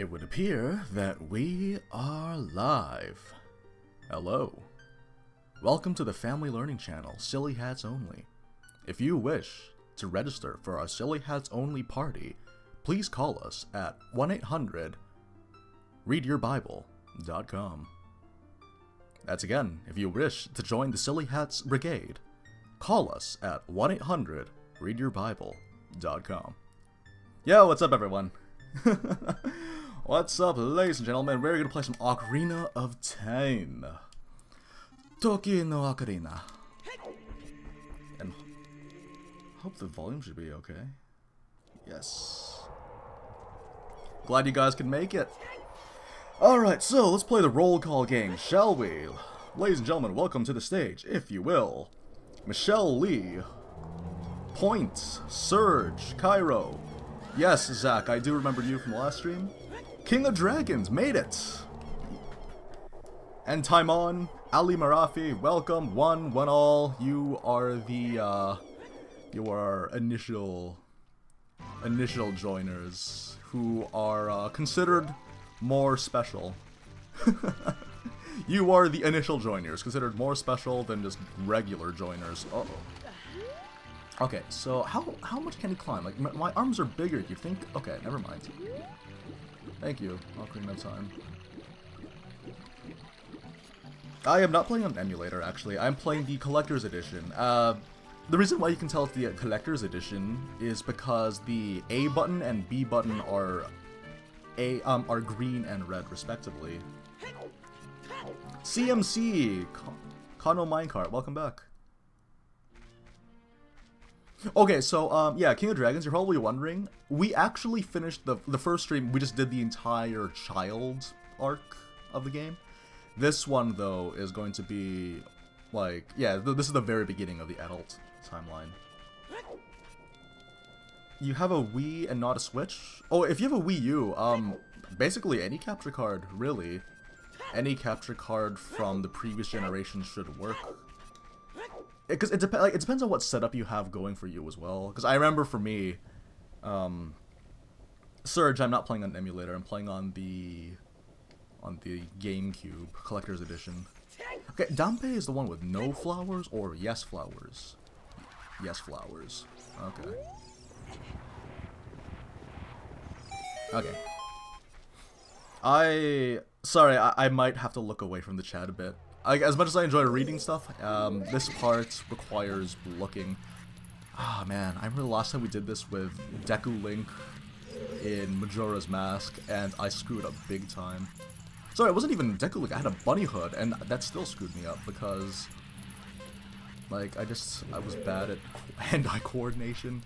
It would appear that we are live. Hello. Welcome to the Family Learning Channel, Silly Hats Only. If you wish to register for our Silly Hats Only party, please call us at 1-800-ReadYourBible.com. That's again, if you wish to join the Silly Hats Brigade, call us at 1-800-ReadYourBible.com. Yo, what's up everyone? What's up, ladies and gentlemen? We're gonna play some Ocarina of Time. Toki no Ocarina. And hope the volume should be okay. Yes. Glad you guys can make it. Alright, so let's play the roll call game, shall we? Ladies and gentlemen, welcome to the stage, if you will. Michelle Lee. Point. Surge. Cairo. Yes, Zach, I do remember you from the last stream. King of Dragons, made it! And Taimon, Ali Marafi, welcome, one all. You are the, you are initial joiners who are, considered more special. You are the initial joiners, considered more special than just regular joiners. Uh-oh. Okay, so how much can he climb? Like, my arms are bigger, you think? Okay, never mind. Thank you, Ocarina of Time. I am not playing on an emulator, actually. I'm playing the Collector's Edition. The reason why you can tell it's the Collector's Edition is because the A button and B button are green and red, respectively. CMC! Kano Minecart, welcome back. Okay, so, yeah, King of Dragons, you're probably wondering, we actually finished the first stream, we just did the entire child arc of the game. This one, though, is going to be, like, yeah, this is the very beginning of the adult timeline. You have a Wii and not a Switch? Oh, if you have a Wii U, basically any capture card, really. Any capture card from the previous generation should work. Because it depends on what setup you have going for you as well. Because I remember for me, Surge, I'm not playing on an emulator. I'm playing on the GameCube Collector's Edition. Okay, Dampe is the one with no flowers or yes flowers. Yes flowers. Okay. Okay. Sorry, I might have to look away from the chat a bit. As much as I enjoy reading stuff, this part requires looking. Ah, man, I remember the last time we did this with Deku Link in Majora's Mask, and I screwed up big time. Sorry, it wasn't even Deku Link, I had a bunny hood, and that still screwed me up, because, like, I was bad at hand-eye coordination.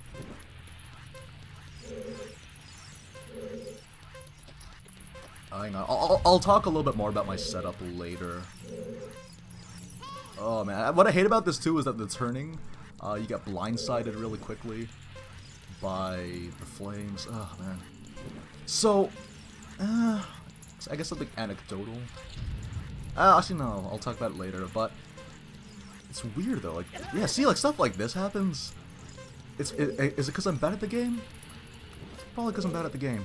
Hang on, I'll talk a little bit more about my setup later. Oh man, what I hate about this too is that the turning, you get blindsided really quickly by the flames. Oh man. So, I guess something anecdotal. Actually no, I'll talk about it later, but it's weird though, like, yeah, see, like, stuff like this happens. Is it because I'm bad at the game? It's probably because I'm bad at the game.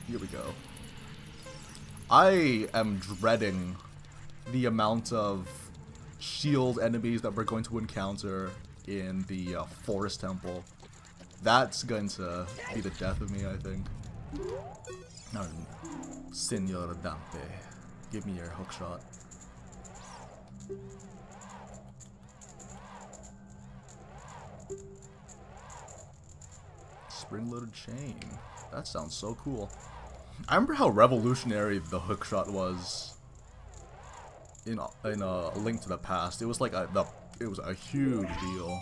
Here we go. I am dreading the amount of shield enemies that we're going to encounter in the Forest Temple. That's going to be the death of me, I think. Senor Dampe, give me your hookshot. Spring-loaded chain. That sounds so cool. I remember how revolutionary the hookshot was in a Link to the Past. It was like it was a huge deal.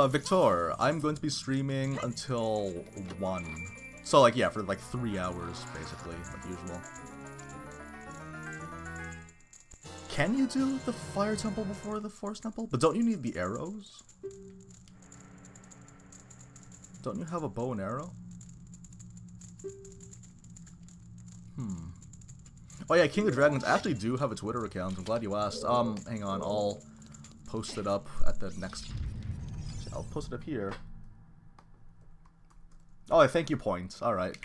Victor, I'm going to be streaming until 1. So like, yeah, for like 3 hours basically, like usual. Can you do the Fire Temple before the Forest Temple? But don't you need the arrows? Don't you have a bow and arrow? Oh yeah, King of Dragons. I actually do have a Twitter account. I'm glad you asked. Hang on, I'll post it up at the next I'll post it up here. Oh, thank you, Point. Alright.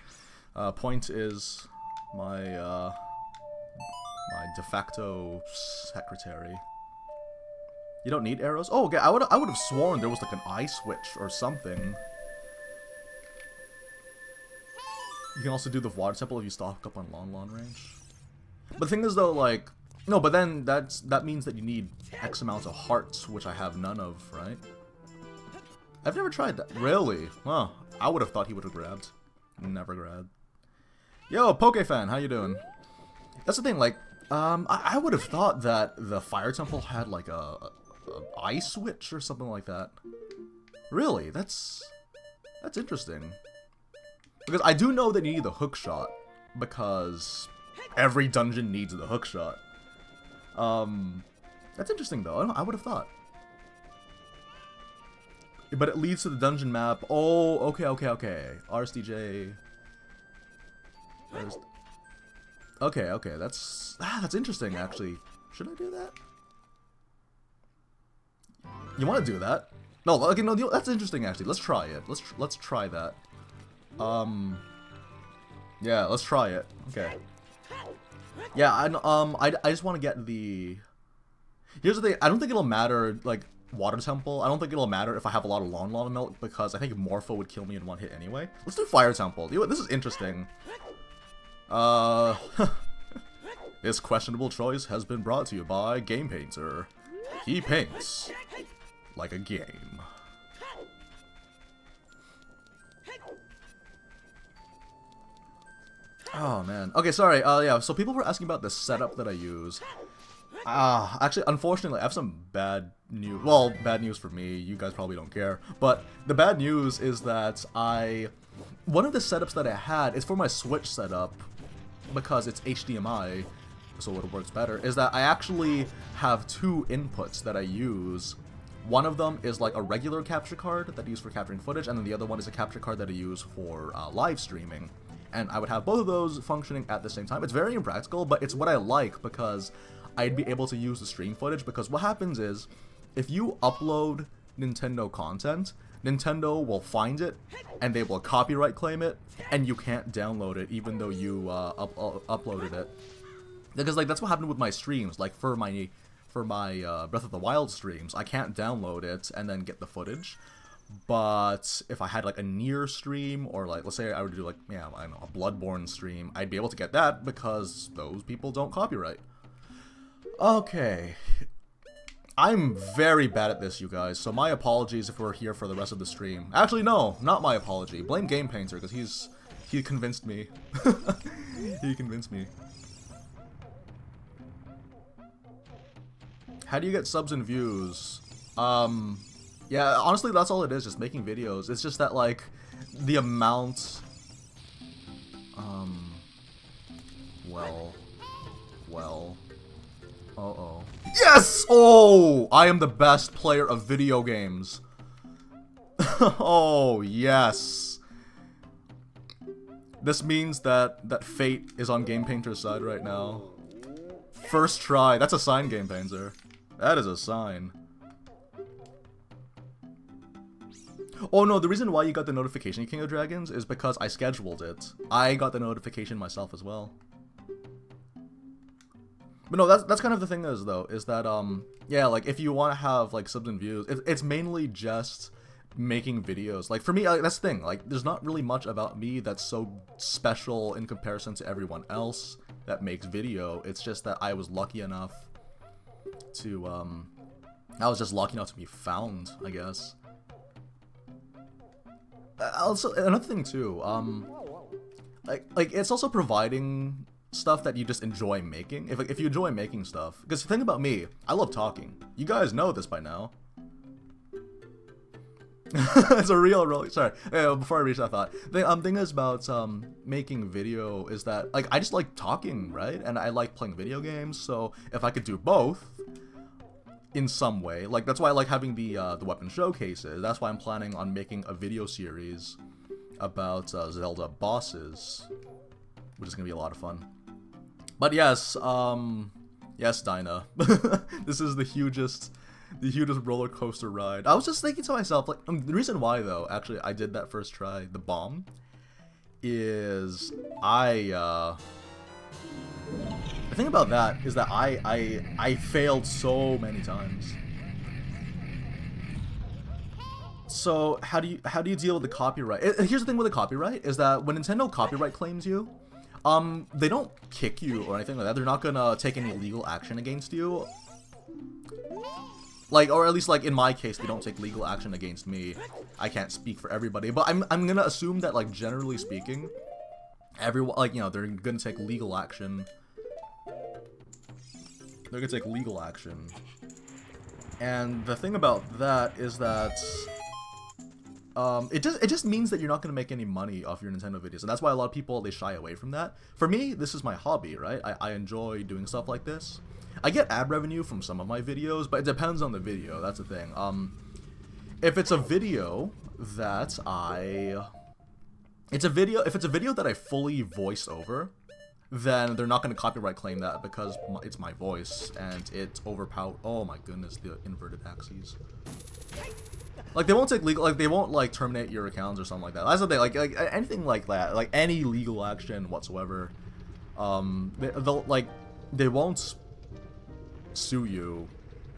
Point is my, my de facto secretary. You don't need arrows? Oh, okay, I would have sworn there was like an eye switch or something. You can also do the water temple if you stock up on long range. But the thing is though, like, no, but then that means that you need X amounts of hearts, which I have none of, right? I've never tried that. Really? Huh. I would have thought he would have grabbed. Never grabbed. Yo, PokeFan, how you doing? That's the thing, like, I would have thought that the fire temple had like a eye switch or something like that. Really? That's interesting. Because I do know that you need the hook shot, because every dungeon needs the hook shot. That's interesting though. I would have thought. But it leads to the dungeon map. Oh, okay. RSDJ. Okay, that's interesting actually. Should I do that? You want to do that? No, okay, no, that's interesting actually. Let's try it. Let's try that. Yeah, let's try it. Okay. Yeah, I just want to get the. Here's the thing. I don't think it'll matter like water temple. I don't think it'll matter if I have a lot of long milk, because I think Morpho would kill me in one hit anyway. Let's do fire temple. This is interesting. This questionable choice has been brought to you by Game Painter. He paints like a game. Oh man. Okay, sorry. Yeah. So people were asking about the setup that I use. Actually, unfortunately, I have some bad news. Well, bad news for me. You guys probably don't care. But the bad news is that one of the setups that I had is for my Switch setup, because it's HDMI, so it works better, is that I actually have two inputs that I use. One of them is like a regular capture card that I use for capturing footage, and then the other one is a capture card that I use for live streaming. And I would have both of those functioning at the same time. It's very impractical, but it's what I like, because I'd be able to use the stream footage, because what happens is, if you upload Nintendo content, Nintendo will find it, and they will copyright claim it, and you can't download it even though you uploaded it. Because like that's what happened with my streams. Like for my Breath of the Wild streams, I can't download it and then get the footage. But if I had like a Nier stream, or like let's say I would do like, yeah, I don't know, a Bloodborne stream, I'd be able to get that because those people don't copyright. Okay. I'm very bad at this, you guys, so my apologies if we're here for the rest of the stream. Actually, no, not my apology. Blame Game Painter, because he convinced me. He convinced me. How do you get subs and views? Yeah, honestly, that's all it is, just making videos. It's just that, like, the amount... Well... Uh-oh. Yes! Oh! I am the best player of video games. Oh, yes. This means that fate is on Game Painter's side right now. First try. That's a sign, Game Painter. That is a sign. Oh no, the reason why you got the notification, King of Dragons, is because I scheduled it. I got the notification myself as well. But no, that's kind of the thing is though, is that yeah, like if you want to have like subs and views, it's mainly just making videos. Like for me, that's the thing, like there's not really much about me that's so special in comparison to everyone else that makes video. It's just that I was lucky enough to I was just lucky enough to be found, I guess. Also, another thing too, like it's also providing stuff that you just enjoy making. If you enjoy making stuff, because the thing about me, I love talking. You guys know this by now. It's a real sorry. Before I reach that thought, the thing is about making video is that like I just like talking, right? And I like playing video games. So if I could do both in some way, like that's why I like having the weapon showcases. That's why I'm planning on making a video series about Zelda bosses, which is gonna be a lot of fun. But yes, yes, Dinah. This is the hugest The hugest roller coaster ride. I was just thinking to myself, like, the reason why though, actually, I did that first try, the bomb, is the thing about that is that I failed so many times. So how do you deal with the copyright? Here's the thing with the copyright is that when Nintendo copyright claims you, they don't kick you or anything like that. They're not gonna take any legal action against you. Like, or at least like in my case, they don't take legal action against me. I can't speak for everybody, but I'm gonna assume that, like, generally speaking, everyone, like, you know, they're gonna take legal action. They're gonna take legal action. And the thing about that is that it just means that you're not gonna make any money off your Nintendo videos, and that's why a lot of people, they shy away from that. For me, this is my hobby, right? I enjoy doing stuff like this. I get ad revenue from some of my videos, but it depends on the video. That's the thing. If it's a video that if it's a video that I fully voiced over, then they're not going to copyright claim that because it's my voice and it's overpowered. Oh my goodness, the inverted axes. Like, they won't take legal, like, they won't, like, terminate your accounts or something like that. That's the thing, like anything like that, like any legal action whatsoever, they won't sue you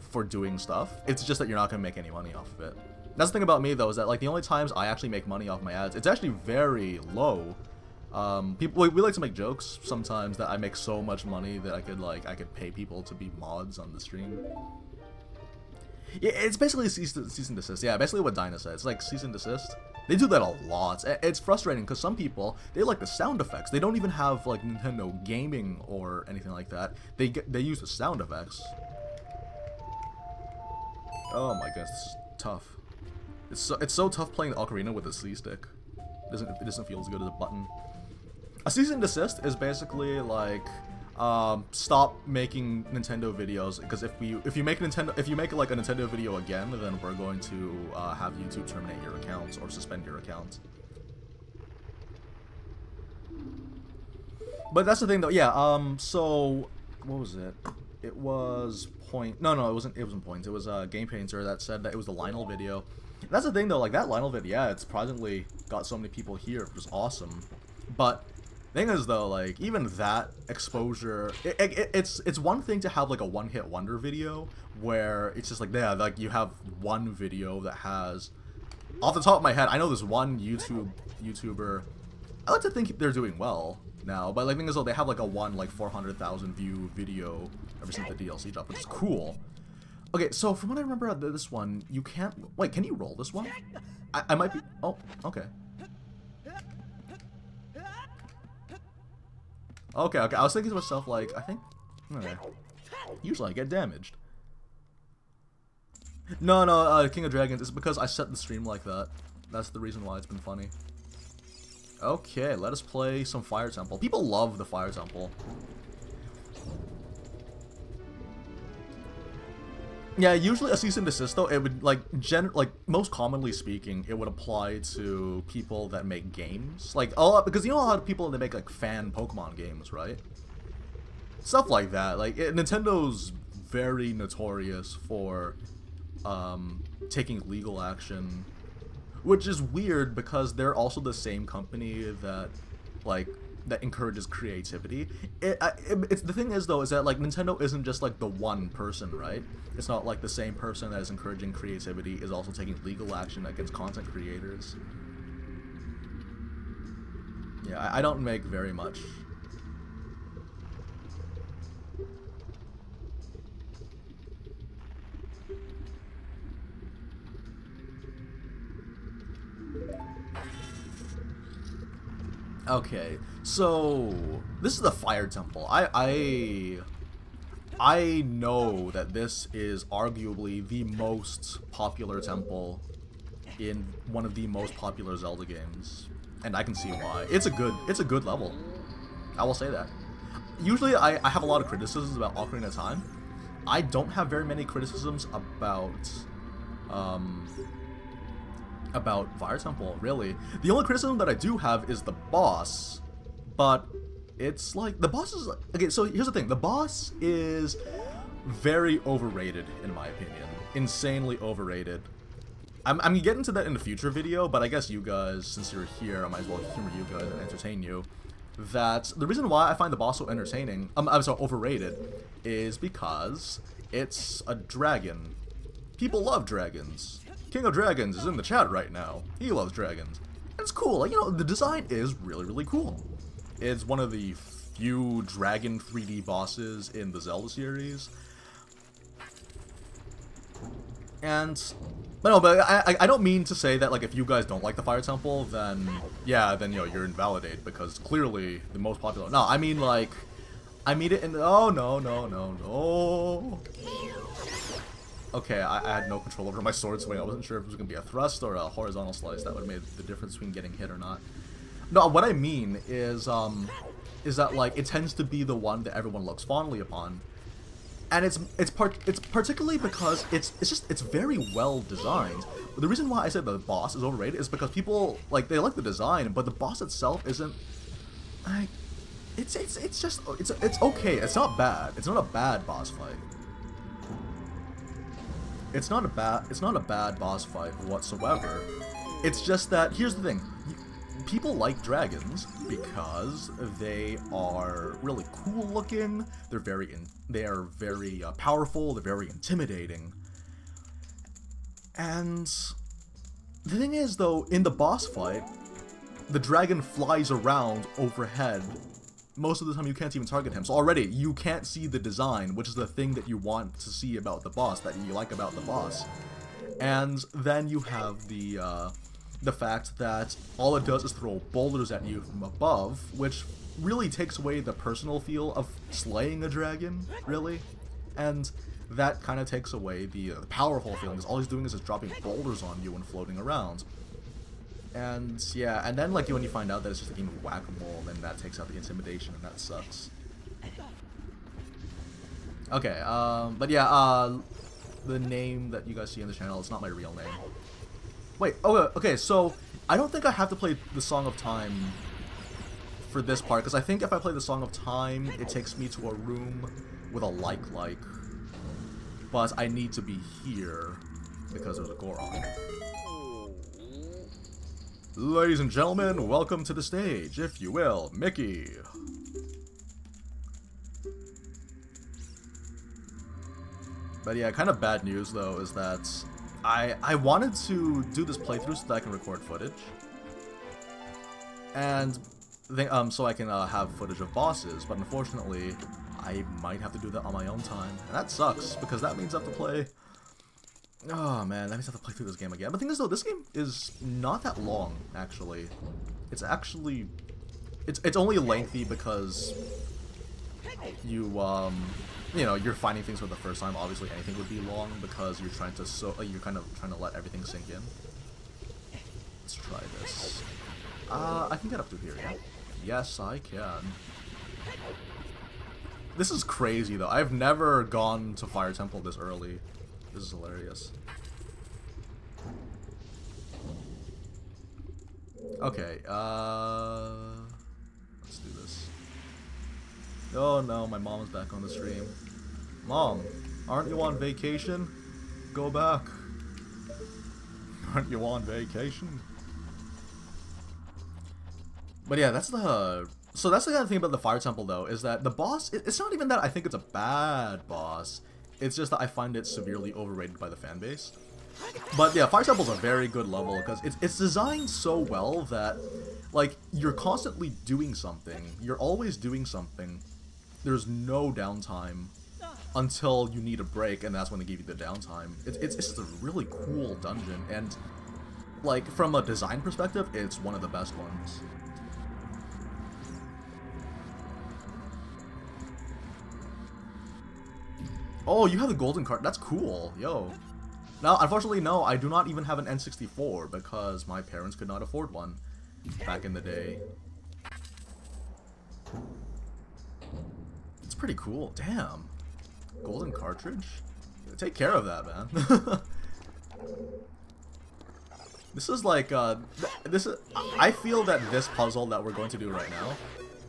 for doing stuff. It's just that you're not gonna make any money off of it. That's the thing about me though, is that, like, the only times I actually make money off my ads, it's actually very low. We like to make jokes sometimes that I make so much money that I could pay people to be mods on the stream. Yeah, it's basically cease and desist. Yeah, basically what Dinah said. It's like cease and desist. They do that a lot. It's frustrating because some people, they like the sound effects. They don't even have, like, Nintendo gaming or anything like that. They use the sound effects. Oh my goodness, this is tough. It's so tough playing the Ocarina with the C stick. It doesn't feel as good as a button. A cease and desist is basically like, stop making Nintendo videos, because if you make like a Nintendo video again, then we're going to have YouTube terminate your accounts or suspend your account. But that's the thing though. Yeah. So what was it? It was Point. No, it wasn't. It wasn't Point. It was Game Painter that said that it was the Lionel video. That's the thing though. Like, that Lionel video, yeah, it's surprisingly got so many people here, which is awesome. But thing is though, like, even that exposure, it's one thing to have like a one-hit wonder video where it's just like, yeah, like, you have one video that has, off the top of my head, I know this one YouTuber, I like to think they're doing well now, but like, thing is though, they have like a 400,000 view video ever since the DLC dropped, which is cool. Okay, so from what I remember about this one, you can't, wait, can you roll this one? I might be, oh, okay. Okay, I was thinking to myself, like, I think, okay. Usually I get damaged. No, King of Dragons, it's because I set the stream like that. That's the reason why it's been funny. Okay, let us play some Fire Temple. People love the Fire Temple. Yeah, usually a cease and desist though, it would, like, most commonly speaking, it would apply to people that make games. Like, because you know a lot of people that make, like, fan Pokemon games, right? Stuff like that. Like, Nintendo's very notorious for taking legal action, which is weird because they're also the same company that, like, that encourages creativity. It's the thing is though, is that, like, Nintendo isn't just like the one person, right? It's not like the same person that is encouraging creativity is also taking legal action against content creators. Yeah, I don't make very much. Okay, so this is the Fire Temple. I know that this is arguably the most popular temple in one of the most popular Zelda games, and I can see why. It's a good level. I will say that. Usually I have a lot of criticisms about Ocarina of Time. I don't have very many criticisms about Fire Temple, really. The only criticism that I do have is the boss, but it's like, the boss is, okay, so here's the thing, the boss is very overrated in my opinion. insanely overrated. I'm gonna get into that in a future video, but I guess you guys, since you're here, I might as well humor you guys and entertain you. That the reason why I find the boss so entertaining, I'm sorry, overrated, is because it's a dragon. People love dragons. King of Dragons is in the chat right now. He loves dragons. It's cool. Like, you know, the design is really, really cool. It's one of the few dragon 3D bosses in the Zelda series. And, but I don't mean to say that, like, if you guys don't like the Fire Temple, then, yeah, then, you know, you're invalidated, because clearly the most popular, no, I mean, like, I mean it in the, oh, no. Okay, I had no control over my sword swing. I wasn't sure if it was going to be a thrust or a horizontal slice that would have made the difference between getting hit or not. No, what I mean is that, like, it tends to be the one that everyone looks fondly upon. And it's particularly because it's very well designed. But the reason why I said the boss is overrated is because people, like, they like the design, but the boss itself isn't, like, it's okay. It's not bad. It's not a bad boss fight. It's not a bad boss fight whatsoever. It's just that, here's the thing. People like dragons because they are really cool looking. They are very powerful. They're very intimidating. And the thing is, though, in the boss fight, the dragon flies around overhead. Most of the time, you can't even target him. So already, you can't see the design, which is the thing that you want to see about the boss, that you like about the boss. And then you have the fact that all it does is throw boulders at you from above, which really takes away the personal feel of slaying a dragon, really. And that kind of takes away the powerful feeling, because all he's doing is just dropping boulders on you and floating around. And yeah, and then, like, when you find out that it's just a game of whack-a-mole, then that takes out the intimidation, and that sucks. Okay, but yeah, the name that you guys see on the channel is not my real name. Wait, okay, so I don't think I have to play the Song of Time for this part, because I think if I play the Song of Time, it takes me to a room with a like, but I need to be here because there's a Goron. Ladies and gentlemen, welcome to the stage, if you will, Mickey. But yeah, kind of bad news though is that I wanted to do this playthrough so that I can record footage, and so I can have footage of bosses. But unfortunately, I might have to do that on my own time, and that sucks because that means I have to play. Oh man, that means I have to play through this game again. But the thing is though, this game is not that long actually. It's actually it's only lengthy because you know, you're finding things for the first time. Obviously, anything would be long because you're trying to you're kind of trying to let everything sink in. Let's try this. I can get up to here. Yeah? Yes, I can. This is crazy though. I've never gone to Fire Temple this early. This is hilarious. Okay, let's do this. Oh no, my mom is back on the stream. Mom, aren't you on vacation? Go back. Aren't you on vacation? But yeah, that's the... So that's the kind of thing about the Fire Temple though, is that the boss, it's not even that I think it's a bad boss. It's just that I find it severely overrated by the fan base. But yeah, Fire Temple's a very good level because it's designed so well that, like, you're constantly doing something. You're always doing something. There's no downtime until you need a break, and that's when they give you the downtime. It's just a really cool dungeon, and, like, from a design perspective, it's one of the best ones. Oh, you have the golden card. That's cool. Yo. Now, unfortunately, no, I do not even have an N64 because my parents could not afford one back in the day. It's pretty cool. Damn. Golden cartridge? Take care of that, man. This is like, I feel that this puzzle that we're going to do right now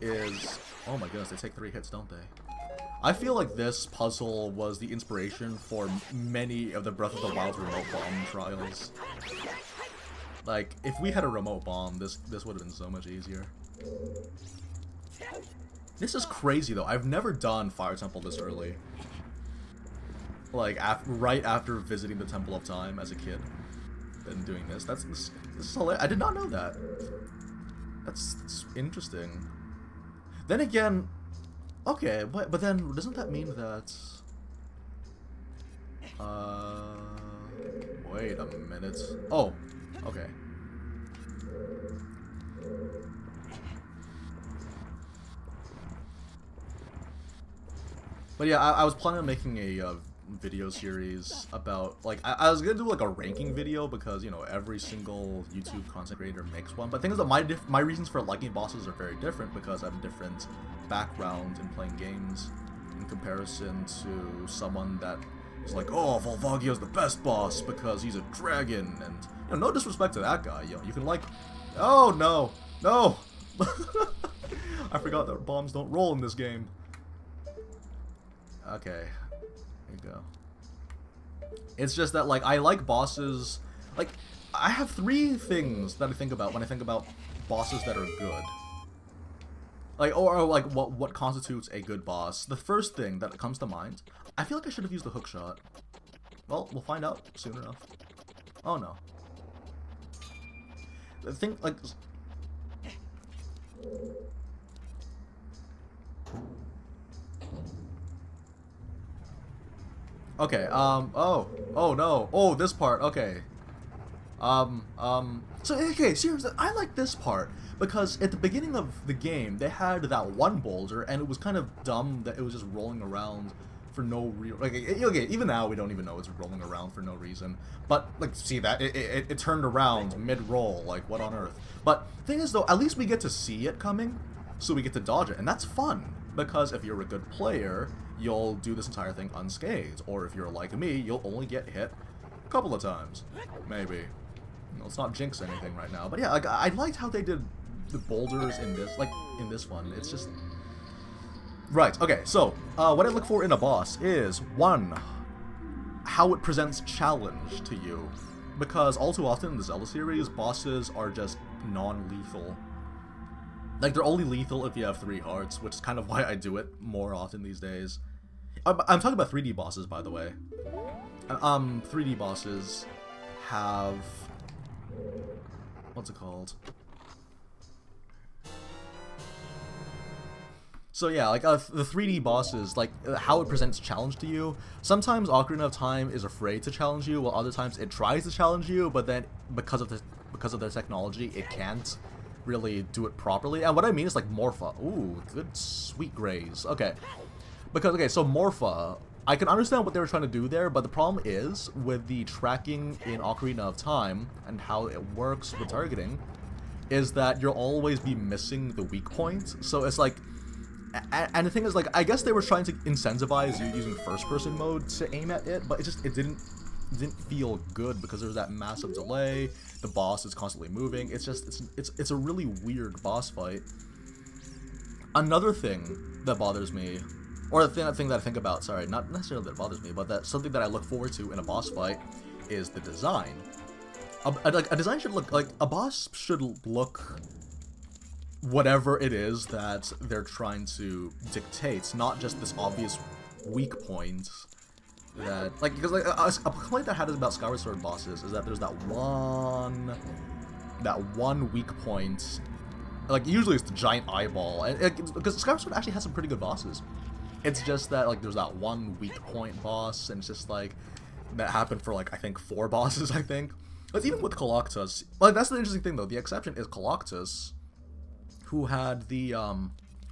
is... Oh my goodness, they take 3 hits, don't they? I feel like this puzzle was the inspiration for many of the Breath of the Wild remote bomb trials. Like, if we had a remote bomb, this would have been so much easier. This is crazy though. I've never done Fire Temple this early. Like, right after visiting the Temple of Time as a kid. And doing this. This is hilarious. I did not know that. That's interesting. Then again, okay, but then doesn't that mean that wait a minute. Oh, okay. But yeah, I was planning on making a video series about, like, I was gonna do like a ranking video because, you know, every single YouTube content creator makes one. But the thing is that my reasons for liking bosses are very different because I have a different background in playing games in comparison to someone that is like, oh, Volvagio's the best boss because he's a dragon, and, you know, no disrespect to that guy, you know, you can like, oh no, no, I forgot that bombs don't roll in this game. Okay. There you go. It's just that, like, I like bosses. Like, I have 3 things that I think about when I think about bosses that are good. Like, or like, what constitutes a good boss. The first thing that comes to mind, I feel like I should have used the hook shot. Well, we'll find out soon enough. Oh no. The thing, like... Okay, oh no, oh, this part, okay. So, okay, seriously, I like this part, because at the beginning of the game, they had that one boulder, and it was kind of dumb that it was just rolling around for no real, like, okay, even now we don't even know it's rolling around for no reason, but, like, see that, it turned around mid-roll, like, what on earth? But, thing is, though, at least we get to see it coming, so we get to dodge it, and that's fun, because if you're a good player, you'll do this entire thing unscathed, or if you're like me, you'll only get hit a couple of times, maybe. Let's not jinx anything right now, but yeah, like, I liked how they did the boulders in this, like, in this one. It's just... Right, okay, so, what I look for in a boss is, 1, how it presents challenge to you, because all too often in the Zelda series, bosses are just non-lethal. Like, they're only lethal if you have 3 hearts, which is kind of why I do it more often these days. I'm talking about 3D bosses, by the way. 3D bosses have... What's it called? So yeah, like, the 3D bosses, like, how it presents challenge to you. Sometimes Ocarina of Time is afraid to challenge you, while other times it tries to challenge you, but then, because of the technology, it can't really do it properly. And what I mean is, like, Morpha. Ooh, good sweet graze. Okay. Because, okay, so Morpha, I can understand what they were trying to do there, but the problem is, with the tracking in Ocarina of Time, and how it works with targeting, is that you'll always be missing the weak point. So it's like, and the thing is, like, I guess they were trying to incentivize you using first-person mode to aim at it, but it didn't feel good because there's that massive delay. The boss is constantly moving. It's just, it's a really weird boss fight. Another thing that bothers me, or the thing that I think about, sorry, not necessarily that bothers me, but that's something that I look forward to in a boss fight, is the design. A design should look, like, a boss should look whatever it is that they're trying to dictate, not just this obvious weak point. That, like, because, like, a complaint that I had about Skyward Sword bosses is that there's that one weak point. Like, usually it's the giant eyeball, and because Skyward Sword actually has some pretty good bosses. It's just that, like, there's that one weak point boss, and it's just, like, that happened for, like, I think 4 bosses, I think. But even with Coloctus, like, that's the interesting thing, though. The exception is Coloctus, who had the,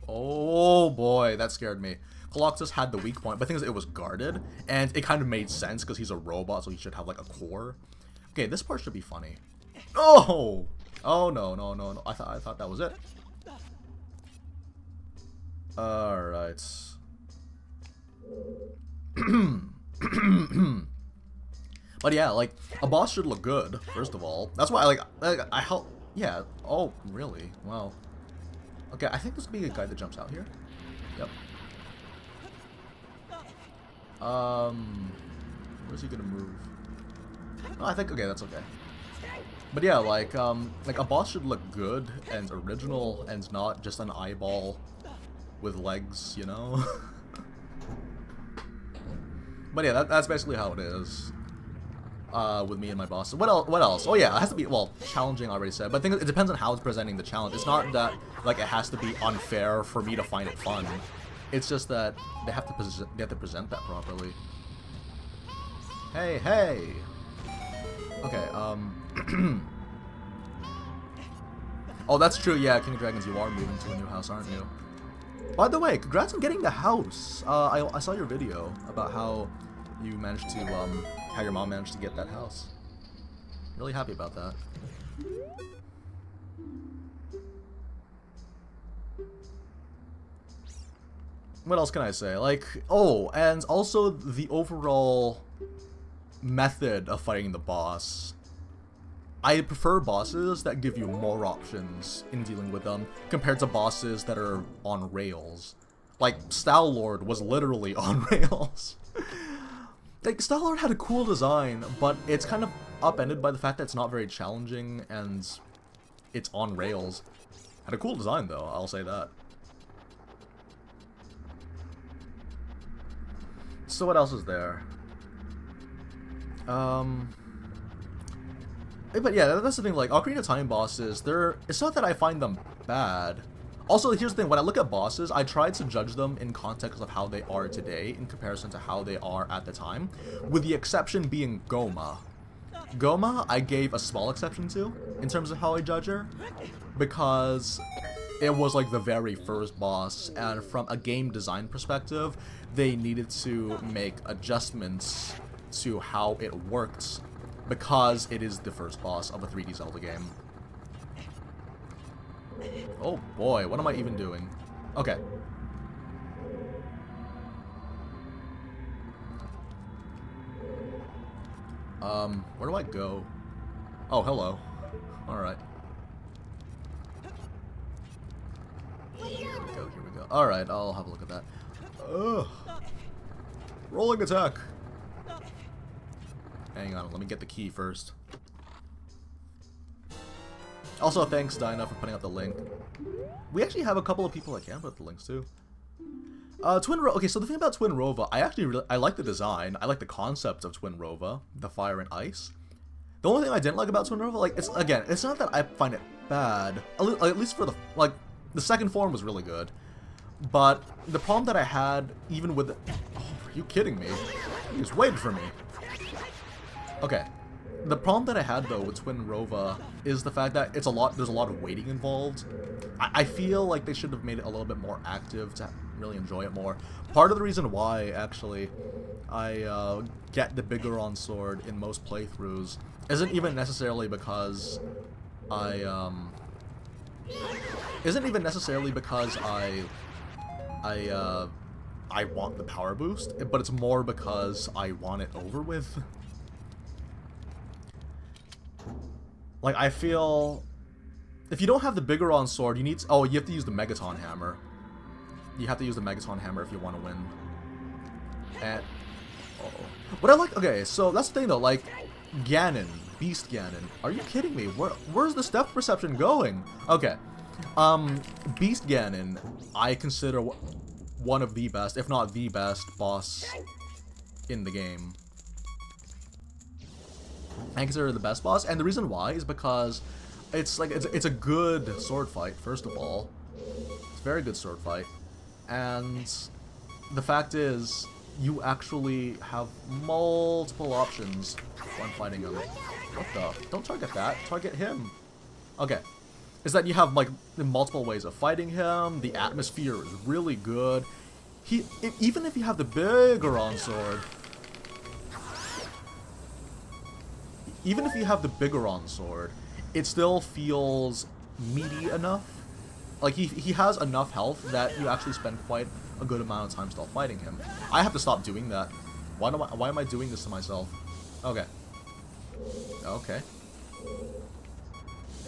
oh boy, that scared me. Coloctus had the weak point, but the thing is, it was guarded, and it kind of made sense, because he's a robot, so he should have, like, a core. Okay, this part should be funny. Oh! Oh, no. I thought that was it. Alright. But yeah, like, a boss should look good, first of all. That's why, I help, yeah. Oh, really? Wow. Okay, I think this could be a guy that jumps out here. Yep. Where's he gonna move? Oh, I think, okay, that's okay. But yeah, like a boss should look good and original and not just an eyeball with legs, you know? But yeah, that's basically how it is. With me and my boss. What else? Oh yeah, it has to be, well, challenging, I already said, but I think it depends on how it's presenting the challenge. It's not that, like, it has to be unfair for me to find it fun. It's just that they have to present that properly. Hey, hey! Okay, oh, that's true, yeah, King of Dragons, you are moving to a new house, aren't you? By the way, congrats on getting the house! I saw your video about how you managed to, how your mom managed to get that house. Really happy about that. What else can I say? Like, oh, and also the overall method of fighting the boss. I prefer bosses that give you more options in dealing with them compared to bosses that are on rails. Like, Star-Lord was literally on rails. Like, Star-Lord had a cool design, but it's kind of upended by the fact that it's not very challenging and it's on rails. Had a cool design though, I'll say that. So what else is there? But yeah, that's the thing, like, Ocarina of Time bosses, it's not that I find them bad. Also, here's the thing, when I look at bosses, I try to judge them in context of how they are today in comparison to how they are at the time, with the exception being Goma. Goma, I gave a small exception to, in terms of how I judge her, because it was like the very first boss, and from a game design perspective, they needed to make adjustments to how it worked, because it is the first boss of a 3D Zelda game. Oh boy, what am I even doing? Okay. Where do I go? Oh, hello. Alright. Here we go, here we go. Alright, I'll have a look at that. Ugh. Rolling attack! Hang on, let me get the key first. Also, thanks, Dinah, for putting up the link. We actually have a couple of people that can put up the links, too. Okay, so the thing about Twin Rova, I like the design. I like the concept of Twin Rova, the fire and ice. The only thing I didn't like about Twin Rova, like, it's not that I find it bad. At least for the second form was really good. But the problem that I had, even with oh, are you kidding me? He was waiting for me. Okay. The problem that I had, though, with Twin Rova is the fact that there's a lot of waiting involved. I feel like they should have made it a little bit more active to really enjoy it more. Part of the reason why, actually, I get the Bigoron sword in most playthroughs isn't even necessarily because I want the power boost, but it's more because I want it over with. Like, I feel if you don't have the Bigoron sword, you have to use the Megaton hammer. You have to use the Megaton hammer if you want to win. And what I like, okay, so that's the thing though, like Ganon, Beast Ganon. Are you kidding me? Where's the depth perception going? Okay. Beast Ganon, I consider one of the best, if not the best, boss in the game. I consider it the best boss, and the reason why is because it's a good sword fight, first of all. It's a very good sword fight. And the fact is, you actually have multiple options when fighting him. What the? Don't target that. Target him. Okay. Is that you have, like, multiple ways of fighting him. The atmosphere is really good. Even if you have the Bigoron sword... Even if you have the Bigoron sword, it still feels meaty enough. Like, he has enough health that you actually spend quite a good amount of time still fighting him. I have to stop doing that. Why am I doing this to myself? Okay. Okay.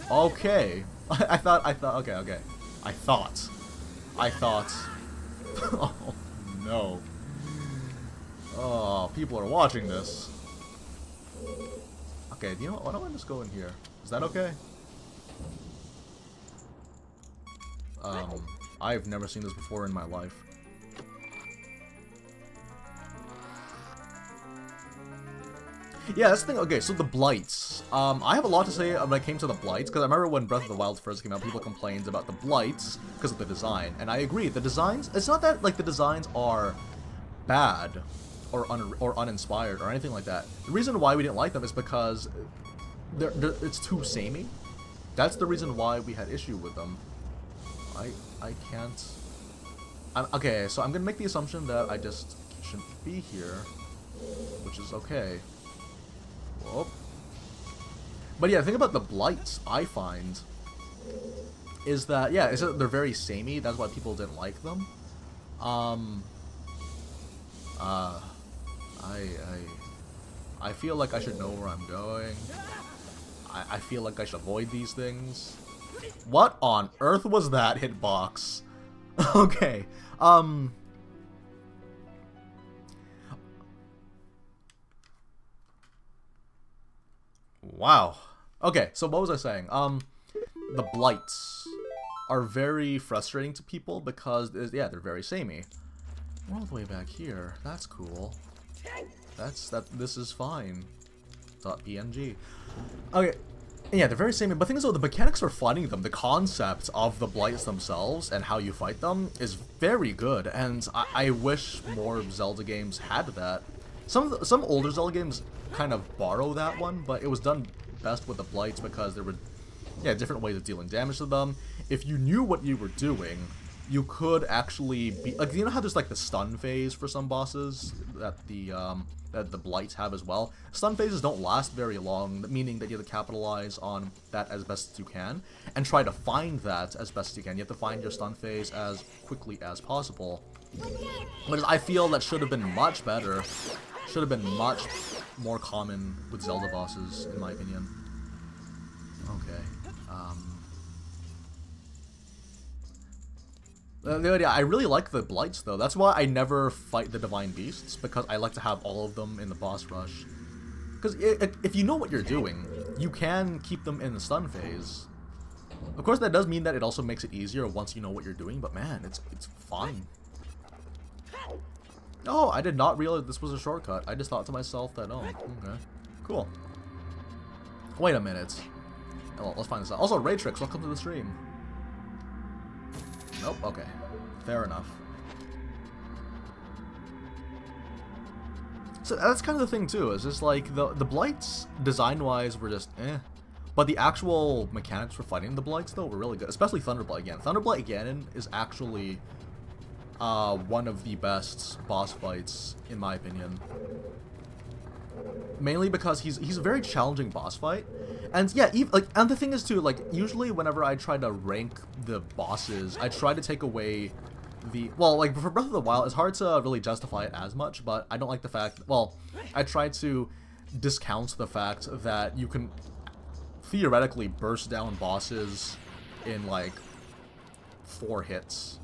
Okay. I thought, okay. I thought. Oh, no. Oh, people are watching this. Okay, you know what? Why don't I just go in here? Is that okay? I've never seen this before in my life. Yeah, that's the thing. Okay, so the blights. I have a lot to say when it came to the blights, because I remember when Breath of the Wild first came out, people complained about the blights because of the design, and I agree. The designs, it's not that like the designs are bad or uninspired or anything like that. The reason why we didn't like them is because it's too samey. That's the reason why we had issue with them. I can't. Okay, so I'm gonna make the assumption that I just shouldn't be here, which is okay. Whoop. But yeah, the thing about the blights I find is that they're very samey. That's why people didn't like them. I feel like I should know where I'm going. I feel like I should avoid these things. What on earth was that hitbox? Okay. Wow. Okay, so what was I saying? The blights are very frustrating to people because, they're very samey. We're all the way back here. That's cool. This is fine. .png. Okay. Yeah, they're very samey, but the thing is though, the mechanics for fighting them, the concept of the blights themselves and how you fight them is very good, and I wish more Zelda games had that. Some older Zelda games kind of borrow that one, but it was done best with the blights because there were, different ways of dealing damage to them. If you knew what you were doing, you could actually be like, you know how there's like the stun phase for some bosses that the blights have as well. Stun phases don't last very long, meaning that you have to capitalize on that as best as you can and try to find that as best as you can. You have to find your stun phase as quickly as possible. But I feel that should have been much better. Should have been much more common with Zelda bosses, in my opinion. Okay. I really like the blights though. That's why I never fight the divine beasts, because I like to have all of them in the boss rush. Because if you know what you're doing, you can keep them in the stun phase. Of course, that does mean that it also makes it easier once you know what you're doing, but man, it's fun. Oh, I did not realize this was a shortcut. I just thought to myself that, oh, okay, cool. Wait a minute. Well, let's find this out. Also, Raytrix, welcome to the stream. Nope, okay. Fair enough. So that's kind of the thing too, is just like the blights design-wise were just eh. But the actual mechanics for fighting the blights though were really good, especially Thunderblight Ganon. Thunderblight Ganon is actually one of the best boss fights in my opinion. Mainly because he's a very challenging boss fight. And yeah, and the thing is too, like, usually whenever I try to rank the bosses, I try to take away the, well, like, for Breath of the Wild, it's hard to really justify it as much, but I don't like the fact, well, I try to discount the fact that you can theoretically burst down bosses in, like, 4 hits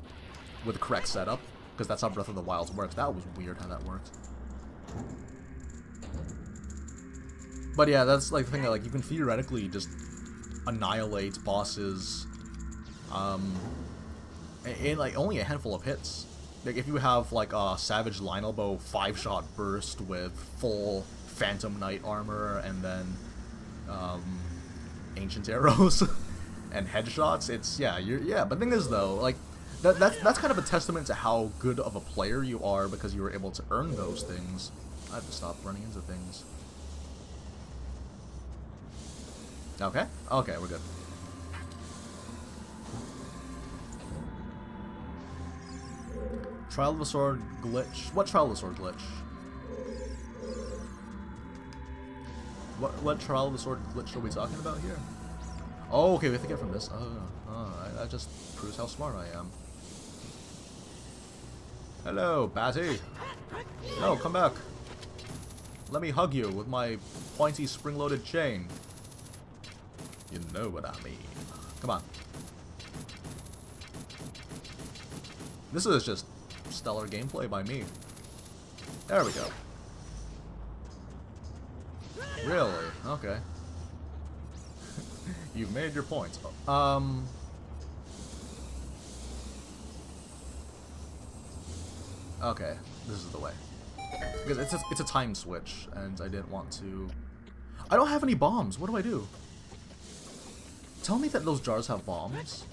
with the correct setup, because that's how Breath of the Wild works. That was weird how that worked. But yeah, that's like the thing that, like, you can theoretically just annihilate bosses in like only a handful of hits. Like if you have like a Savage Line Elbow 5-shot burst with full Phantom Knight armor and then Ancient Arrows and headshots, it's but the thing is though, like that's kind of a testament to how good of a player you are because you were able to earn those things. I have to stop running into things. Okay? Okay, we're good. Trial of the Sword glitch. What Trial of the Sword glitch? What Trial of the Sword glitch are we talking about here? Oh, okay, we have to get from this. That just proves how smart I am. Hello, Batty. No, come back. Let me hug you with my pointy spring-loaded chain. You know what I mean. Come on. This is just stellar gameplay by me. There we go. Really? Okay. You've made your points. Okay, this is the way. Because it's a time switch, and I didn't want to... I don't have any bombs. What do I do? Tell me that those jars have bombs.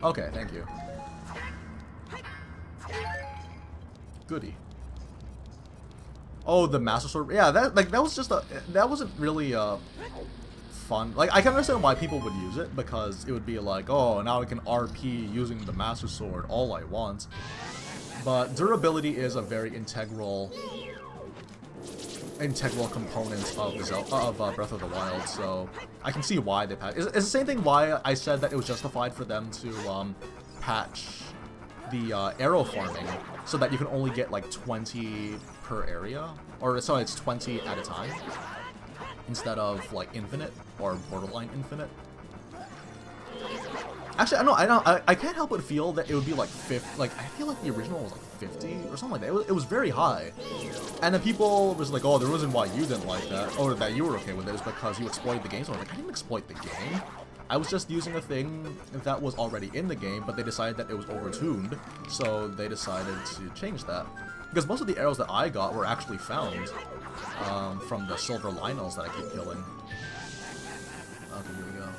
Okay, thank you. Goody. Oh, the Master Sword. Yeah, that was just a... That wasn't really fun. Like, I can understand why people would use it, because it would be like, oh, now I can RP using the Master Sword all I want. But durability is a very integral component of Breath of the Wild, so I can see why they patched. It's the same thing why I said that it was justified for them to patch the arrow farming, so that you can only get like 20 per area, or sorry, it's 20 at a time, instead of like infinite or borderline infinite. Actually, I can't help but feel that it would be like 50. Like, I feel like the original was like 50 or something like that. It was very high. And then people was like, oh, the reason why you didn't like that, or that you were okay with it, is because you exploited the game. So I was like, I didn't exploit the game. I was just using a thing that was already in the game, but they decided that it was overtuned, so they decided to change that. Because most of the arrows that I got were actually found from the silver Lionels that I keep killing. Okay, here we go.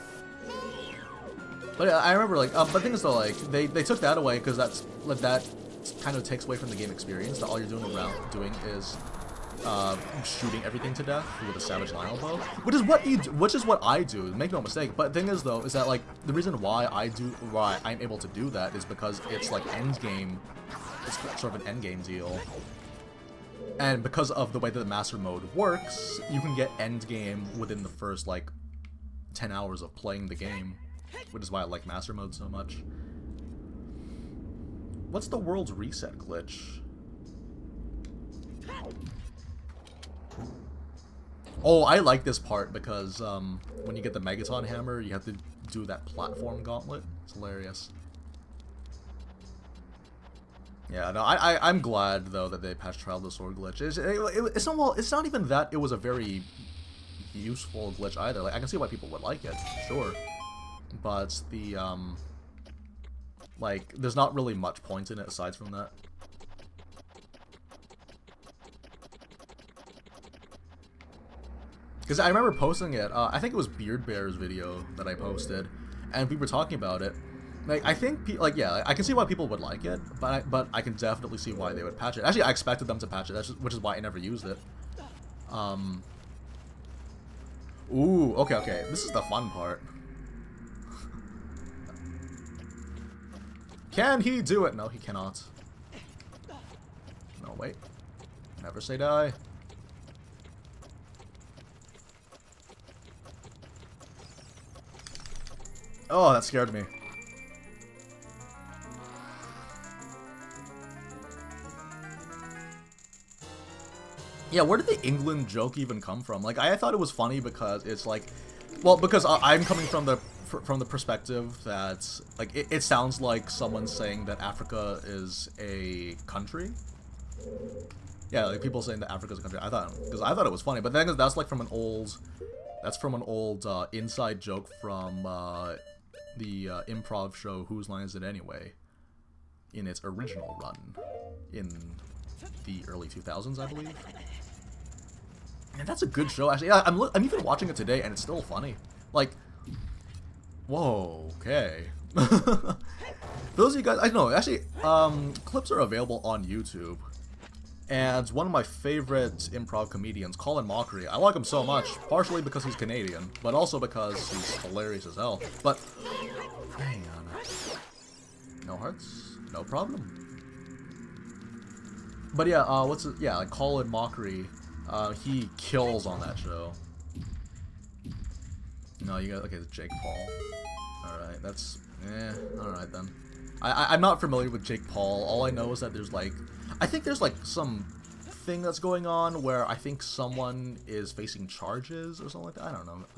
But yeah, I remember, like, but the thing is though, like, they took that away because that kind of takes away from the game experience. That all you're doing is shooting everything to death with a Savage Lionel bow, which is what I do. Make no mistake. But the thing is though, is that like the reason why I'm able to do that is because it's like end game. It's sort of an end game deal. And because of the way that the master mode works, you can get end game within the first like 10 hours of playing the game. Which is why I like Master Mode so much. What's the world's reset glitch? Oh, I like this part because when you get the Megaton Hammer, you have to do that platform gauntlet. It's hilarious. Yeah, no, I'm glad though that they patched Trial of the Sword glitch. It's not even that it was a very useful glitch either. Like, I can see why people would like it, sure. But the, like, there's not really much point in it aside from that. Because I remember posting it, I think it was Beard Bear's video that I posted, and we were talking about it. Like, I think, like, yeah, I can see why people would like it, but I can definitely see why they would patch it. Actually, I expected them to patch it, which is why I never used it. Ooh, okay, this is the fun part. Can he do it? No, he cannot. No, wait. Never say die. Oh, that scared me. Yeah, where did the England joke even come from? Like, I thought it was funny because it's like... Well, because I'm coming from the perspective that, like, it sounds like someone saying that Africa is a country. Yeah, like people saying that Africa is a country. I thought it was funny, but then that's like from an old, inside joke from the improv show Whose Line Is It Anyway, in its original run in the early 2000s, I believe. And that's a good show, actually. Yeah, I'm even watching it today, and it's still funny. Like, whoa, okay. For those of you guys, I don't know, actually, clips are available on YouTube. And one of my favorite improv comedians, Colin Mockery, I like him so much, partially because he's Canadian, but also because he's hilarious as hell. But, hang on. No hearts? No problem. But yeah, like Colin Mockery, he kills on that show. No, you got, okay, it's Jake Paul. Alright, that's, alright then. I'm not familiar with Jake Paul. All I know is that there's like, I think there's like some thing that's going on where I think someone is facing charges or something like that. I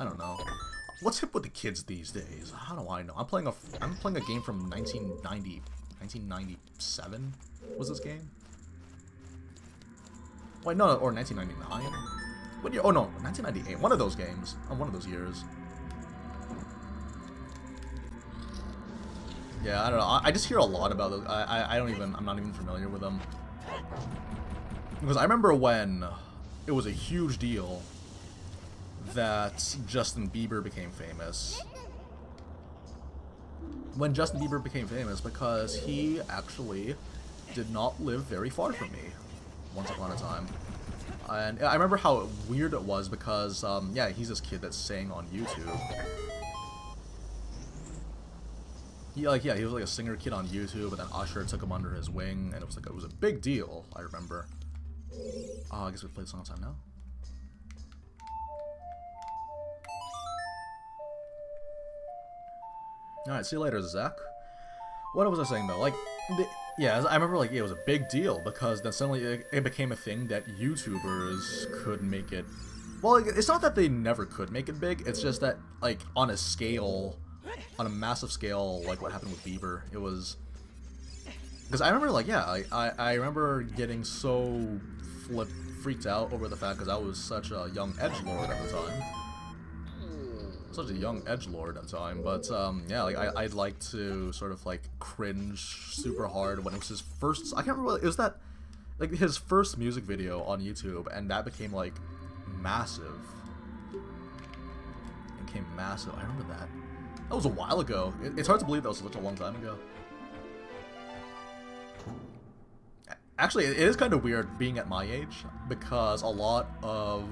don't know. What's hip with the kids these days? How do I know? I'm playing a game from 1990 1997 was this game? Wait, no, or 1999? What year? Oh no, 1998. One of those games. One of those years. Yeah, I don't know. I just hear a lot about those. I'm not even familiar with them. Because I remember when it was a huge deal that Justin Bieber became famous. When Justin Bieber became famous, because he actually did not live very far from me once upon a time. And I remember how weird it was because, yeah, he's this kid that sang on YouTube. He was like a singer kid on YouTube, but then Usher took him under his wing, and it was a big deal, I remember. Oh, I guess we played Song of Time now? Alright, see you later, Zach. What was I saying, though? Like, yeah, I remember, like, it was a big deal, because then suddenly it became a thing that YouTubers could make it... Well, it's not that they never could make it big, it's just that, like, on a massive scale, like what happened with Bieber, it was... Because I remember, like, yeah, I remember getting so freaked out over the fact, because I was such a young edgelord at the time. Such a young edgelord at the time, but yeah, like I'd like to sort of like cringe super hard when it was his first. I can't remember. It was that like his first music video on YouTube, and that became like massive. It became massive. I remember that. That was a while ago. It's hard to believe that was such a long time ago. Actually, it is kind of weird being at my age because a lot of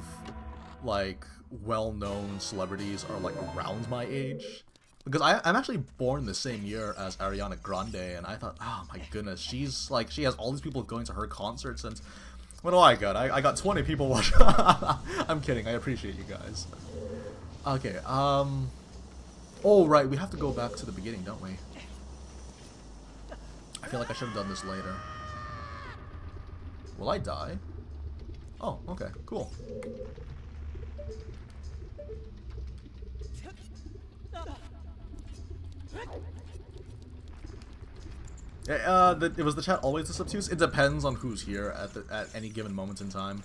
like well-known celebrities are like around my age, because I'm actually born the same year as Ariana Grande, and I thought, oh my goodness, she has all these people going to her concerts, and what do I got? I got 20 people watching. I'm kidding, I appreciate you guys. Okay, oh right, we have to go back to the beginning, don't we? I feel like I should have done this later. Will I die? Oh, okay, cool. Was the chat always this obtuse? It depends on who's here at any given moment in time.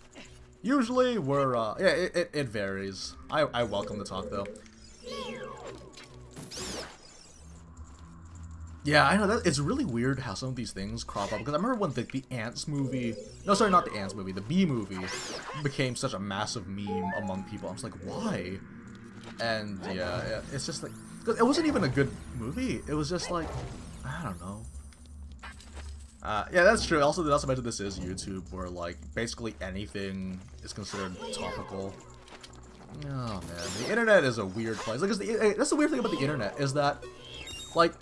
Usually we're yeah, it varies. I welcome the talk though. Yeah, I know that it's really weird how some of these things crop up, because I remember when the Ants movie, no sorry, not the Ants movie, the Bee movie became such a massive meme among people. I was like, why? And yeah, it's just like, cause it wasn't even a good movie. It was just like, I don't know. Yeah, that's true. Also, not to mention this is YouTube, where like basically anything is considered topical. Oh man, the internet is a weird place. Like, that's the weird thing about the internet is that, like,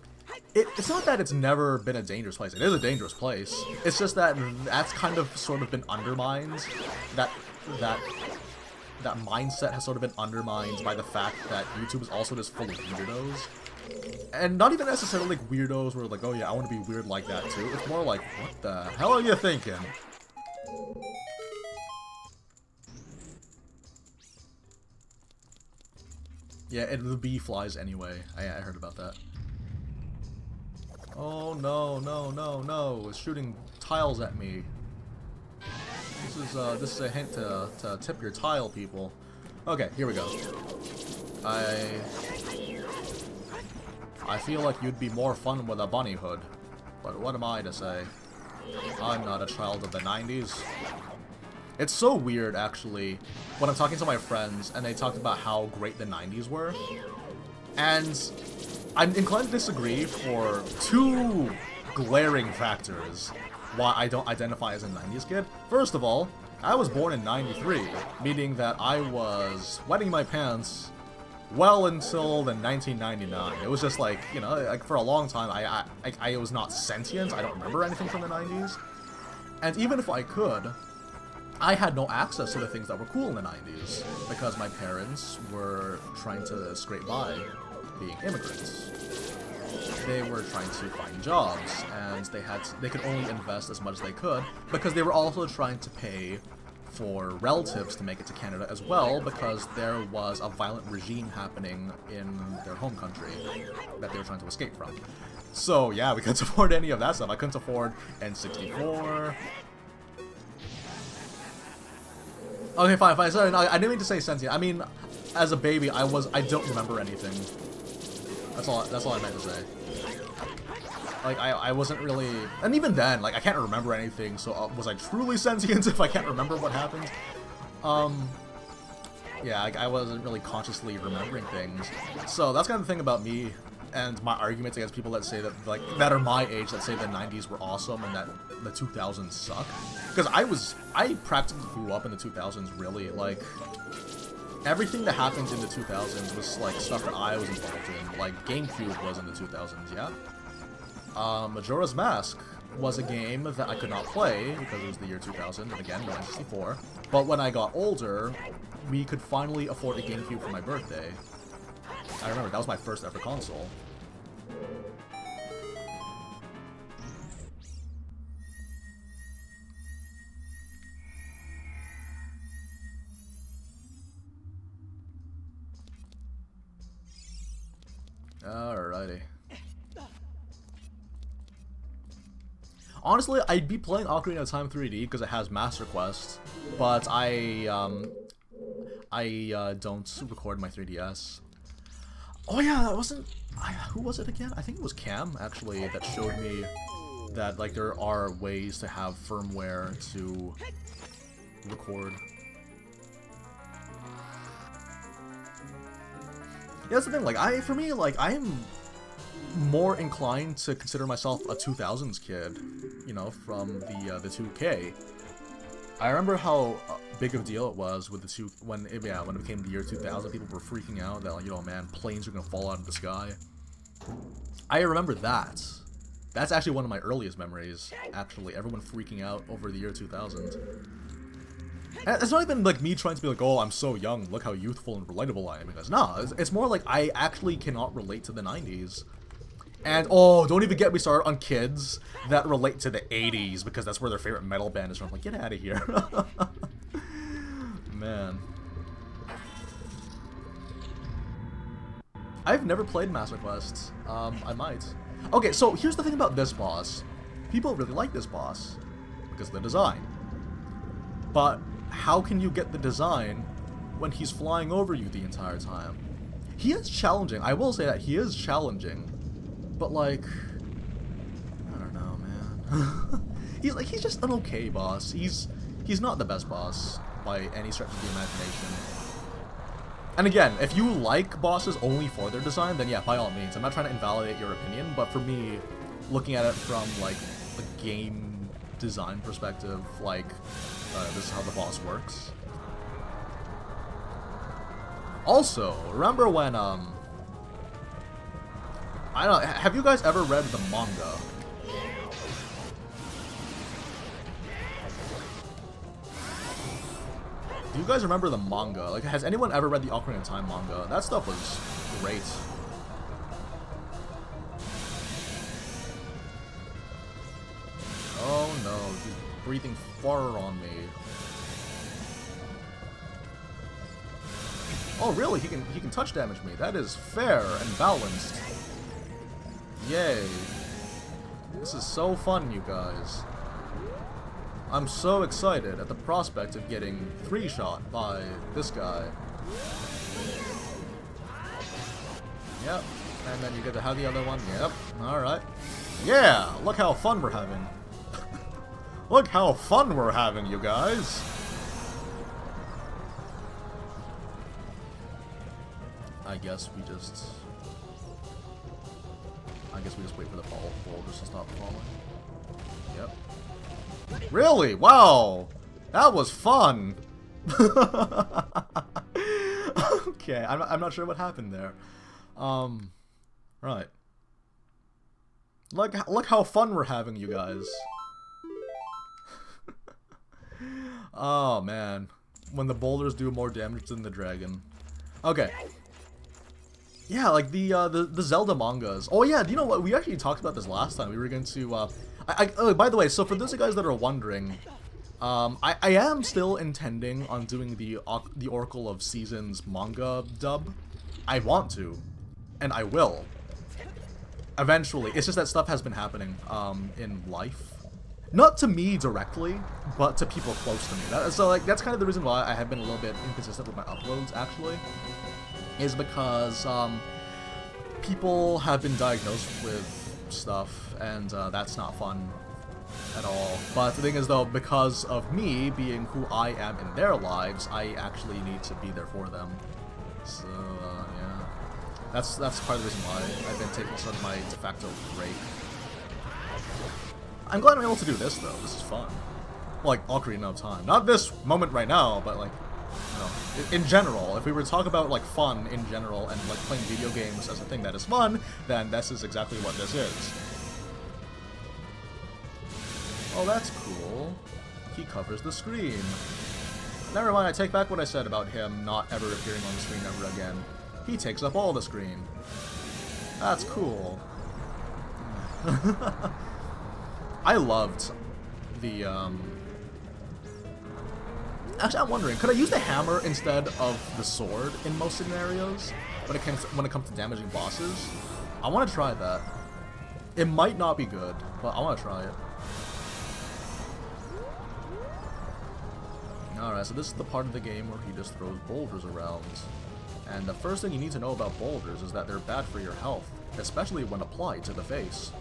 it's not that it's never been a dangerous place. It is a dangerous place. It's just that that's kind of sort of been undermined. That mindset has sort of been undermined by the fact that YouTube is also just full of weirdos. And not even necessarily like weirdos where like, oh yeah, I want to be weird like that too. It's more like, what the hell are you thinking? Yeah, and the bee flies anyway. I heard about that. Oh no, no, no, no. It's shooting tiles at me. This is a hint to tip your tile, people. Okay, here we go. I feel like you'd be more fun with a bunny hood, but what am I to say? I'm not a child of the 90s. It's so weird, actually, when I'm talking to my friends and they talked about how great the 90s were, and I'm inclined to disagree for two glaring factors why I don't identify as a 90s kid. First of all, I was born in 93, meaning that I was wetting my pants well until the 1999. It was just like, you know, like for a long time I was not sentient. I don't remember anything from the 90s. And even if I could, I had no access to the things that were cool in the 90s because my parents were trying to scrape by being immigrants. They were trying to find jobs, and they could only invest as much as they could because they were also trying to pay for relatives to make it to Canada as well, because there was a violent regime happening in their home country that they were trying to escape from. So yeah, we couldn't afford any of that stuff. I couldn't afford N64. Okay, fine. Sorry, no, I didn't mean to say sentient. I mean, as a baby, I don't remember anything. That's all I meant to say. Like, I wasn't really... And even then, like, I can't remember anything, so was I truly sentient if I can't remember what happened? Yeah, I wasn't really consciously remembering things. So that's kind of the thing about me and my arguments against people that say that, like, that are my age, that say the 90s were awesome and that the 2000s suck. Because I practically grew up in the 2000s, really. Like, everything that happened in the 2000s was, like, stuff that I was involved in. Like, GameCube was in the 2000s, yeah? Majora's Mask was a game that I could not play because it was the year 2000, and again, no N64. But when I got older, we could finally afford a GameCube for my birthday. I remember, that was my first ever console. Alrighty. Honestly, I'd be playing Ocarina of Time 3D because it has Master Quest, but I don't record my 3DS. Oh yeah, that wasn't... who was it again? I think it was Cam, actually, that showed me that, like, there are ways to have firmware to record. Yeah, that's the thing, like, for me, like, I am more inclined to consider myself a 2000s kid, you know, from the 2K. I remember how big of a deal it was with the when it became the year 2000, people were freaking out that, like, you know, man, planes are gonna fall out of the sky. I remember that. That's actually one of my earliest memories, actually, everyone freaking out over the year 2000. And it's not even like me trying to be like, oh, I'm so young, look how youthful and relatable I am, because no, it's more like I actually cannot relate to the 90s. And, oh, don't even get me started on kids that relate to the 80s, because that's where their favorite metal band is from. I'm like, get out of here. Man. I've never played Master Quest. I might. Okay, so here's the thing about this boss. People really like this boss, because of the design. But how can you get the design when he's flying over you the entire time? He is challenging. I will say that he is challenging. But, like, I don't know, man. he's just an okay boss. He's not the best boss by any stretch of the imagination. And again, if you like bosses only for their design, then yeah, by all means. I'm not trying to invalidate your opinion, but for me, looking at it from, like, a game design perspective, like, this is how the boss works. Also, remember when, I don't know, have you guys ever read the manga? Do you guys remember the manga? Like, has anyone ever read the Ocarina of Time manga? That stuff was great. Oh no, he's breathing fire on me. Oh really? He can touch damage me. That is fair and balanced. Yay. This is so fun, you guys. I'm so excited at the prospect of getting 3-shot by this guy. Yep. And then you get to have the other one. Yep. Alright. Yeah! Look how fun we're having. Look how fun we're having, you guys! I guess we just wait for the boulders to stop falling. Yep. Really? Wow! That was fun! Okay, I'm not sure what happened there. Right. Look how fun we're having, you guys. Oh, man. When the boulders do more damage than the dragon. Okay. Yeah, like the Zelda mangas. Oh yeah, do you know what? We actually talked about this last time. We were going to, oh, by the way, so for those of you guys that are wondering, I am still intending on doing the Oracle of Seasons manga dub. I want to, and I will. Eventually. It's just that stuff has been happening, in life. Not to me directly, but to people close to me. So, like, that's kind of the reason why I have been a little bit inconsistent with my uploads, actually. Is because, people have been diagnosed with stuff, and, that's not fun at all. But the thing is, though, because of me being who I am in their lives, I actually need to be there for them. So, yeah. That's part of the reason why I've been taking sort of my de facto break. I'm glad I'm able to do this, though. This is fun. Like, Ocarina of Time. Not this moment right now, but, like, you know, in general. If we were to talk about, like, fun in general and, like, playing video games as a thing that is fun, then this is exactly what this is. Oh, that's cool. He covers the screen. Never mind, I take back what I said about him not ever appearing on the screen ever again. He takes up all the screen. That's cool. I loved the, Actually, I'm wondering, could I use the hammer instead of the sword in most scenarios when it comes to damaging bosses? I want to try that. It might not be good, but I want to try it. Alright, so this is the part of the game where he just throws boulders around. And the first thing you need to know about boulders is that they're bad for your health, especially when applied to the face.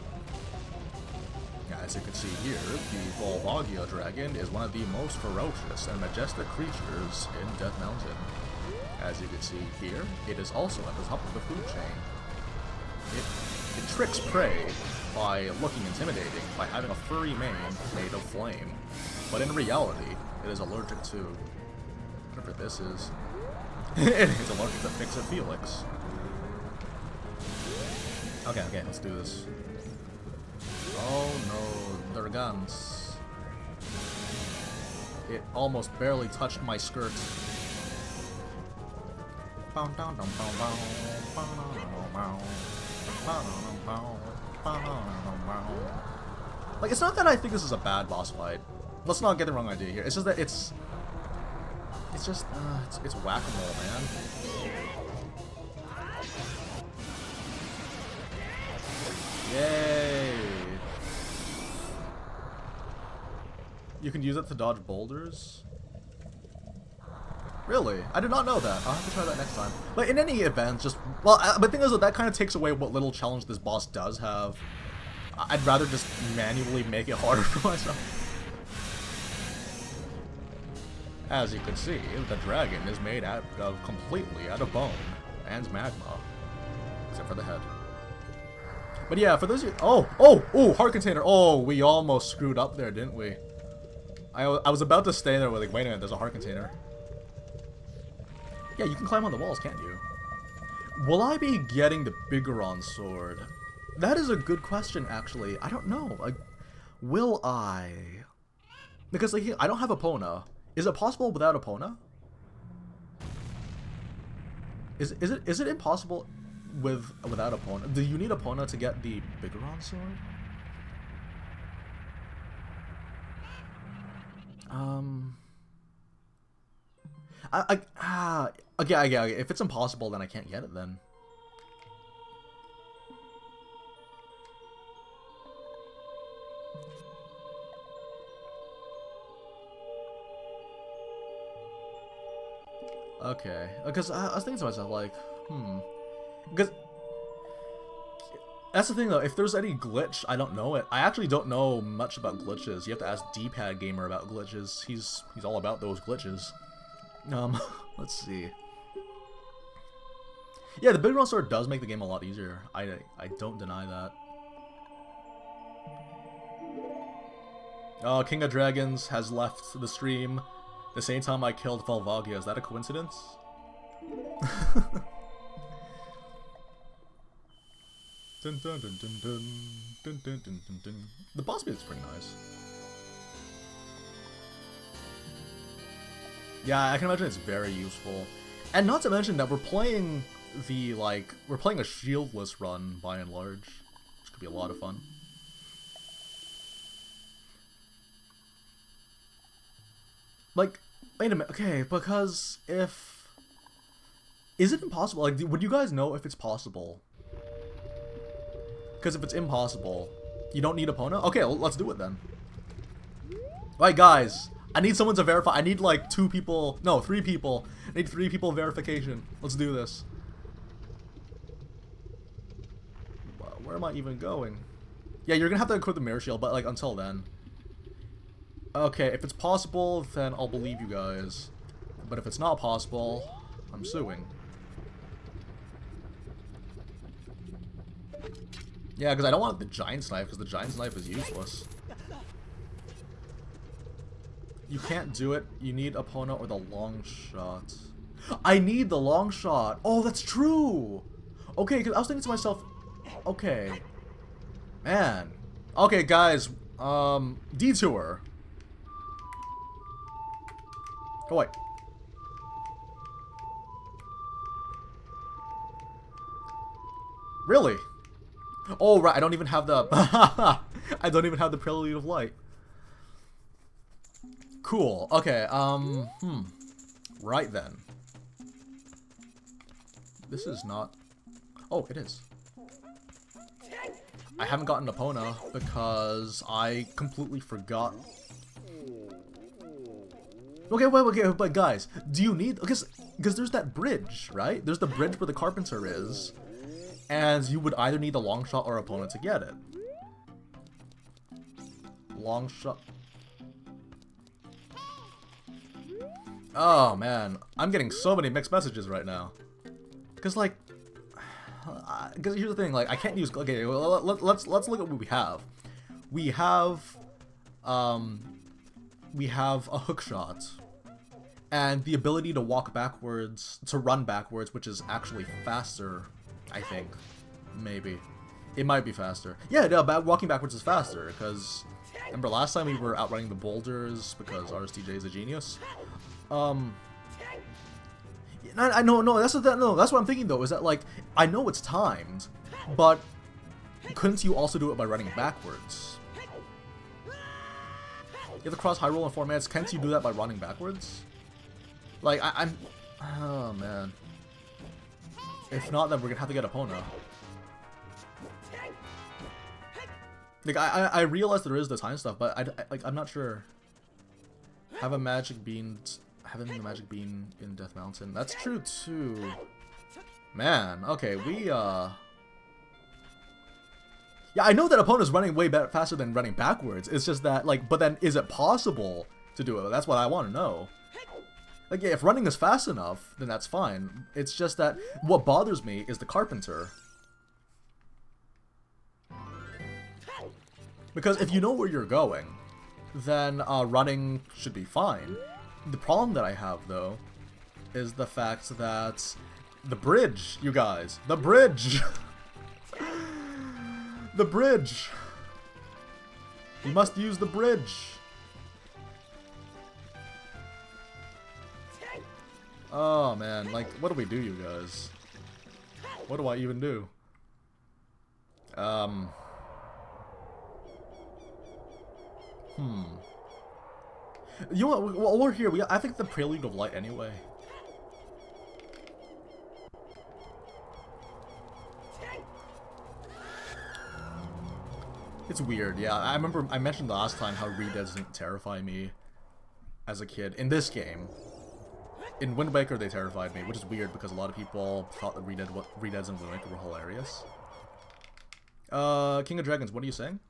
As you can see here, the Volvagia dragon is one of the most ferocious and majestic creatures in Death Mountain. As you can see here, it is also at the top of the food chain. It tricks prey by looking intimidating by having a furry mane made of flame, but in reality, it is allergic to whatever this is. It is allergic to Fix-It Felix. Okay, let's do this. Oh no, they're guns. It almost barely touched my skirt. Like, it's not that I think this is a bad boss fight. Let's not get the wrong idea here. It's just that it's whack-a-mole, man. Yay! You can use it to dodge boulders? Really? I did not know that. I'll have to try that next time. But in any event, but the thing is that kind of takes away what little challenge this boss does have. I'd rather just manually make it harder for myself. As you can see, the dragon is made completely out of bone and magma, except for the head. But yeah, for those of you— oh, heart container. Oh, we almost screwed up there, didn't we? I was about to stay there with, like, wait a minute, there's a heart container. Yeah, you can climb on the walls, can't you? Will I be getting the Bigoron sword? That is a good question, actually. I don't know. Like, will I? Because, like, I don't have Epona. Is it possible without Epona? Is it impossible without Epona? Do you need Epona to get the Bigoron sword? Okay, if it's impossible, then I can't get it then. Okay, because I was thinking to myself, like, because that's the thing though, if there's any glitch, I don't know it. I actually don't know much about glitches. You have to ask D-Pad Gamer about glitches. He's all about those glitches. Let's see. Yeah, the Bigoron sword does make the game a lot easier. I don't deny that. Oh, King of Dragons has left the stream the same time I killed Volvagia. Is that a coincidence? Dun, dun, dun, dun, dun, dun, dun, dun, dun, dun. The boss music's pretty nice. Yeah, I can imagine it's very useful. And not to mention that we're playing a shieldless run by and large, which could be a lot of fun. Like, wait a minute. Okay, because if... Is it impossible? Like, would you guys know if it's possible? Because if it's impossible, you don't need Epona? Okay, well, let's do it then. Alright, guys. I need someone to verify. I need, like, 2 people. No, 3 people. I need 3 people verification. Let's do this. Where am I even going? Yeah, you're gonna have to equip the mirror shield, but, like, until then. Okay, if it's possible, then I'll believe you guys. But if it's not possible, I'm suing. Yeah, because I don't want the giant knife, because the giant knife is useless. You can't do it. You need Epona or the long shot. I need the long shot. Oh, that's true. Okay, because I was thinking to myself, okay. Man. Okay, guys. Detour. Oh, wait. Really? Oh, right. I don't even have the... I don't even have the Prelude of Light. Cool. Okay, Right then. This is not... Oh, it is. I haven't gotten Epona because I completely forgot. Okay, wait, but guys, do you need... Because there's that bridge, right? There's the bridge where the carpenter is. And you would either need the long shot or Epona to get it. Long shot... Oh man, I'm getting so many mixed messages right now. Because like, because here's the thing, like I can't use. Okay, well, let's look at what we have. We have a hook shot, and the ability to walk backwards, to run backwards, which is actually faster. I think, maybe, it might be faster. Yeah, no, walking backwards is faster because remember last time we were outrunning the boulders because RSTJ is a genius. I know, no, that's what I'm thinking though, is that like, I know it's timed, but couldn't you also do it by running backwards? You have to cross high roll in 4 minutes, can't you do that by running backwards? Like, I'm, oh man. If not, then we're gonna have to get Epona. Like, I realize there is the time stuff, but I'm not sure. Have a magic bean... Having the magic bean in Death Mountain. That's true too. Man, okay, yeah, I know that Epona's running way faster than running backwards. It's just that, like, but then is it possible to do it? That's what I want to know. Like, yeah, if running is fast enough, then that's fine. It's just that what bothers me is the carpenter. Because if you know where you're going, then running should be fine. The problem that I have, though, is the fact that the bridge, you guys, the bridge, the bridge. You must use the bridge. Oh man, like, what do we do, you guys? What do I even do? You know what? While we're here, I think the Prelude of Light anyway. It's weird, yeah. I remember I mentioned last time how redeads didn't terrify me as a kid. In this game, in Wind Waker, they terrified me, which is weird because a lot of people thought that redeads in Wind Waker were hilarious. King of Dragons, what are you saying?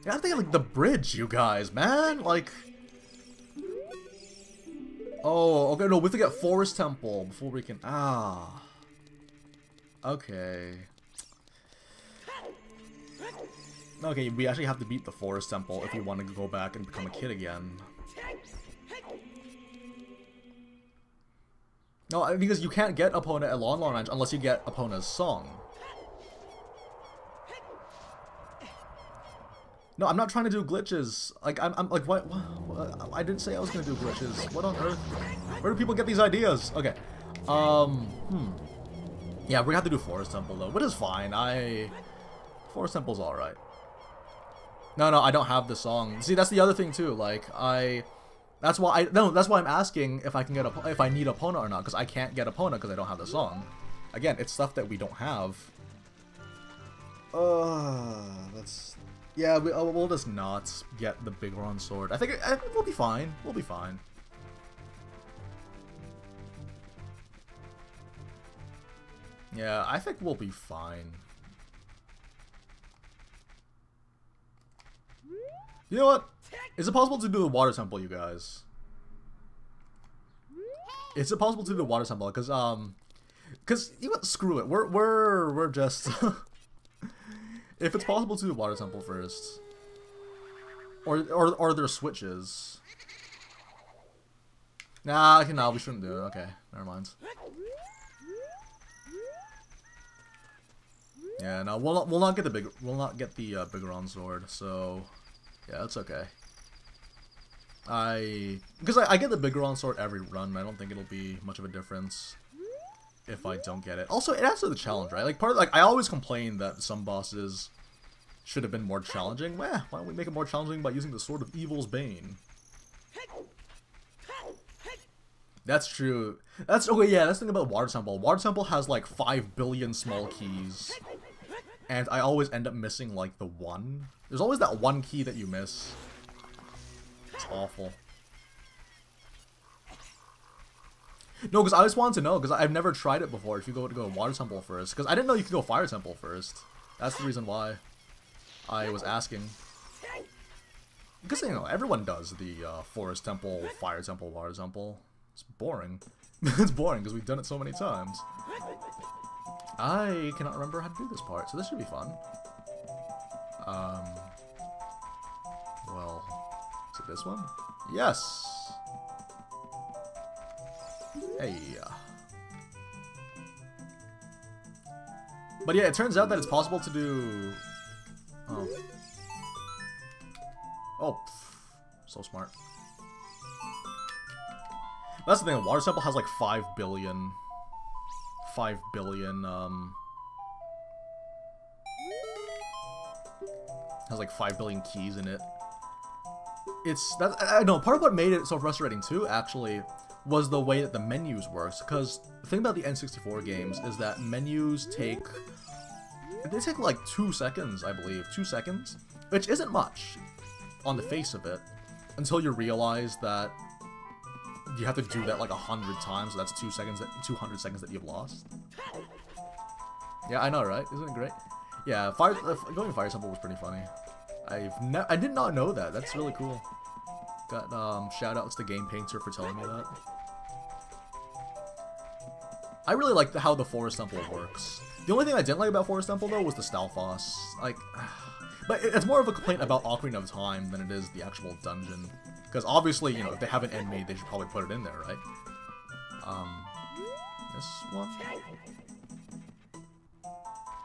Yeah, I'm thinking like the bridge, you guys, man. Like, oh, okay, no, we have to get Forest Temple before we can. Ah, okay. Okay, we actually have to beat the Forest Temple if we want to go back and become a kid again. No, because you can't get Epona at Long Range unless you get Epona's song. No, I'm not trying to do glitches. Like, I'm like, what? I didn't say I was gonna do glitches. What on earth? Where do people get these ideas? Okay. Yeah, we're gonna have to do Forest Temple though, which is fine. Forest Temple's alright. No, I don't have the song. See, that's the other thing too. Like, that's why I'm asking if I can get if I need Epona or not, because I can't get Epona because I don't have the song. Again, it's stuff that we don't have. Yeah, we'll just not get the big Ron sword. I think we'll be fine. We'll be fine. Yeah, I think we'll be fine. You know what? Is it possible to do the water temple, you guys? Is it possible to do the water temple? Because you know what? Screw it. We're just. If it's possible to do water temple first, or there's switches. Nah, we shouldn't do it. Okay, never mind. Yeah, no, we'll not get the Bigoron sword. So, yeah, that's okay. Because I get the Bigoron sword every run. I don't think it'll be much of a difference if I don't get it. Also, it adds to the challenge, right? Like I always complain that some bosses should have been more challenging. Why don't we make it more challenging by using the Sword of Evil's Bane? That's true. That's okay. Yeah, that's the thing about Water Temple. Water Temple has like 5 billion small keys, and I always end up missing like the one. There's always that one key that you miss. It's awful. No, because I just wanted to know, because I've never tried it before, if you go to Water Temple first. Because I didn't know you could go Fire Temple first. That's the reason why I was asking. Because, you know, everyone does the Forest Temple, Fire Temple, Water Temple. It's boring. It's boring, because we've done it so many times. I cannot remember how to do this part, so this should be fun. Well, is it this one? Yes! Hey. But yeah, it turns out that it's possible to do... Oh. Oh. So smart. That's the thing, Water Temple has like 5 billion... 5 billion, has like 5 billion keys in it. I know, part of what made it so frustrating too, actually, was the way that the menus works, because the thing about the N64 games is that menus take like 2 seconds, I believe, 2 seconds, which isn't much on the face of it, until you realize that you have to do that like 100 times, so that's 200 seconds that you've lost. Yeah, I know, right? Isn't it great? Yeah, going to Fire Temple was pretty funny. I did not know that. That's really cool. Got shoutouts to Game Painter for telling me that. I really like how the Forest Temple works. The only thing I didn't like about Forest Temple though was the Stalfos. Like, but it's more of a complaint about Ocarina of Time than it is the actual dungeon. Because obviously, you know, if they have an enemy, they should probably put it in there, right? This one?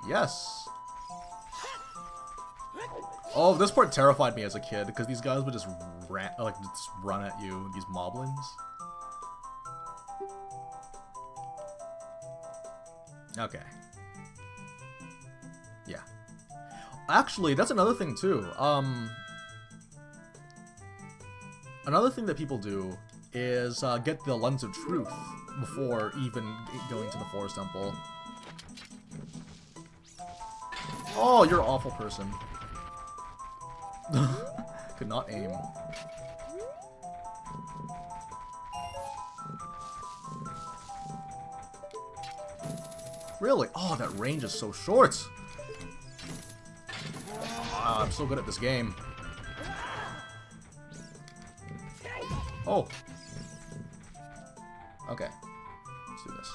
Yes! Oh, this part terrified me as a kid, because these guys would just run at you, these moblins. Okay. Yeah. Actually, that's another thing, too. Another thing that people do is get the Lens of Truth before even going to the Forest Temple. Oh, you're an awful person. Could not aim. Really? Oh, that range is so short. Oh, I'm so good at this game. Oh. Okay. Let's do this.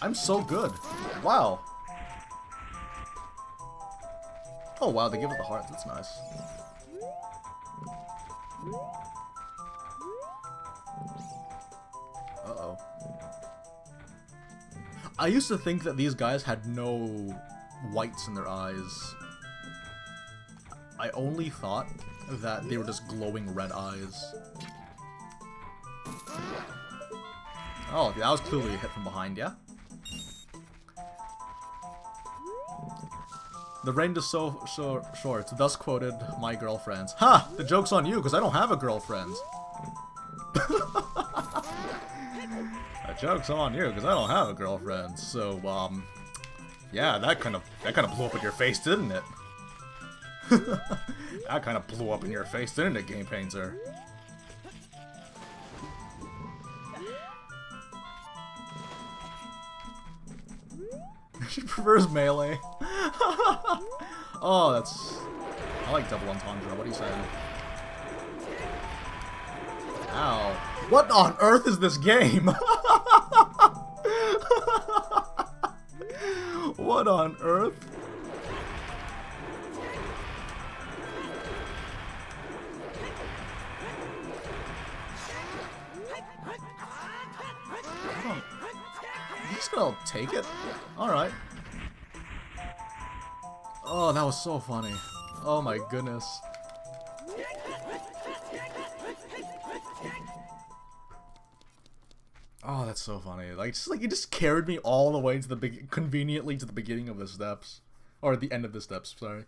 I'm so good. Wow. Oh wow, they give it the heart. That's nice. Uh-oh. I used to think that these guys had no whites in their eyes. I only thought that they were just glowing red eyes. Oh, that was clearly a hit from behind, yeah? The range is so short, thus quoted my girlfriends. Ha! The joke's on you, because I don't have a girlfriend. The joke's on you, because I don't have a girlfriend. So, yeah, that kind of blew up in your face, didn't it? That kind of blew up in your face, didn't it, Game Painter? She prefers melee. Oh, that's... I like double entendre. What are you saying? Ow. What on earth is this game? What on earth? I'm just gonna take it? Alright. Oh, that was so funny. Oh my goodness. Oh, that's so funny. Like, it just carried me all the way to the conveniently to the beginning of the steps. Or the end of the steps, sorry.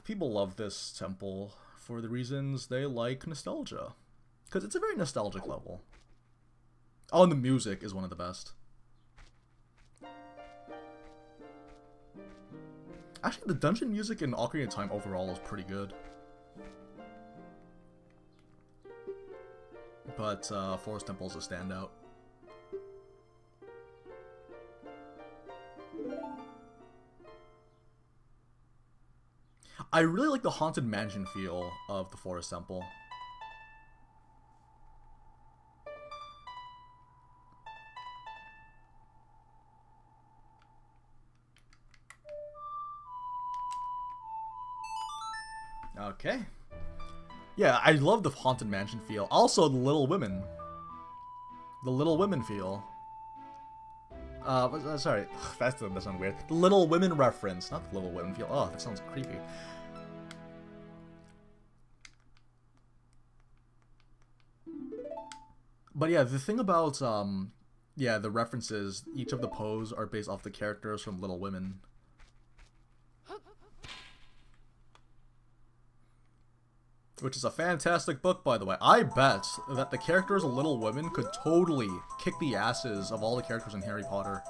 People love this temple for the reasons they like nostalgia. Because it's a very nostalgic level. Oh, and the music is one of the best. Actually, the dungeon music in Ocarina of Time overall is pretty good. But Forest Temple is a standout. I really like the Haunted Mansion feel of the Forest Temple. Okay. Yeah, I love the Haunted Mansion feel. Also, the Little Women. The Little Women feel. Sorry. That sounds weird. The Little Women reference, not the Little Women feel. Oh, that sounds creepy. But yeah, the thing about, yeah, the references, each of the pose are based off the characters from Little Women. Which is a fantastic book, by the way. I bet that the characters of Little Women could totally kick the asses of all the characters in Harry Potter.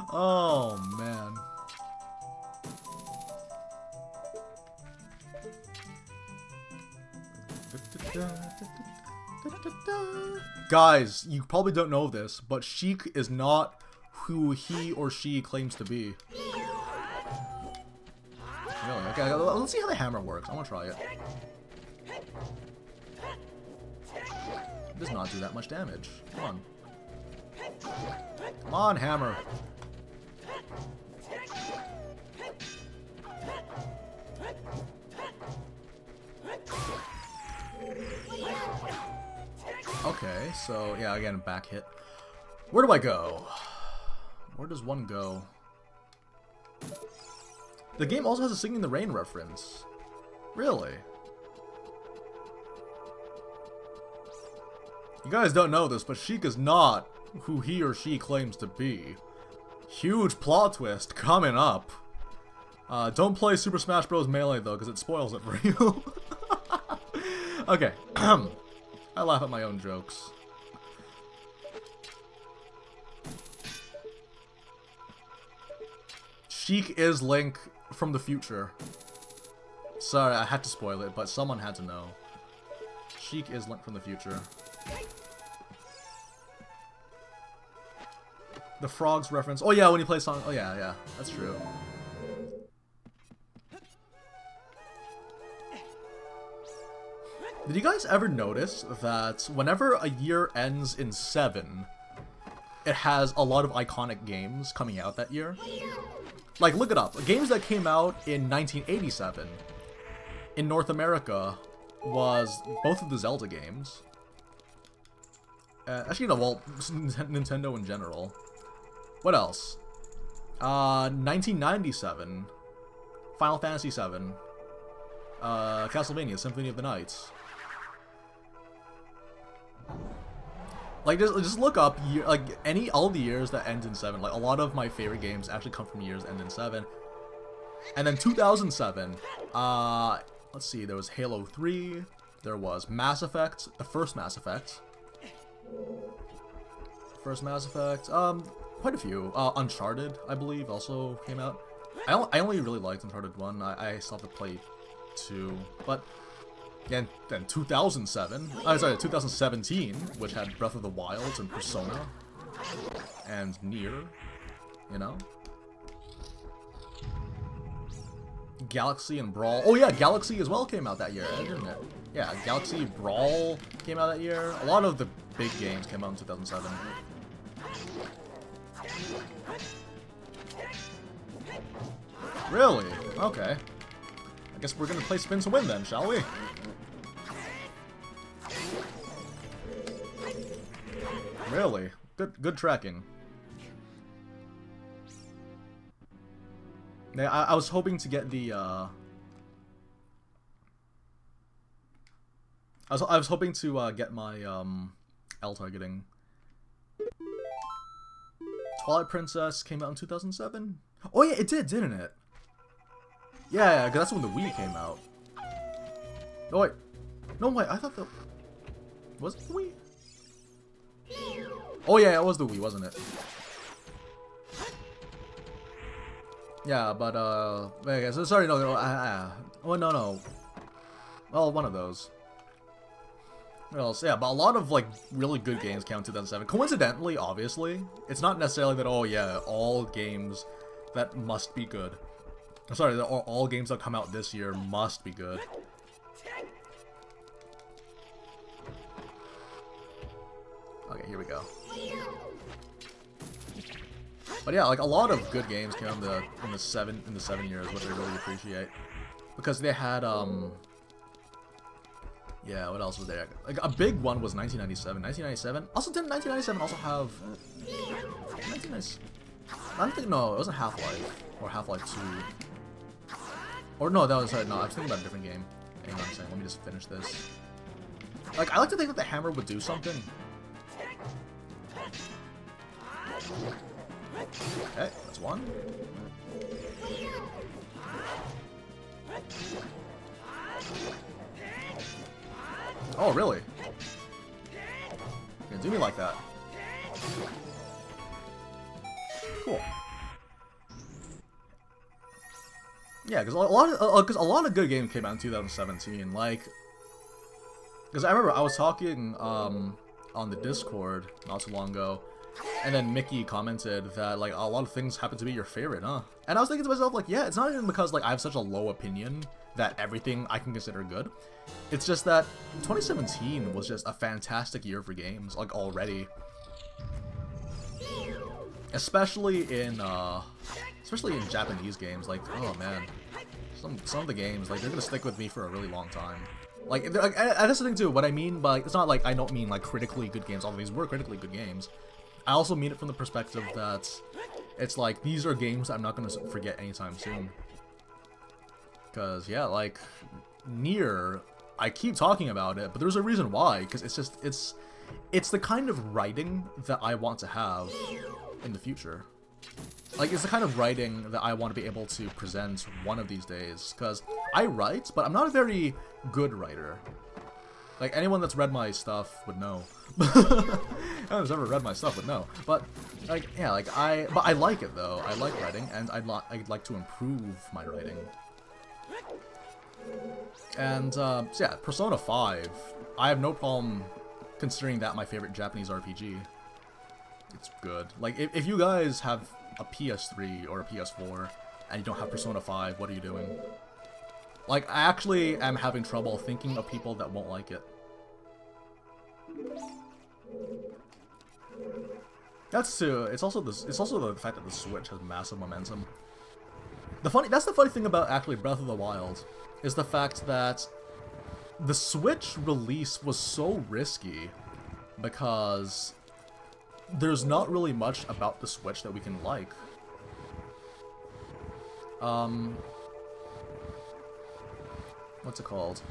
Oh, man. Guys, you probably don't know this, but Sheik is not who he or she claims to be. Really? Okay, let's see how the hammer works. I want to try it. It does not do that much damage. Come on. Come on, hammer. Okay, so yeah, again, back hit. Where do I go? Where does one go? The game also has a Singing in the Rain reference. Really? You guys don't know this, but Sheik is not who he or she claims to be. Huge plot twist coming up. Don't play Super Smash Bros. Melee, though, because it spoils it for you. Okay. I laugh at my own jokes. Sheik is Link from the future. Sorry, I had to spoil it, but someone had to know. Sheik is Link from the future. The frogs reference. Oh yeah, when you play song. Oh yeah, that's true. Did you guys ever notice that whenever a year ends in 7, it has a lot of iconic games coming out that year? Like, look it up. Games that came out in 1987 in North America was both of the Zelda games. Actually, no, well, Nintendo in general. What else? 1997, Final Fantasy VII, Castlevania, Symphony of the Night. Like, just look up like all the years that end in 7. Like, a lot of my favorite games actually come from years that end in 7. And then 2007, let's see, there was Halo 3, there was Mass Effect, the first Mass Effect. Quite a few. Uncharted, I believe, also came out. I only really liked Uncharted 1. I still have to play 2, but then 2017, which had Breath of the Wild and Persona and Nier, you know. Galaxy and Brawl. Oh yeah, Galaxy as well came out that year, didn't it? Yeah, Galaxy Brawl came out that year. A lot of the big games came out in 2007. Really? Okay. I guess we're gonna play Spin to Win then, shall we? Really? Good tracking. Yeah, I was hoping to get the I was hoping to get my L targeting. Twilight Princess came out in 2007. Oh yeah, it did, didn't it? Yeah, because that's when the Wii came out. Oh wait, no wait, I thought was it the Wii? Oh yeah, it was the Wii, wasn't it? Yeah, but okay, so sorry, no, oh no, well, one of those. What else? Yeah, but a lot of like really good games came out in 2007. Coincidentally, obviously, it's not necessarily that all games that must be good. I'm sorry, that all games that come out this year must be good. Okay, here we go. But yeah, like a lot of good games came out in the 7 years, which I really appreciate, because they had yeah, what else was there? Like a big one was 1997. 1997. Also, didn't 1997 also have 1997? I don't think, no, it wasn't Half-Life or Half-Life 2. Or no, that was no. I was thinking about a different game. Hang on a second. Let me just finish this. Like, I like to think that the hammer would do something. Okay, that's one. Oh, really? Yeah, do me like that. Cool. Yeah, because a lot of good games came out in 2017. Like, because I remember I was talking on the Discord not too long ago, and then Mickey commented that like a lot of things happen to be your favorite, huh? And I was thinking to myself, like, yeah, it's not even because like I have such a low opinion that everything I can consider good. It's just that 2017 was just a fantastic year for games, like already. Especially in Japanese games. Like, oh man, some of the games, like, they're gonna stick with me for a really long time. Like, that's the thing too. What I mean by, it's not like I don't mean like critically good games. All of these were critically good games. I also mean it from the perspective that it's like these are games I'm not gonna forget anytime soon. Cause yeah, like Nier, I keep talking about it, but there's a reason why. Because it's the kind of writing that I want to have in the future. Like, it's the kind of writing that I want to be able to present one of these days. Because I write, but I'm not a very good writer. Like, anyone that's read my stuff would know. Anyone that's ever read my stuff would know. But, like, yeah, like, but I like it, though. I like writing, and I'd like to improve my writing. And, so yeah, Persona 5. I have no problem considering that my favorite Japanese RPG. It's good. Like, if you guys have a PS3 or a PS4 and you don't have Persona 5, what are you doing? Like, I actually am having trouble thinking of people that won't like it. That's too. It's also the fact that the Switch has massive momentum. That's the funny thing about actually Breath of the Wild, is the fact that the Switch release was so risky because there's not really much about the Switch that we can like. What's it called?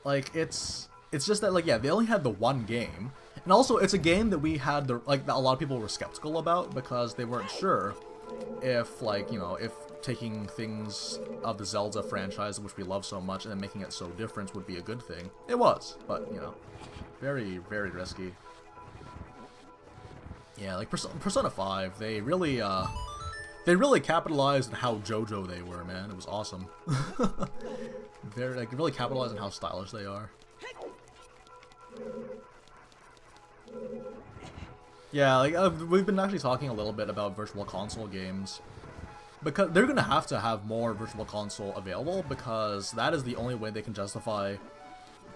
Like, it's just that, like, yeah, they only had the one game, And also, it's a game that we had, that a lot of people were skeptical about because they weren't sure if, like, you know, if taking things of the Zelda franchise, which we love so much, and then making it so different would be a good thing. It was, but, you know, very, very risky. Yeah, like, Persona 5, they really capitalized on how JoJo they were, man. It was awesome. Very, like, really capitalized on how stylish they are. Yeah, like, we've been actually talking a little bit about Virtual Console games. Because they're going to have more Virtual Console available, because that is the only way they can justify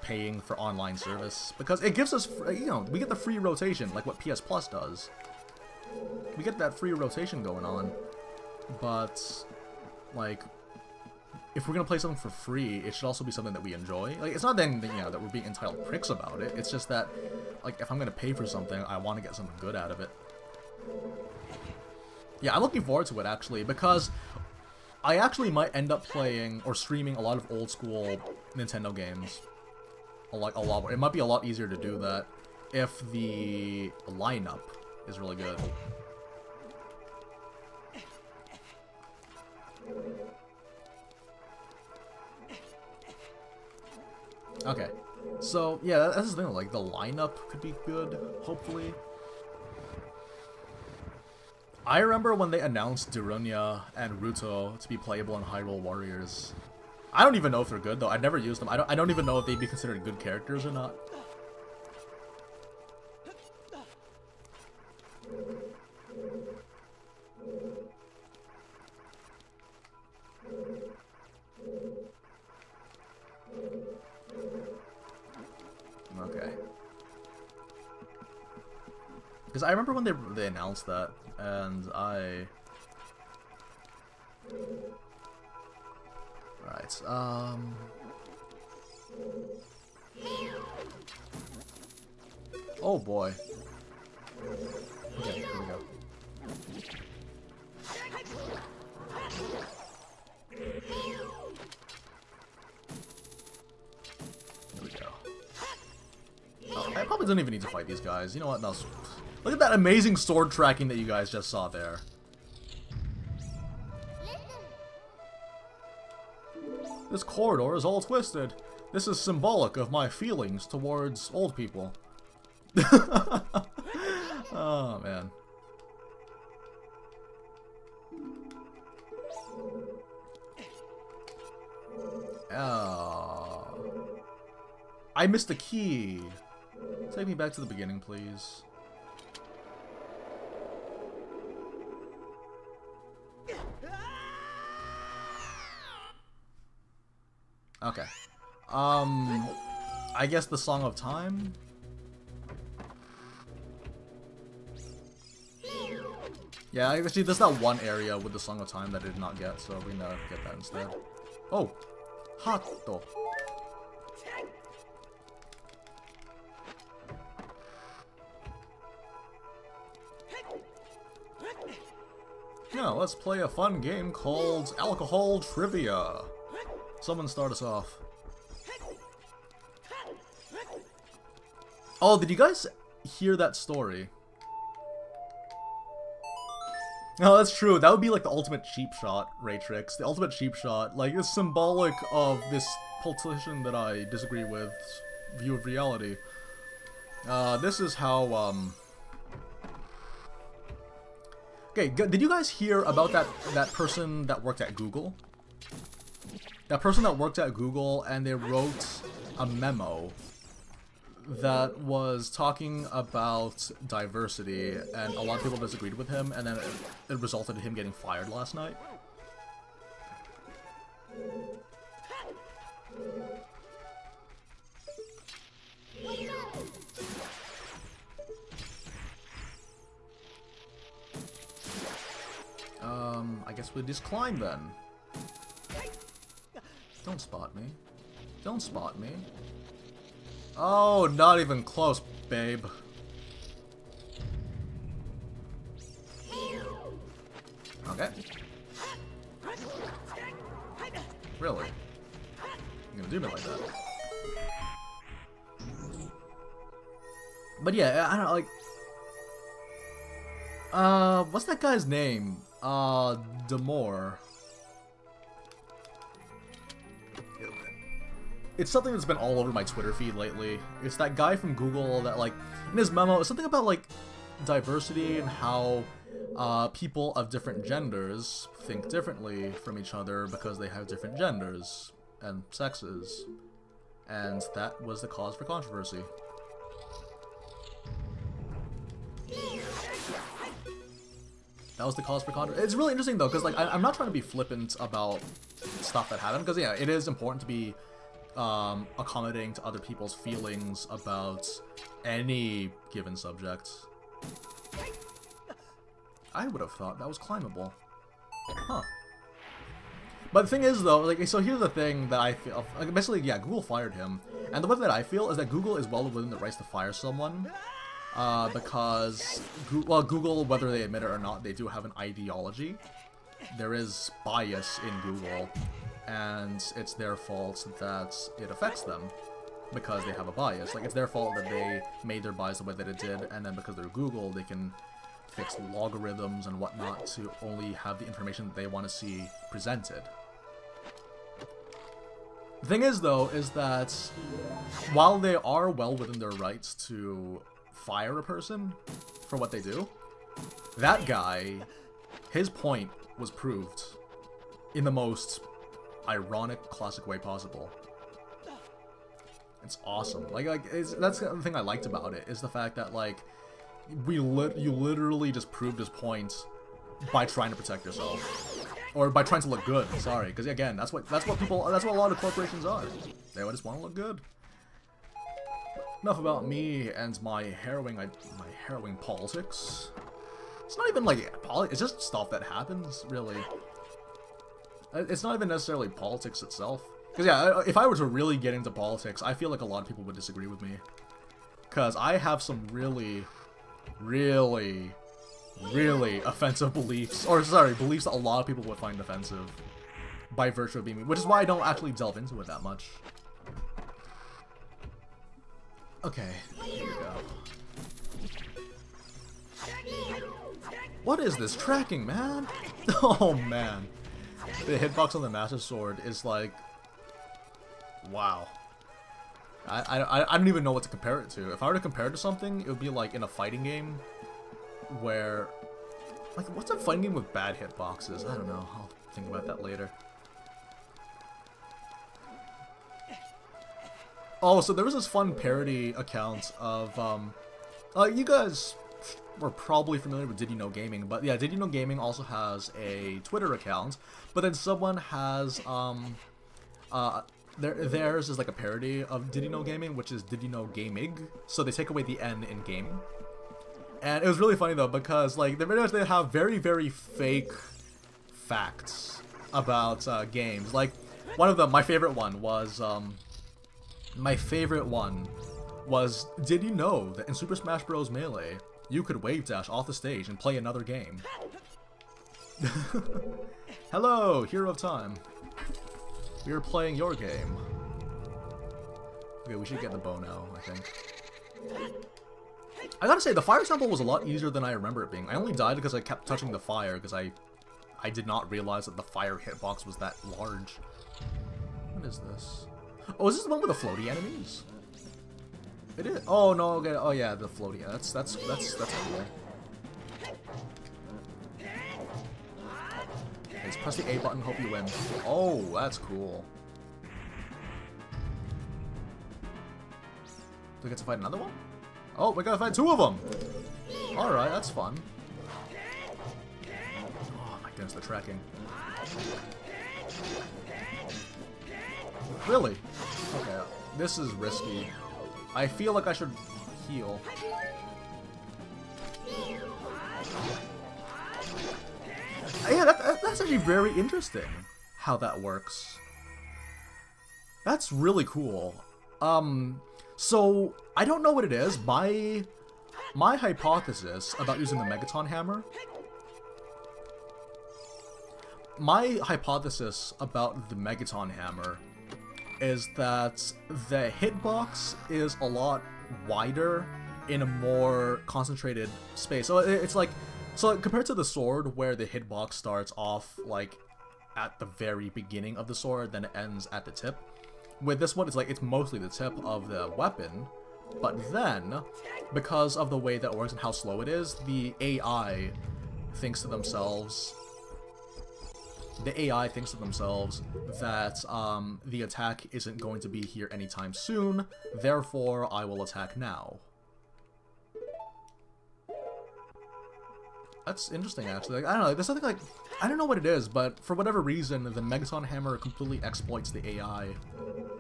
paying for online service. Because it gives us, you know, we get the free rotation, like what PS Plus does. We get that free rotation going on. But, like, if we're going to play something for free, it should also be something that we enjoy. Like, it's not then, you know, that we're being entitled pricks about it. It's just that, like, if I'm going to pay for something, I want to get something good out of it. Yeah, I'm looking forward to it, actually, because I actually might end up playing or streaming a lot of old-school Nintendo games. A lot. It might be a lot easier to do that if the lineup is really good. Okay, so yeah, that's the thing. Like, the lineup could be good, hopefully. I remember when they announced Dirunya and Ruto to be playable in Hyrule Warriors. I don't even know if they're good though. I've never used them. I don't even know if they'd be considered good characters or not. Okay. Because I remember when they announced that, and I... Alright, oh boy. Okay, here we go. Here we go. Oh, I probably don't even need to fight these guys. You know what? No. Look at that amazing sword tracking that you guys just saw there. This corridor is all twisted. This is symbolic of my feelings towards old people. Oh, man. Oh. I missed a key. Take me back to the beginning, please. Okay. I guess the Song of Time? Yeah, actually, there's that one area with the Song of Time that I did not get, so we're gonna get that instead. Oh! Hato! Yeah, let's play a fun game called Alcohol Trivia. Someone start us off. Oh, did you guys hear that story? No, that's true. That would be like the ultimate cheap shot, Raytrix. The ultimate cheap shot. Like, it's symbolic of this politician that I disagree with view of reality. This is how, Okay, did you guys hear about that person that worked at Google? That person that worked at Google, and they wrote a memo that was talking about diversity, and a lot of people disagreed with him, and then it resulted in him getting fired last night. I guess we just climb then. Don't spot me. Don't spot me. Oh, not even close, babe. Okay. Really? You're gonna do me like that? But yeah, I don't know, like... what's that guy's name? Demore. It's something that's been all over my Twitter feed lately. It's that guy from Google that, like, in his memo, it's something about, like, diversity and how people of different genders think differently from each other because they have different genders and sexes. And that was the cause for controversy. That was the cause for controversy. It's really interesting, though, because, like, I'm not trying to be flippant about stuff that happened, because, yeah, it is important to be accommodating to other people's feelings about any given subject. I would have thought that was climbable. Huh. But the thing is, though, like, so here's the thing that I feel, like, basically, yeah, Google fired him, and the way that I feel is that Google is well within the rights to fire someone, because, well, Google, whether they admit it or not, they do have an ideology. There is bias in Google, and it's their fault that it affects them, because they have a bias. Like, it's their fault that they made their bias the way that it did, and then because they're Google, they can fix logarithms and whatnot to only have the information that they want to see presented. The thing is, though, is that while they are well within their rights to fire a person for what they do, that guy, his point was proved in the most ironic, classic way possible. It's awesome. That's the thing I liked about it, is the fact that, like, you literally just proved his point by trying to protect yourself. Or by trying to look good, sorry, because again, that's what a lot of corporations are. They just want to look good. Enough about me and my harrowing politics. It's not even like it's just stuff that happens, really. It's not even necessarily politics itself. Because yeah, if I were to really get into politics, I feel like a lot of people would disagree with me. Because I have some really offensive beliefs, or sorry, beliefs that a lot of people would find offensive by virtue of being me, which is why I don't actually delve into it that much. Okay, here we go. What is this tracking, man? Oh man, the hitbox on the Master Sword is like, wow. I don't even know what to compare it to. If I were to compare it to something, it would be like in a fighting game where, like, what's a fighting game with bad hitboxes? I don't know. I'll think about that later. Oh, so there was this fun parody account of, you guys were probably familiar with Did You Know Gaming, but yeah, Did You Know Gaming also has a Twitter account, but then someone has, theirs is like a parody of Did You Know Gaming, which is Did You Know Gaming, so they take away the N in gaming. And it was really funny, though, because, like, the videos, they have very fake facts about games. Like, one of them, my favorite one was, did you know that in Super Smash Bros. Melee, you could wave dash off the stage and play another game? Hello, Hero of Time. We are playing your game. Okay, we should get the bow now, I think. I gotta say, the fire sample was a lot easier than I remember it being. I only died because I kept touching the fire, because I did not realize that the fire hitbox was that large. What is this? Oh, is this the one with the floaty enemies? It is. Oh no, okay. Oh yeah, the floaty. That's cool. Okay, just press the A button, hope you win. Oh, that's cool. Do we get to fight another one? Oh, we gotta fight two of them! Alright, that's fun. Oh my goodness, the tracking. Really? Okay, this is risky. I feel like I should heal. Yeah, that's actually very interesting, how that works. That's really cool. So, I don't know what it is. My hypothesis about using the Megaton Hammer... My hypothesis about the Megaton Hammer is that the hitbox is a lot wider in a more concentrated space. So it's like, so compared to the sword where the hitbox starts off like at the very beginning of the sword, then it ends at the tip. With this one, it's like it's mostly the tip of the weapon, but then because of the way that it works and how slow it is, the AI thinks to themselves. The AI thinks to themselves that the attack isn't going to be here anytime soon, therefore I will attack now. That's interesting, actually. Like, I don't know, there's something like, I don't know what it is, but for whatever reason, the Megaton Hammer completely exploits the AI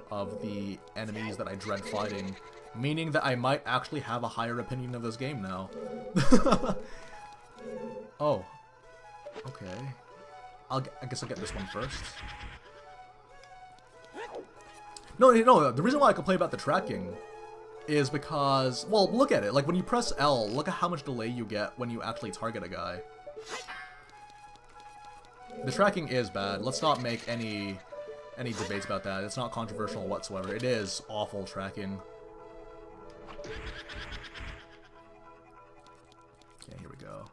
of the enemies that I dread fighting, meaning that I might actually have a higher opinion of this game now. Oh. Okay. I guess I'll get this one first. No, the reason why I complain about the tracking is because, well, look at it. Like, when you press L, look at how much delay you get when you actually target a guy. The tracking is bad. Let's not make any debates about that. It's not controversial whatsoever. It is awful tracking. Okay, here we go.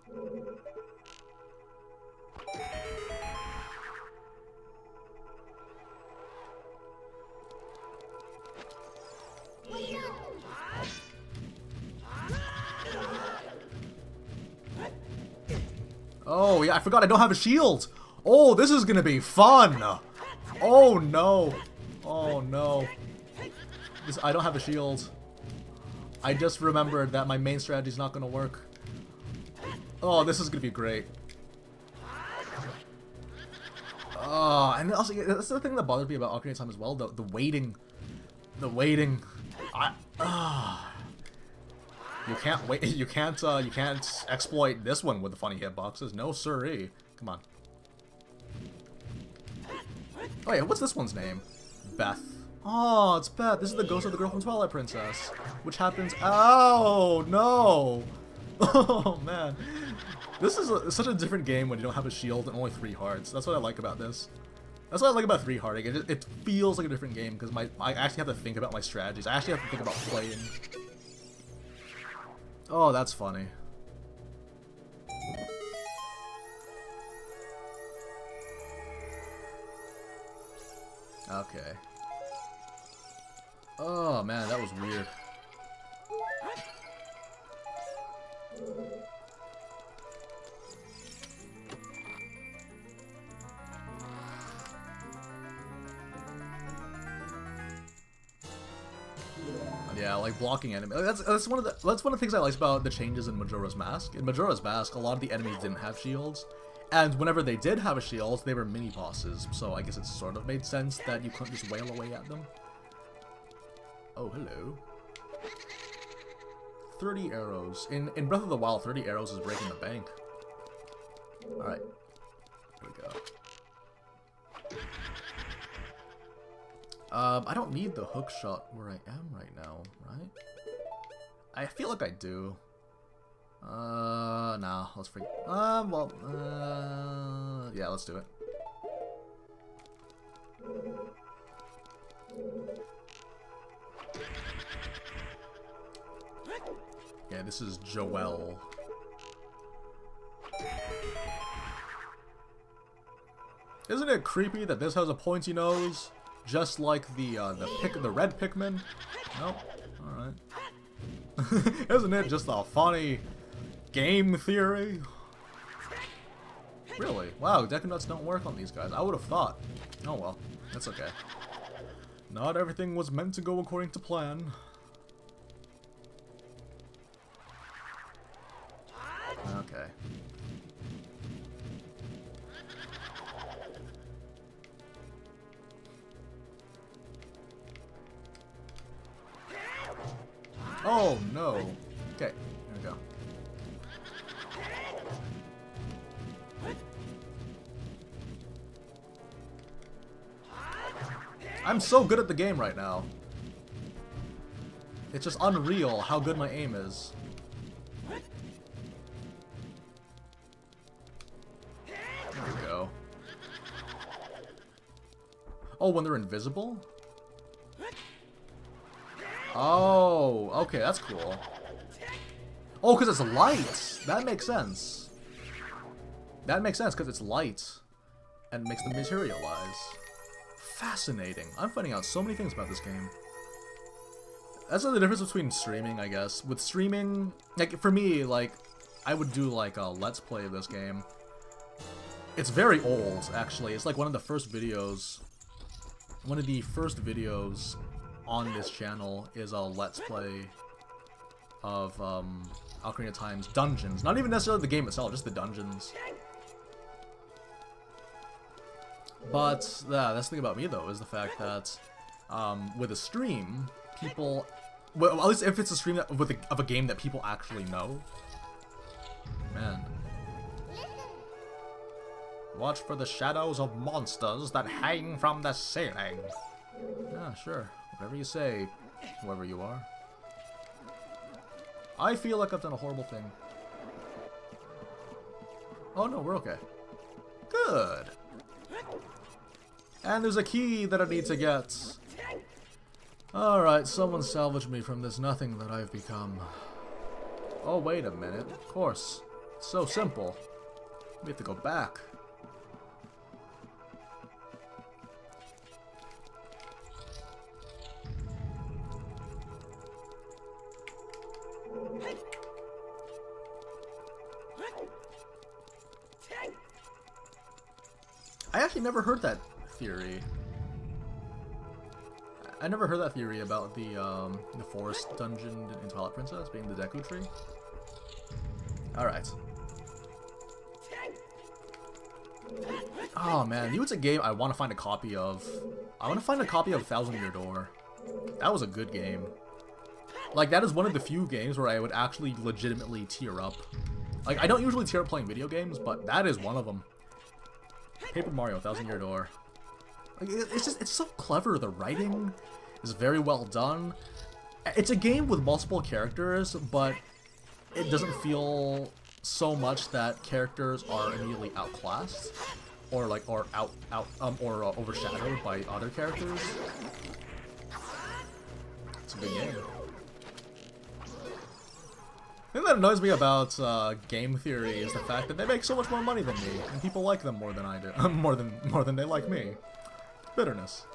Oh, yeah, I forgot I don't have a shield. Oh, this is gonna be fun. Oh, no. Oh, no. I don't have a shield. I just remembered that my main strategy is not gonna work. Oh, this is gonna be great. Oh, and also, that's the thing that bothers me about Ocarina of Time as well, the waiting. The waiting. You can't wait. You can't exploit this one with the funny hitboxes. No siree. Come on. Oh yeah, what's this one's name? Beth. Oh, it's Beth. This is the ghost of the girl from Twilight Princess, which happens. Oh no! Oh man, this is such a different game when you don't have a shield and only 3 hearts. That's what I like about this. That's what I like about 3 hearting. It feels like a different game because I actually have to think about my strategies. I actually have to think about playing. Oh, that's funny. Okay. Oh man, that was weird. Yeah, like blocking enemy. That's one of the things I like about the changes in Majora's Mask. In Majora's Mask, a lot of the enemies didn't have shields, and whenever they did have a shield, they were mini bosses. So I guess it sort of made sense that you couldn't just wail away at them. Oh, hello. 30 arrows. In Breath of the Wild, 30 arrows is breaking the bank. All right, here we go. I don't need the hook shot where I am right now, right? I feel like I do. Nah, let's freak. Yeah, let's do it. Yeah, this is Joelle. Isn't it creepy that this has a pointy nose? Just like the red Pikmin? Nope. Alright. Isn't it just a funny game theory? Really? Wow, Deku Nuts don't work on these guys. I would have thought. Oh well, that's okay. Not everything was meant to go according to plan. Okay. Oh no. Okay, here we go. I'm so good at the game right now. It's just unreal how good my aim is. There we go. Oh, when they're invisible? Oh, okay, that's cool. Oh, because it's light! That makes sense. That makes sense, because it's light. And makes them materialize. Fascinating. I'm finding out so many things about this game. That's the difference between streaming, I guess. With streaming, like, for me, like, I would do, like, a Let's Play of this game. It's very old, actually. It's like one of the first videos... One of the first videos on this channel is a Let's Play of, Ocarina of Time's dungeons. Not even necessarily the game itself, just the dungeons. But, yeah, that's the thing about me, though, is the fact that, with a stream, people... Well, at least if it's a stream that, of a game that people actually know. Man. Watch for the shadows of monsters that hang from the ceiling. Yeah, sure. Whatever you say, whoever you are. I feel like I've done a horrible thing. Oh no, we're okay. Good. And there's a key that I need to get. Alright, someone salvage me from this nothing that I've become. Oh, wait a minute. Of course. It's so simple. We have to go back. I actually never heard that theory. I never heard that theory about the forest dungeon in Twilight Princess being the Deku Tree. Alright. Oh man, you know, it's a game I want to find a copy of. I want to find a copy of Thousand Year Door. That was a good game. Like, that is one of the few games where I would actually legitimately tear up. Like, I don't usually tear up playing video games, but that is one of them. Paper Mario, Thousand Year Door. Like, it's so clever. The writing is very well done. It's a game with multiple characters, but it doesn't feel so much that characters are immediately outclassed or like overshadowed by other characters. It's a good game. The thing that annoys me about game theory is the fact that they make so much more money than me, and people like them more than I do, more than they like me. Bitterness.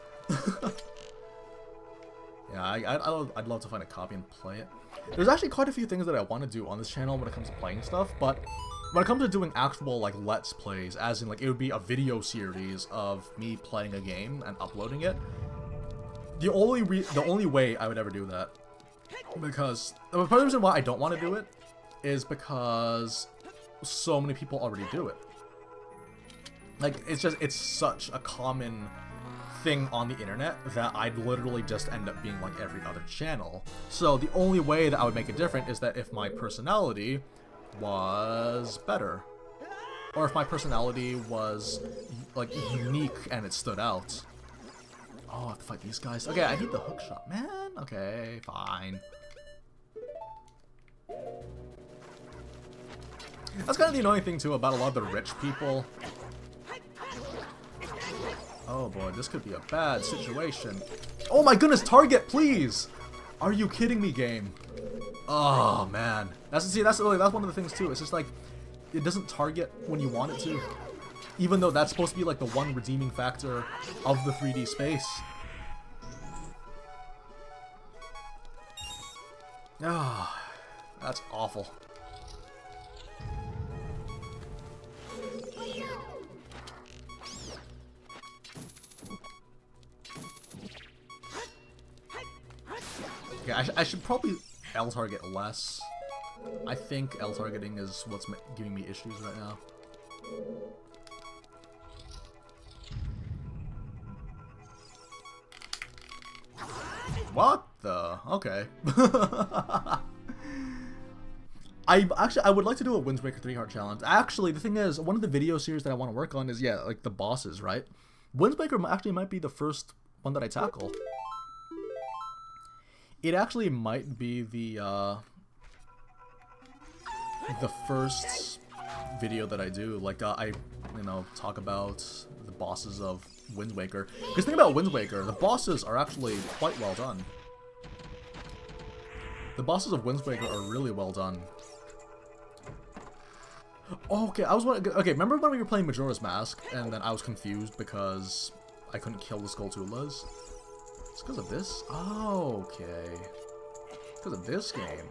Yeah, I'd love to find a copy and play it. There's actually quite a few things that I want to do on this channel when it comes to playing stuff, but when it comes to doing actual like Let's Plays, as in like it would be a video series of me playing a game and uploading it, the only way I would ever do that, because part of the reason why I don't want to do it is because so many people already do it. Like, it's such a common thing on the internet that I'd literally just end up being like every other channel. So the only way that I would make it different is that if my personality was better, or if my personality was like unique and it stood out. Oh, I have to fight these guys. Okay, I need the hook shot, man. Okay, fine. That's kind of the annoying thing too about a lot of the rich people. Oh boy, this could be a bad situation. Oh my goodness, target, please! Are you kidding me, game? Oh man, that's one of the things too. It's just like it doesn't target when you want it to, even though that's supposed to be like the one redeeming factor of the 3D space. Ah, that's awful. Okay, I should probably L target less. I think L targeting is what's giving me issues right now. What the? Okay. I would like to do a Wind Waker 3 Heart Challenge. Actually, the thing is, one of the video series that I want to work on is, yeah, like the bosses, right? Wind Waker actually might be the first one that I tackle. It actually might be the first video that I do. Like, I talk about the bosses of Wind Waker. Because the thing about Wind Waker, the bosses are actually quite well done. The bosses of Wind Waker are really well done. Okay, I was wondering, okay, remember when we were playing Majora's Mask, and then I was confused because I couldn't kill the Skulltulas? It's because of this? Oh, okay. Because of this game.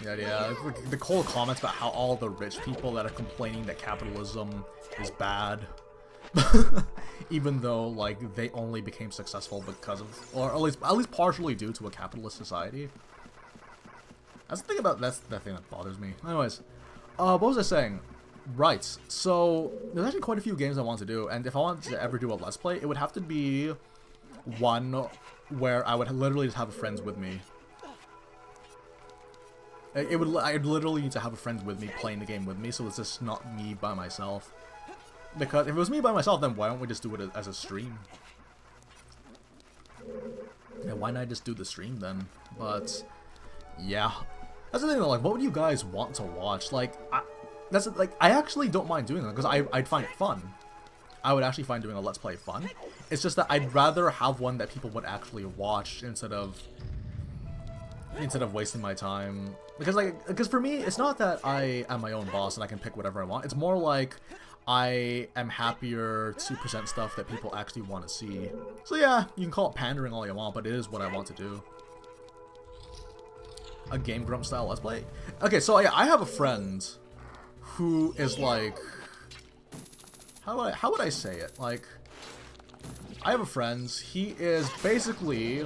Yeah, the whole comments about how all the rich people that are complaining that capitalism is bad. Even though, like, they only became successful because of, or at least partially due to a capitalist society. That's the thing that bothers me. Anyways, what was I saying? Right, so there's actually quite a few games I want to do, and if I wanted to ever do a Let's Play, it would have to be one where I would literally just have friends with me. I'd literally need to have a friend with me playing the game with me, so it's just not me by myself. Because if it was me by myself, then why don't we just do it as a stream? Yeah, why not just do the stream then? But yeah, that's the thing though. Like, what would you guys want to watch? Like, I actually don't mind doing that because I'd find it fun. I would actually find doing a Let's Play fun. It's just that I'd rather have one that people would actually watch instead of wasting my time. Because for me, it's not that I am my own boss and I can pick whatever I want. It's more like I am happier to present stuff that people actually want to see. So yeah, you can call it pandering all you want, but it is what I want to do. A Game Grump style Let's Play? Okay, so yeah, I have a friend who is like, how would I say it? Like, I have a friend, he is basically,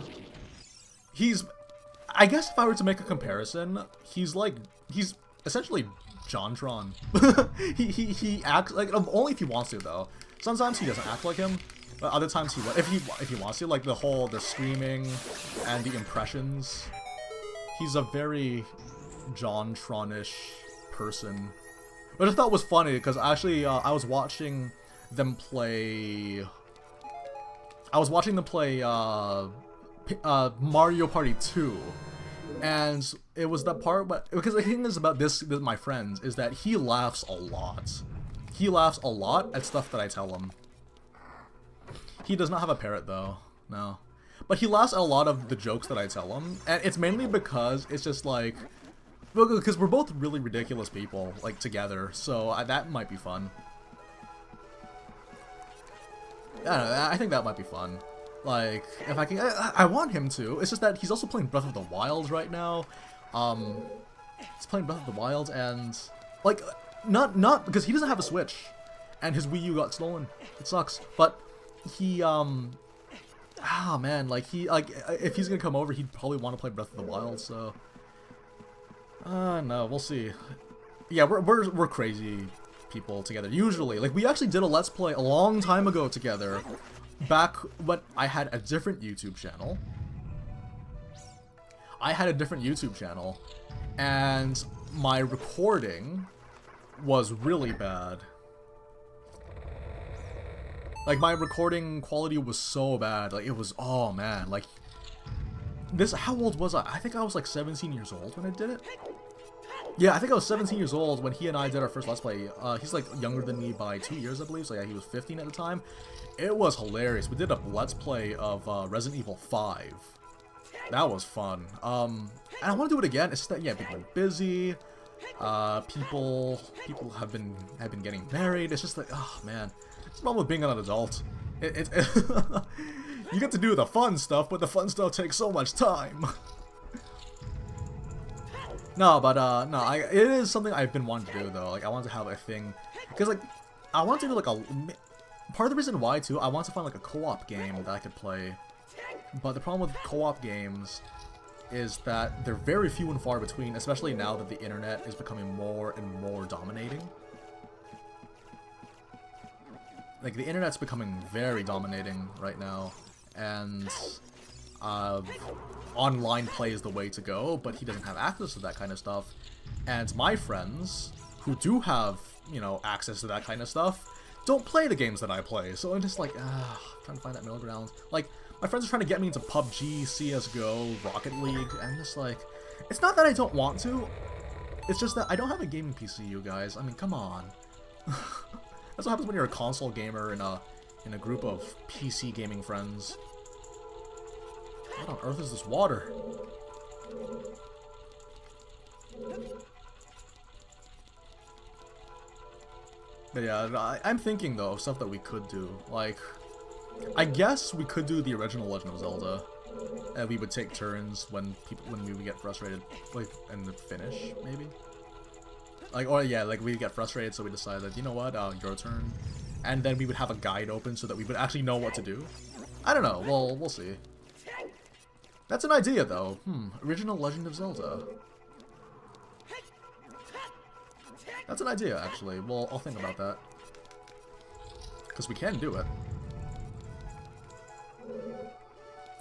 I guess if I were to make a comparison, he's essentially JonTron. he acts like, only if he wants to though. Sometimes he doesn't act like him, but other times if he wants to, like the screaming and the impressions. He's a very JonTron-ish person. But I thought it was funny because actually I was watching them play. Mario Party 2, and it was that part, but because the thing is about this my friend is that he laughs a lot. He laughs a lot at stuff that I tell him. He does not have a parrot though, no. But he laughs at a lot of the jokes that I tell him, and it's mainly because it's just like, because we're both really ridiculous people, like, together, so that might be fun. I don't know, I think that might be fun. Like, if I can, I want him to. It's just that he's also playing Breath of the Wild right now. He's playing Breath of the Wild, and like, not because he doesn't have a Switch, and his Wii U got stolen. It sucks. But he, man, like if he's gonna come over, he'd probably want to play Breath of the Wild. So, no, we'll see. Yeah, we're crazy people together. Usually, like, we actually did a Let's Play a long time ago together. Back when I had a different YouTube channel. And my recording was really bad. Like, my recording quality was so bad. Like, it was, oh man, like, how old was I? I think I was like 17 years old when I did it. Yeah, I think I was 17 years old when he and I did our first Let's Play. He's like younger than me by 2 years, I believe, so yeah, he was 15 at the time. It was hilarious. We did a Let's Play of Resident Evil 5. That was fun. And I want to do it again. It's just that, yeah, people are busy. People have been getting married. It's just like, oh man, it's the problem with being an adult. You get to do the fun stuff, but the fun stuff takes so much time. No, but no, it is something I've been wanting to do though. Like, I want to have a thing, because like, I want to do like part of the reason why too, I want to find like a co-op game that I could play. But the problem with co-op games is that they're very few and far between, especially now that the internet is becoming more and more dominating. Like, the internet's becoming very dominating right now, and online play is the way to go, but he doesn't have access to that kind of stuff. And my friends, who do have, you know, access to that kind of stuff, don't play the games that I play. So I'm just like, trying to find that middle ground. Like, my friends are trying to get me into PUBG, CSGO, Rocket League, and just like, it's not that I don't want to, it's just that I don't have a gaming PC, you guys. I mean, come on. That's what happens when you're a console gamer in a group of PC gaming friends. What on earth is this water? But yeah, I'm thinking though of stuff that we could do. Like, I guess we could do the original Legend of Zelda, and we would take turns when we would get frustrated, like in the finish, maybe. Like, or yeah, like we get frustrated, so we decide that, you know what, your turn, and then we would have a guide open so that we would actually know what to do. I don't know. Well, we'll see. That's an idea though. Original Legend of Zelda. That's an idea, actually. Well, I'll think about that. Because we can do it.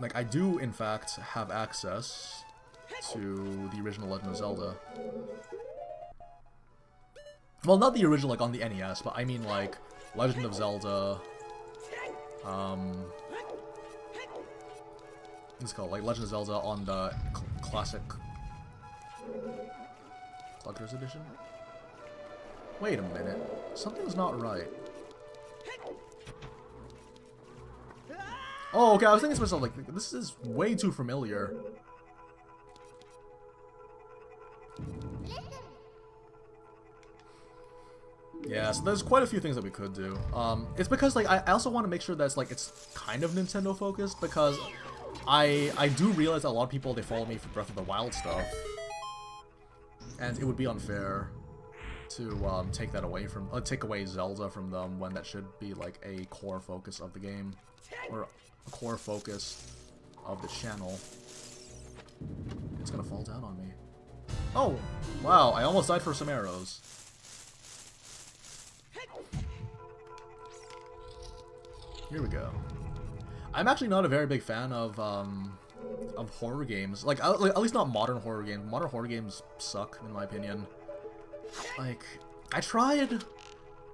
Like, I do, in fact, have access to the original Legend of Zelda. Well, not the original, like, on the NES, but I mean, like, Legend of Zelda, what's it called? Like, Legend of Zelda on the classic Collector's Edition? Wait a minute. Something's not right. Oh, okay, I was thinking to myself, like, this is way too familiar. Yeah, so there's quite a few things that we could do. It's because, like, I also want to make sure that's, like, it's kind of Nintendo focused, because I do realize that a lot of people, they follow me for Breath of the Wild stuff. And it would be unfair to take that away from, take away Zelda from them when that should be like a core focus of the game, or a core focus of the channel. It's gonna fall down on me. Oh, wow! I almost died for some arrows. Here we go. I'm actually not a very big fan of horror games. Like, at least not modern horror games. Modern horror games suck, in my opinion. Like, I tried...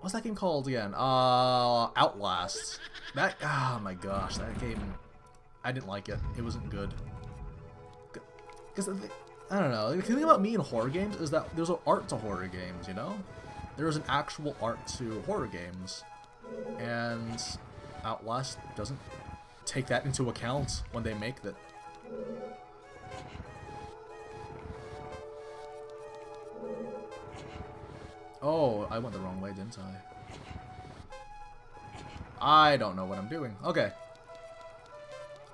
What's that game called again? Outlast. That... Oh my gosh, that game... I didn't like it. It wasn't good. Because, I don't know. The thing about me in horror games is that there's an art to horror games, you know? There is an actual art to horror games. And Outlast doesn't take that into account when they make it. Oh, I went the wrong way, didn't I? I don't know what I'm doing. Okay.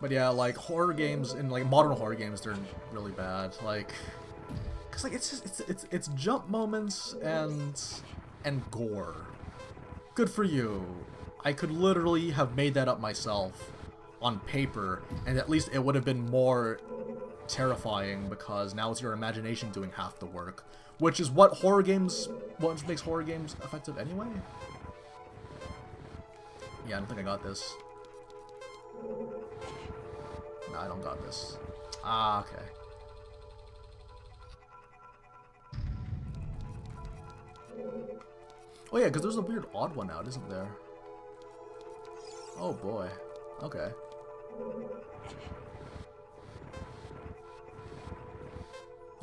But yeah, like, horror games, in like modern horror games, they're really bad. Like, cause like it's just, it's jump moments and gore. Good for you. I could literally have made that up myself on paper, and at least it would have been more terrifying, because now it's your imagination doing half the work. Which is what makes horror games effective anyway? Yeah, I don't think I got this. No, I don't got this. Ah, okay. Oh yeah, because there's a weird odd one out, isn't there? Oh boy. Okay.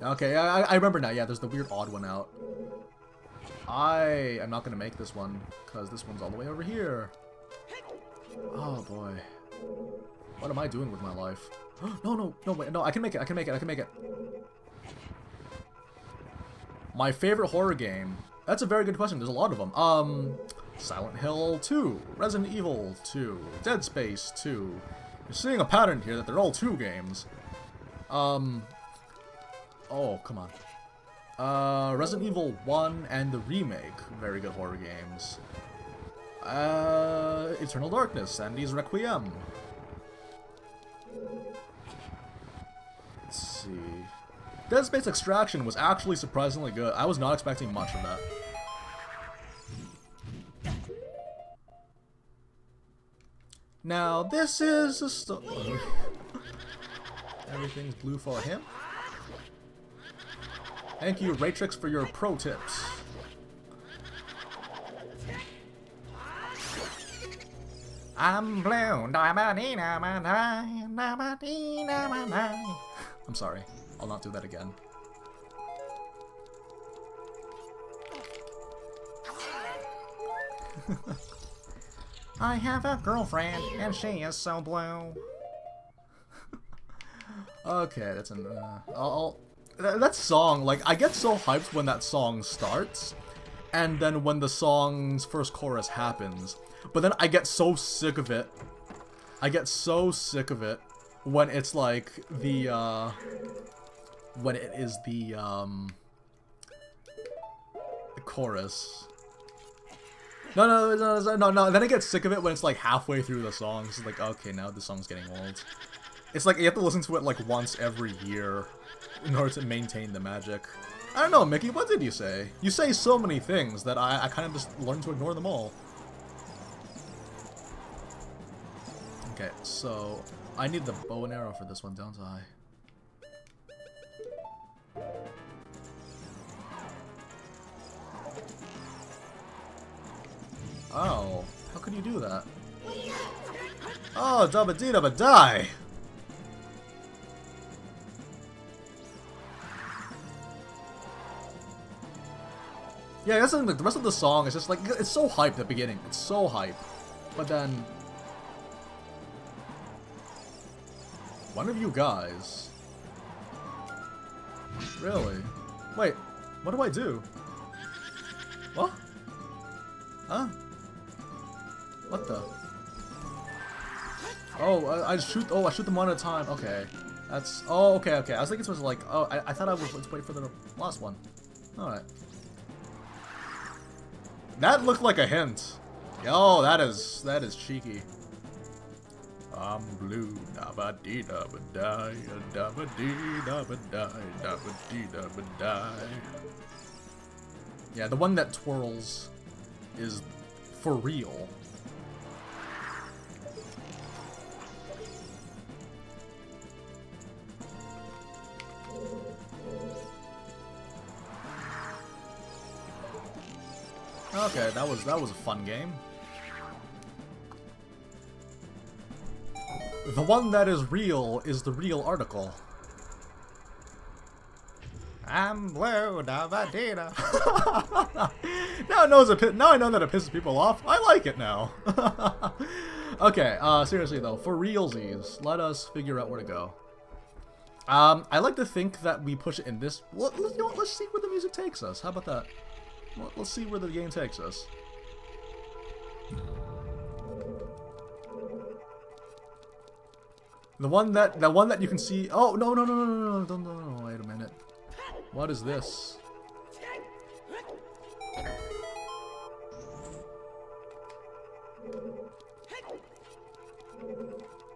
Okay, I remember now. Yeah, there's the weird odd one out. I am not going to make this one, because this one's all the way over here. Oh boy. What am I doing with my life? No, wait, no, I can make it, I can make it. My favorite horror game. That's a very good question. There's a lot of them. Silent Hill 2, Resident Evil 2, Dead Space 2. You're seeing a pattern here that they're all 2 games. Oh, come on. Resident Evil 1 and the remake, very good horror games. Eternal Darkness, Sandy's Requiem. Let's see. Dead Space Extraction was actually surprisingly good. I was not expecting much from that. Now, this is a story. Everything's blue for him. Thank you, Raytrix, for your pro tips. I'm blue. I'm sorry. I'll not do that again. I have a girlfriend, and she is so blue. Okay, that's an. That song, like, I get so hyped when that song starts, and then when the song's first chorus happens. But then I get so sick of it. I get so sick of it when it's like the when it is the chorus. No. Then I get sick of it when it's like halfway through the song. It's like, okay, now the song's getting old. It's like you have to listen to it like once every year in order to maintain the magic. I don't know, Mickey, what did you say? You say so many things that I kind of just learned to ignore them all. Okay, so I need the bow and arrow for this one, don't I? Oh, how could you do that? Oh, dabba dee dabba die! Yeah, I guess the rest of the song is just like, it's so hype at the beginning. It's so hype. But then... one of you guys... Really? Wait, what do I do? What? Huh? What the? Oh, I shoot them one at a time. Okay. That's... oh, okay. I was thinking it was like... oh, I thought I was... let's wait for the last one. Alright. That looked like a hint. Yo, that is cheeky. I'm blue, dabba dee dabba die, dabba dee dabba die, dabba dee dabba die. Yeah, the one that twirls is for real. Okay, that was a fun game. The one that is real is the real article. I'm blue, dabba dee da. Now I know that it pisses people off. I like it now. Okay, seriously though, for realsies, let us figure out where to go. I like to think that we push it in this. You know what, let's see where the music takes us. How about that? Let's see where the game takes us. The one that you can see. Oh no! Wait a minute. What is this?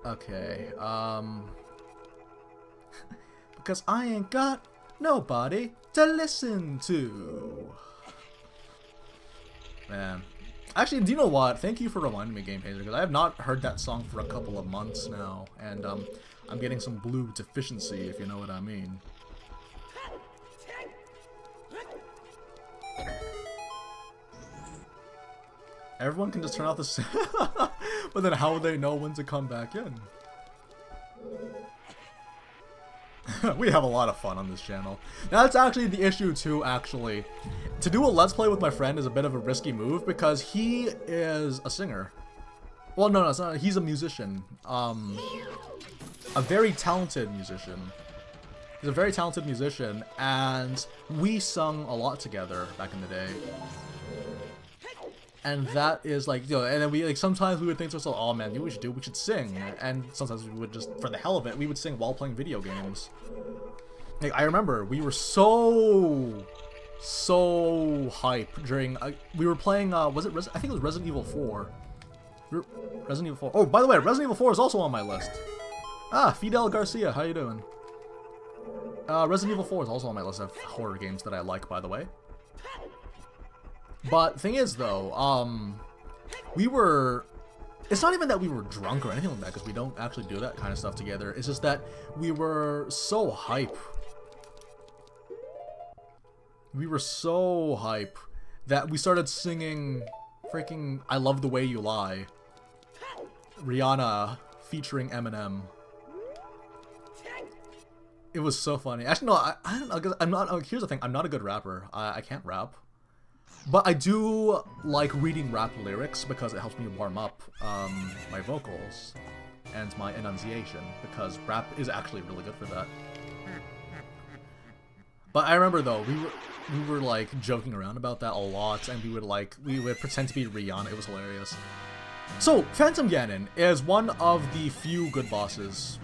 Okay. Because I ain't got nobody to listen to. Man. Actually, do you know what? Thank you for reminding me, Game Hazer, because I have not heard that song for a couple of months now, and I'm getting some blue deficiency, if you know what I mean. Everyone can just turn off the sound, but then how would they know when to come back in? We have a lot of fun on this channel. Now, that's actually the issue too, actually. To do a Let's Play with my friend is a bit of a risky move because he is a singer. Well, no, it's not. He's a musician. A very talented musician. He's a very talented musician, and we sung a lot together back in the day. And that is like, you know, and then we like sometimes we would think to ourselves, oh man, you know what we should sing. And sometimes we would just, for the hell of it, we would sing while playing video games. Like, I remember we were so hype during, we were playing, was it, I think it was Resident Evil 4. Resident Evil 4. Oh, by the way, Resident Evil 4 is also on my list. Ah, Fidel Garcia, how you doing? Resident Evil 4 is also on my list of horror games that I like, by the way. But thing is, though, we were... It's not even that we were drunk or anything like that, because we don't actually do that kind of stuff together. It's just that we were so hype. We were so hype that we started singing freaking I Love the Way You Lie. Rihanna featuring Eminem. It was so funny. Actually, no, I don't know, 'cause I'm not... here's the thing, I'm not a good rapper. I can't rap. But I do like reading rap lyrics because it helps me warm up my vocals. and my enunciation, because rap is actually really good for that. But I remember though, we were like joking around about that a lot, and we would pretend to be Rihanna. It was hilarious. So Phantom Ganon is one of the few good bosses.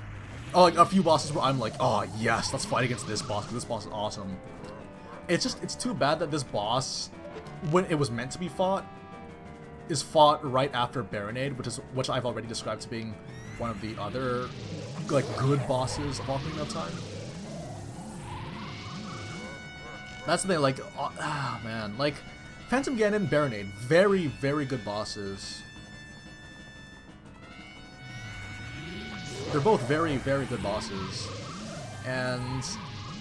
Oh, like a few bosses where I'm like, oh yes, let's fight against this boss, because this boss is awesome. It's too bad that this boss, when it was meant to be fought, is fought right after Baronade, which I've already described to being one of the other like good bosses of Ocarina of Time. That's the thing, like, man, like Phantom Ganon and Baronade, very, very good bosses. They're both very, very good bosses, and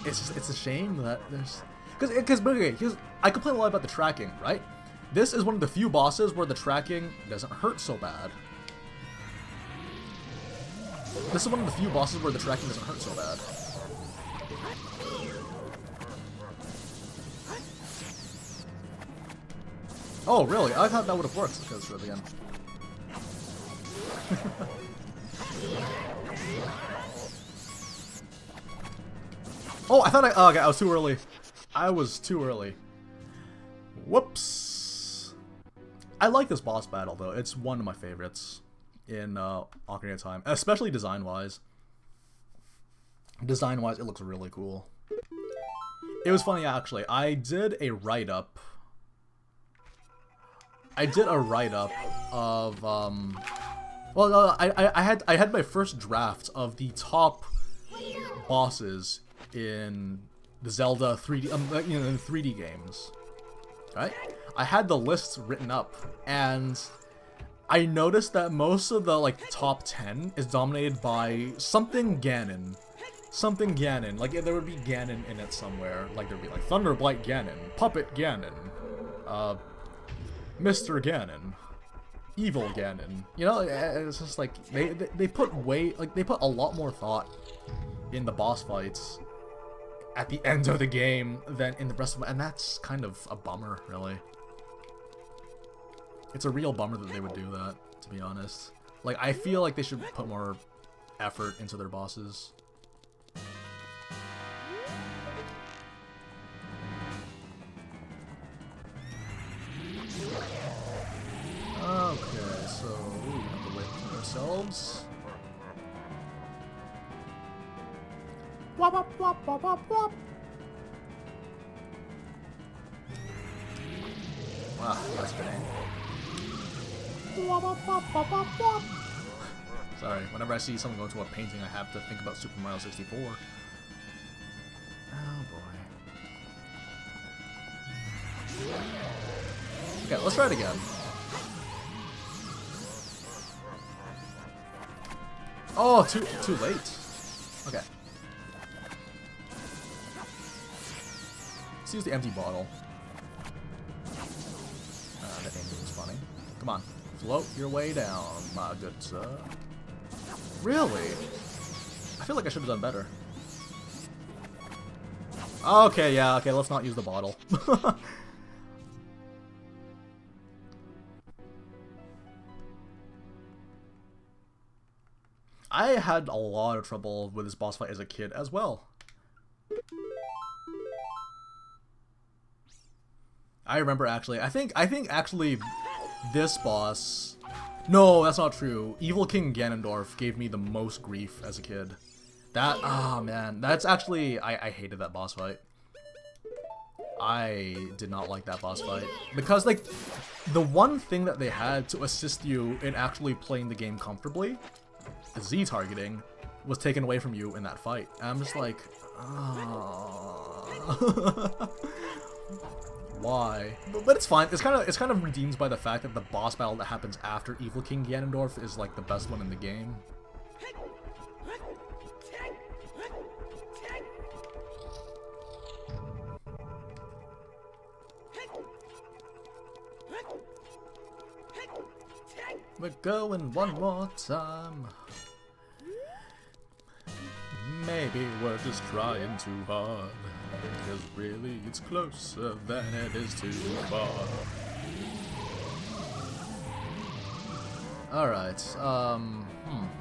it's a shame that there's because I complain a lot about the tracking, right? This is one of the few bosses where the tracking doesn't hurt so bad. This is one of the few bosses where the tracking doesn't hurt so bad. Oh, really? I thought that would have worked because of the end. Oh, I thought okay, I was too early. I was too early. Whoops. I like this boss battle, though. It's one of my favorites in Ocarina of Time, especially design-wise. Design-wise, it looks really cool. It was funny, actually. I did a write-up. Of, well, I had my first draft of the top bosses in the Zelda 3D, you know, in 3D games, right? I had the lists written up, and I noticed that most of the like top 10 is dominated by something Ganon. Something Ganon. Like there would be Ganon in it somewhere. Like there'd be like Thunderblight Ganon, Puppet Ganon, Mr. Ganon, Evil Ganon. You know, it's just like they put a lot more thought in the boss fights at the end of the game than in the rest of them, and that's kind of a bummer, really. It's a real bummer that they would do that, to be honest. Like, I feel like they should put more effort into their bosses. Okay, so we have to wait for ourselves. Wop, wop, wop, wop, wop, wop. Wow, that's spinning. Wop, wop, wop, wop, wop, wop. Sorry, whenever I see someone go into a painting, I have to think about Super Mario 64. Oh boy. Okay, let's try it again. Oh, too late. Okay. Let's use the empty bottle. That ending was funny. Come on, float your way down, my good sir. Really? I feel like I should have done better. Okay, yeah, okay, let's not use the bottle. I had a lot of trouble with this boss fight as a kid as well. I remember actually, I think actually this boss, no, that's not true. Evil King Ganondorf gave me the most grief as a kid. That, oh man, that's actually, I hated that boss fight. I did not like that boss fight. Because like, the one thing that they had to assist you in actually playing the game comfortably, Z targeting, was taken away from you in that fight. And I'm just like, oh. Why? But it's fine. It's kind of redeemed by the fact that the boss battle that happens after Evil King Ganondorf is like the best one in the game. We're going one more time. Maybe we're just trying too hard. Because really it's closer than it is too far. Alright,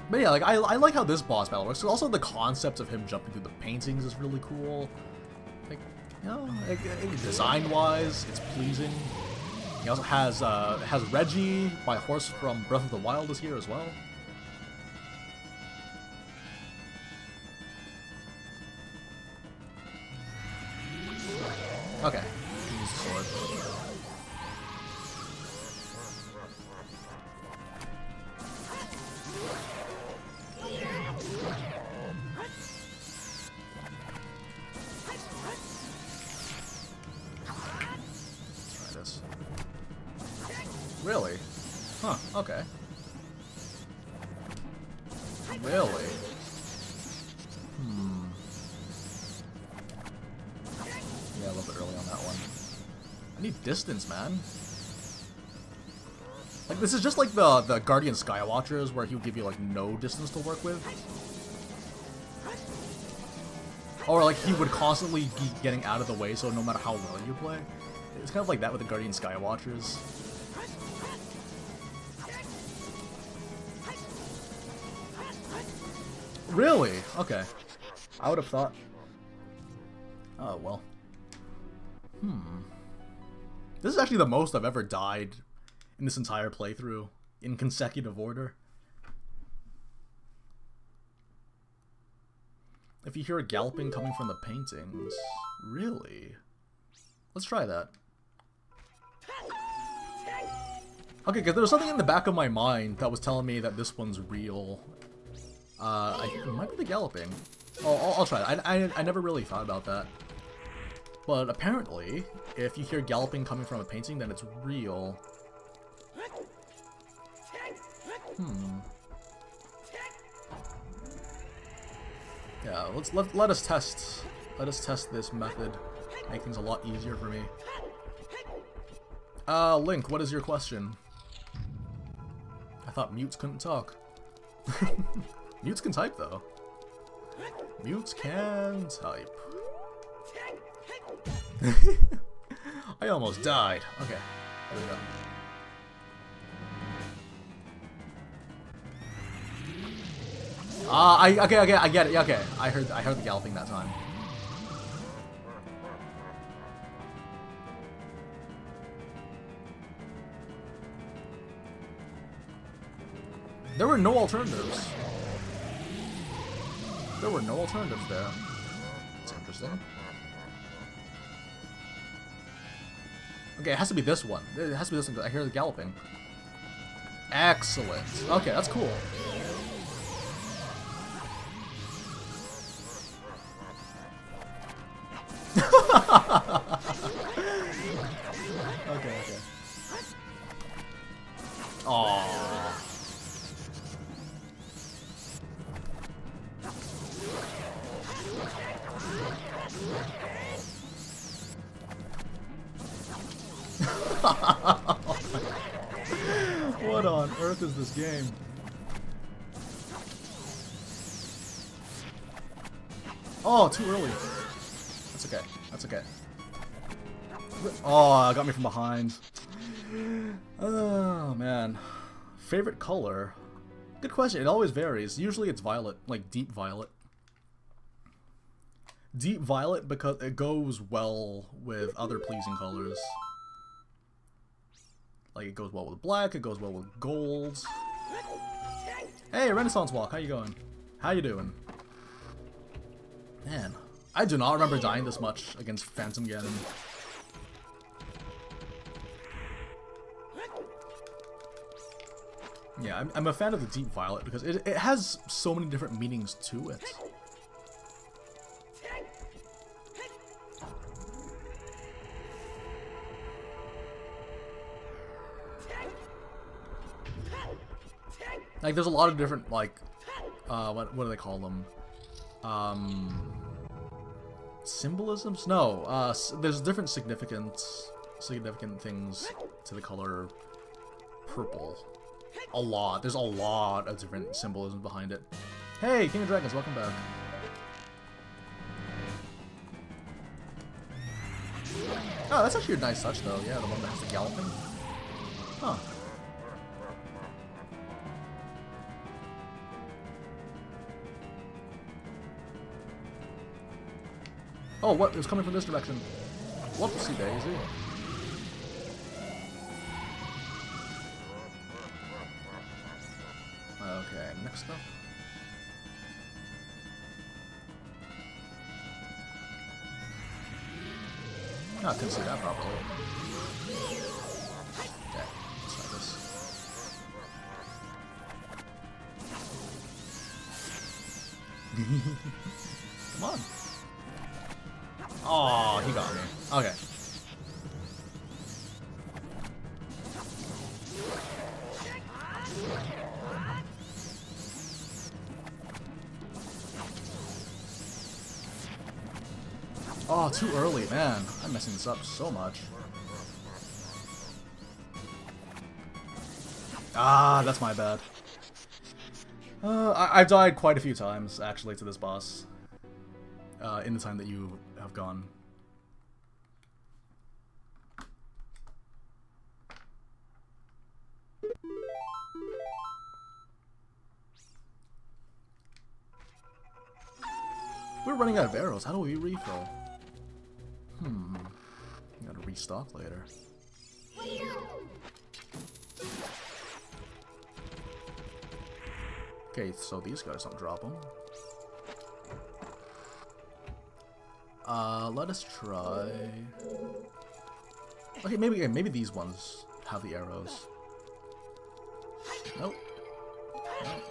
But yeah, like I like how this boss battle works. Also, the concept of him jumping through the paintings is really cool. Like, you know, like, design-wise, it's pleasing. He also has Reggie, my horse from Breath of the Wild, is here as well. Okay, use the sword. Really? Huh, okay. Really? Yeah, a little bit early on that one. I need distance, man. Like, this is just like the Guardian Skywatchers, where he would give you, like, no distance to work with. Or, like, he would constantly be getting out of the way, so no matter how well you play. It's kind of like that with the Guardian Skywatchers. Really? Okay. I would have thought... Oh, well. This is actually the most I've ever died in this entire playthrough, in consecutive order. If you hear a galloping coming from the paintings... Really? Let's try that. Okay, because there was something in the back of my mind that was telling me that this one's real. It might be the galloping. Oh, I'll try that. I never really thought about that. But apparently, if you hear galloping coming from a painting, then it's real. Yeah, let us test this method. Make things a lot easier for me. Link, what is your question? I thought mutes couldn't talk. Mutes can type, though. Mutes can type. I almost died. Okay, there we go. Okay, I get it. Okay, I heard the galloping that time. There were no alternatives. There were no alternatives there. That's interesting. Okay, it has to be this one. It has to be this one. I hear the galloping. Excellent. Okay, that's cool. Okay. Aww. What on earth is this game? Oh, too early. That's okay. That's okay. Oh, got me from behind. Oh, man. Favorite color? Good question. It always varies. Usually it's violet, like deep violet. Deep violet because it goes well with other pleasing colors. Like, it goes well with black, it goes well with gold. Hey, Renaissance Walk, how you going? How you doing? Man, I do not remember dying this much against Phantom Ganon. Yeah, I'm a fan of the Deep Violet because it has so many different meanings to it. Like, there's a lot of different, like, what do they call them? Symbolisms? No, there's different significant things to the color purple. A lot. There's a lot of different symbolism behind it. Hey, King of Dragons, welcome back. Oh, that's actually a nice touch, though. Yeah, the one that has the galloping. Huh. Oh, what? It was coming from this direction. Whoopsie daisy. Okay, next up. Oh, I couldn't see that properly. Okay, let's try this. Come on. Oh, he got me. Okay. Oh, too early, man. I'm messing this up so much. Ah, that's my bad. I've died quite a few times, actually, to this boss. In the time that you have gone. We're running out of arrows. How do we refill? Gotta restock later. Okay, so these guys don't drop them. Let us try. Okay, maybe these ones have the arrows. Nope. Nope.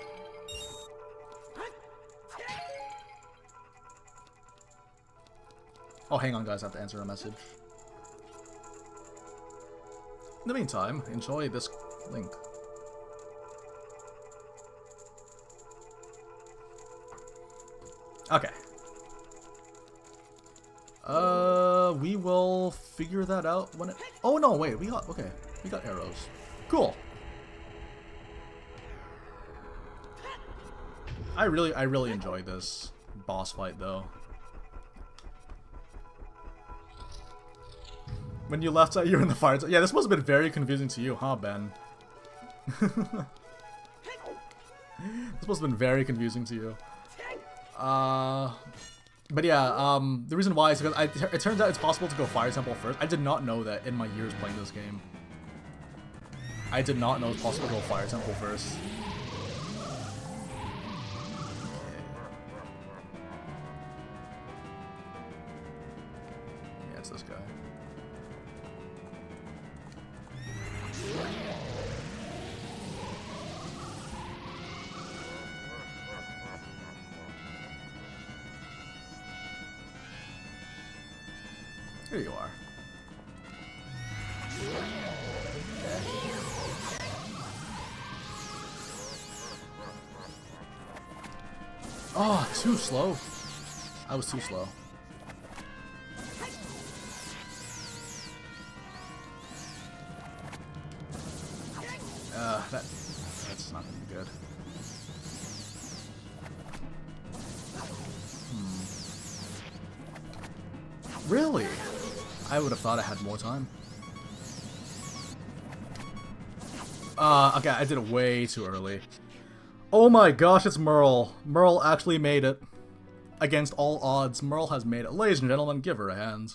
Oh, hang on, guys. I have to answer a message. In the meantime, enjoy this link. Okay. We will figure that out when it... Oh, no, wait. We got arrows. Cool. I really enjoyed this boss fight, though. When you left out, you were in the fire. Yeah, this must have been very confusing to you, huh, Ben? This must have been very confusing to you. But yeah, the reason why is because it turns out it's possible to go Fire Temple first. I did not know that in my years playing this game. I did not know it's possible to go Fire Temple first. Yeah, it's this guy. Here you are. Okay. Oh, too slow. I was too slow. That's not gonna be good. Really? I would have thought I had more time. Okay, I did it way too early. Oh my gosh, it's Merle. Merle actually made it. Against all odds, Merle has made it. Ladies and gentlemen, give her a hand.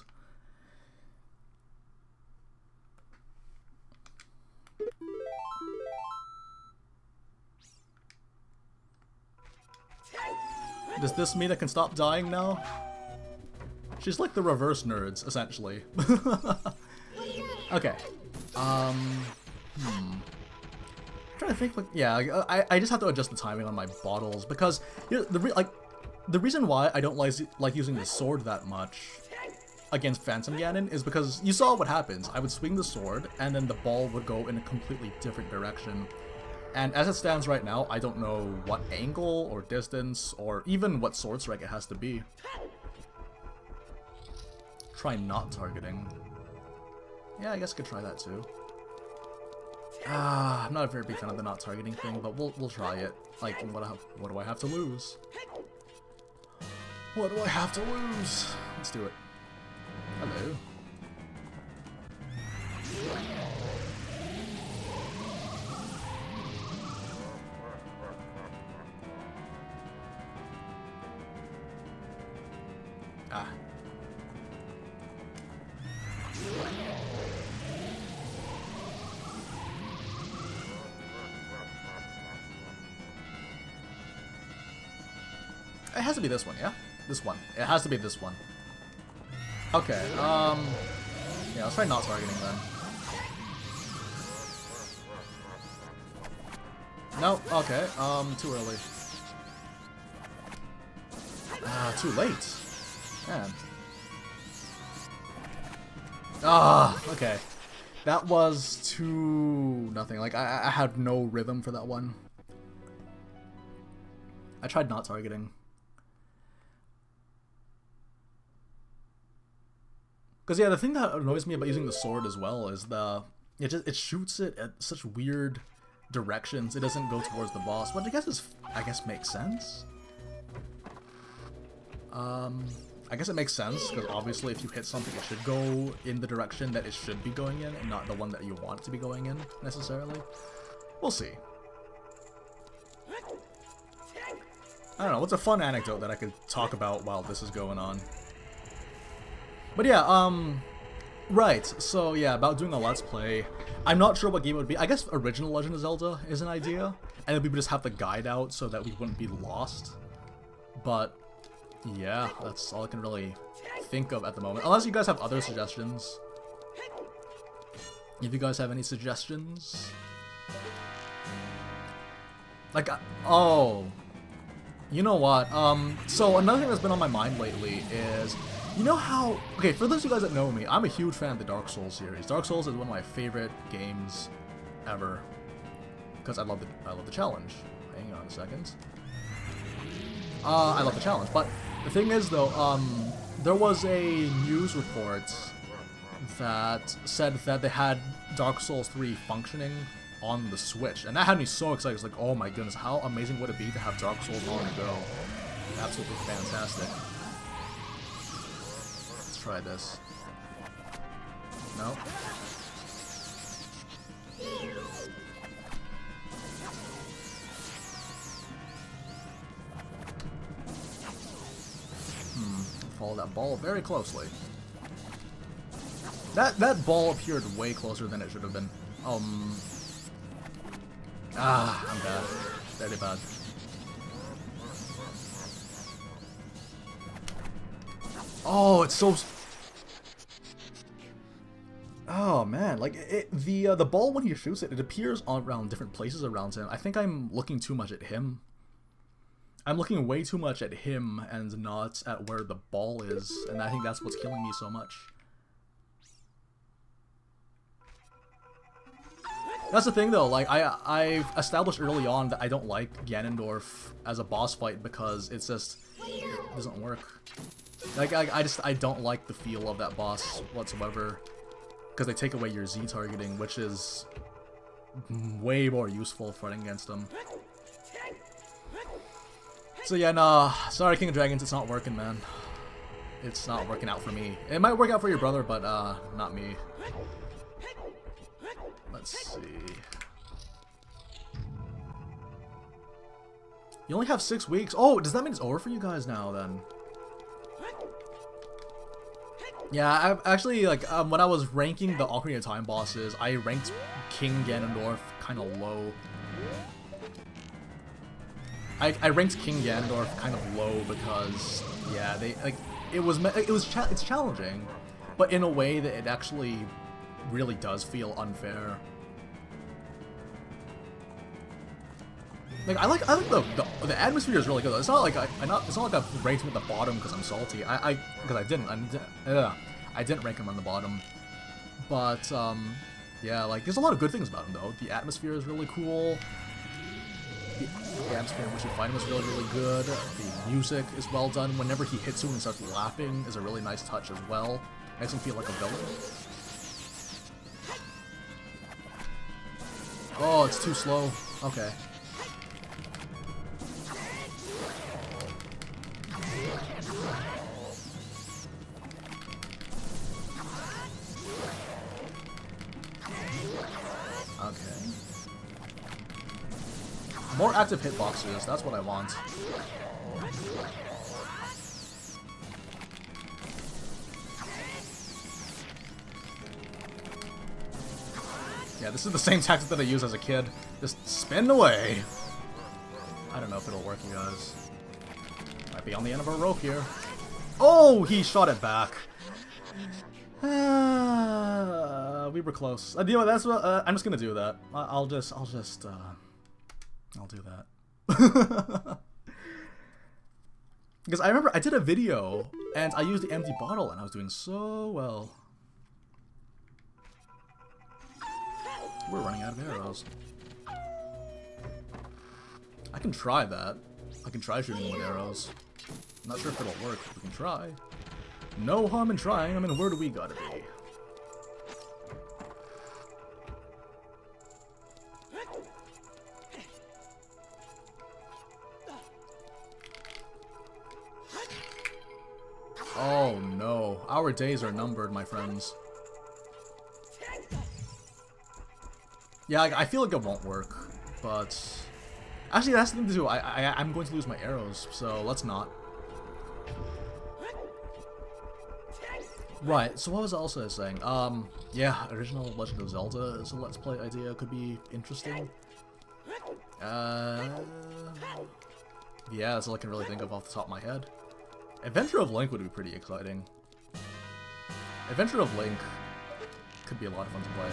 Does this mean I can stop dying now? She's like the reverse nerds, essentially. Okay. I'm trying to think, like, yeah, I just have to adjust the timing on my bottles, because, you know, the reason why I don't like using the sword that much against Phantom Ganon is because you saw what happens. I would swing the sword, and then the ball would go in a completely different direction. And as it stands right now, I don't know what angle, or distance, or even what sword strike it has to be. Try not targeting. Yeah, I guess I could try that too. I'm not a very big fan of the not targeting thing, but we'll try it. Like, what do I have to lose? What do I have to lose? Let's do it. Hello. Ah. It has to be this one, yeah? This one. It has to be this one. Okay, yeah, let's try not targeting then. No, okay, too early. Ah, too late. Man. Ah, okay. That was too nothing. Like, I had no rhythm for that one. I tried not targeting. Because yeah, the thing that annoys me about using the sword as well is it shoots it at such weird directions. It doesn't go towards the boss, which I guess makes sense. I guess it makes sense because obviously if you hit something, it should go in the direction that it should be going in, and not the one that you want it to be going in necessarily. We'll see. I don't know. What's a fun anecdote that I could talk about while this is going on? But yeah, right, so yeah, about doing a Let's Play, I'm not sure what game it would be. I guess original Legend of Zelda is an idea, and then we would just have the guide out so that we wouldn't be lost. But, yeah, that's all I can really think of at the moment. Unless you guys have other suggestions. If you guys have any suggestions. Like, oh, you know what, so another thing that's been on my mind lately is, you know how, okay, for those of you guys that know me, I'm a huge fan of the Dark Souls series. Dark Souls is one of my favorite games ever, because I love the challenge. Hang on a second. I love the challenge, but the thing is though, there was a news report that said that they had Dark Souls 3 functioning on the Switch, and that had me so excited. It's like, oh my goodness, how amazing would it be to have Dark Souls on the go? Absolutely fantastic. Try this. No. Follow that ball very closely. That ball appeared way closer than it should have been. I'm bad. Very bad. Oh, it's so... Oh man, like the ball when he shoots it, it appears around different places around him. I think I'm looking too much at him. I'm looking way too much at him and not at where the ball is, and I think that's what's killing me so much. That's the thing though, like I've established early on that I don't like Ganondorf as a boss fight because it doesn't work. Like I don't like the feel of that boss whatsoever, because they take away your Z targeting, which is way more useful fighting against them. So yeah, nah, sorry King of Dragons, it's not working, man. It's not working out for me. It might work out for your brother, but not me. Let's see. You only have 6 weeks. Oh, does that mean it's over for you guys now then? Yeah, I've actually, like, when I was ranking the Ocarina of Time bosses, I ranked King Ganondorf kind of low. I ranked King Ganondorf kind of low because, yeah, it's challenging, but in a way that it actually really does feel unfair. Like I like the atmosphere is really good. It's not like it's not like I've ranked him at the bottom because I'm salty. Because I didn't rank him on the bottom. But yeah, like there's a lot of good things about him though. The atmosphere is really cool. The atmosphere in which you fight him is really, really good. The music is well done. Whenever he hits you and starts laughing is a really nice touch as well. Makes him feel like a villain. Oh, it's too slow. Okay. Okay. More active hitboxes, that's what I want. Yeah, this is the same tactic that I used as a kid. Just spin away. I don't know if it'll work, you guys. I Might be on the end of our rope here. Oh, he shot it back. We were close. You know, that's what I'm just gonna do that. I'll do that. Because I remember I did a video and I used the empty bottle and I was doing so well. We're running out of arrows. I can try that. I can try shooting with arrows. I'm not sure if it'll work, but we can try. No harm in trying. I mean, where do we gotta be? Oh no, our days are numbered, my friends. Yeah, I feel like it won't work, but actually that's the thing to do. I'm going to lose my arrows, so let's not. Right, so what was I also saying? Yeah, original Legend of Zelda as a Let's Play idea could be interesting. Yeah, that's all I can really think of off the top of my head. Adventure of Link would be pretty exciting. Adventure of Link could be a lot of fun to play.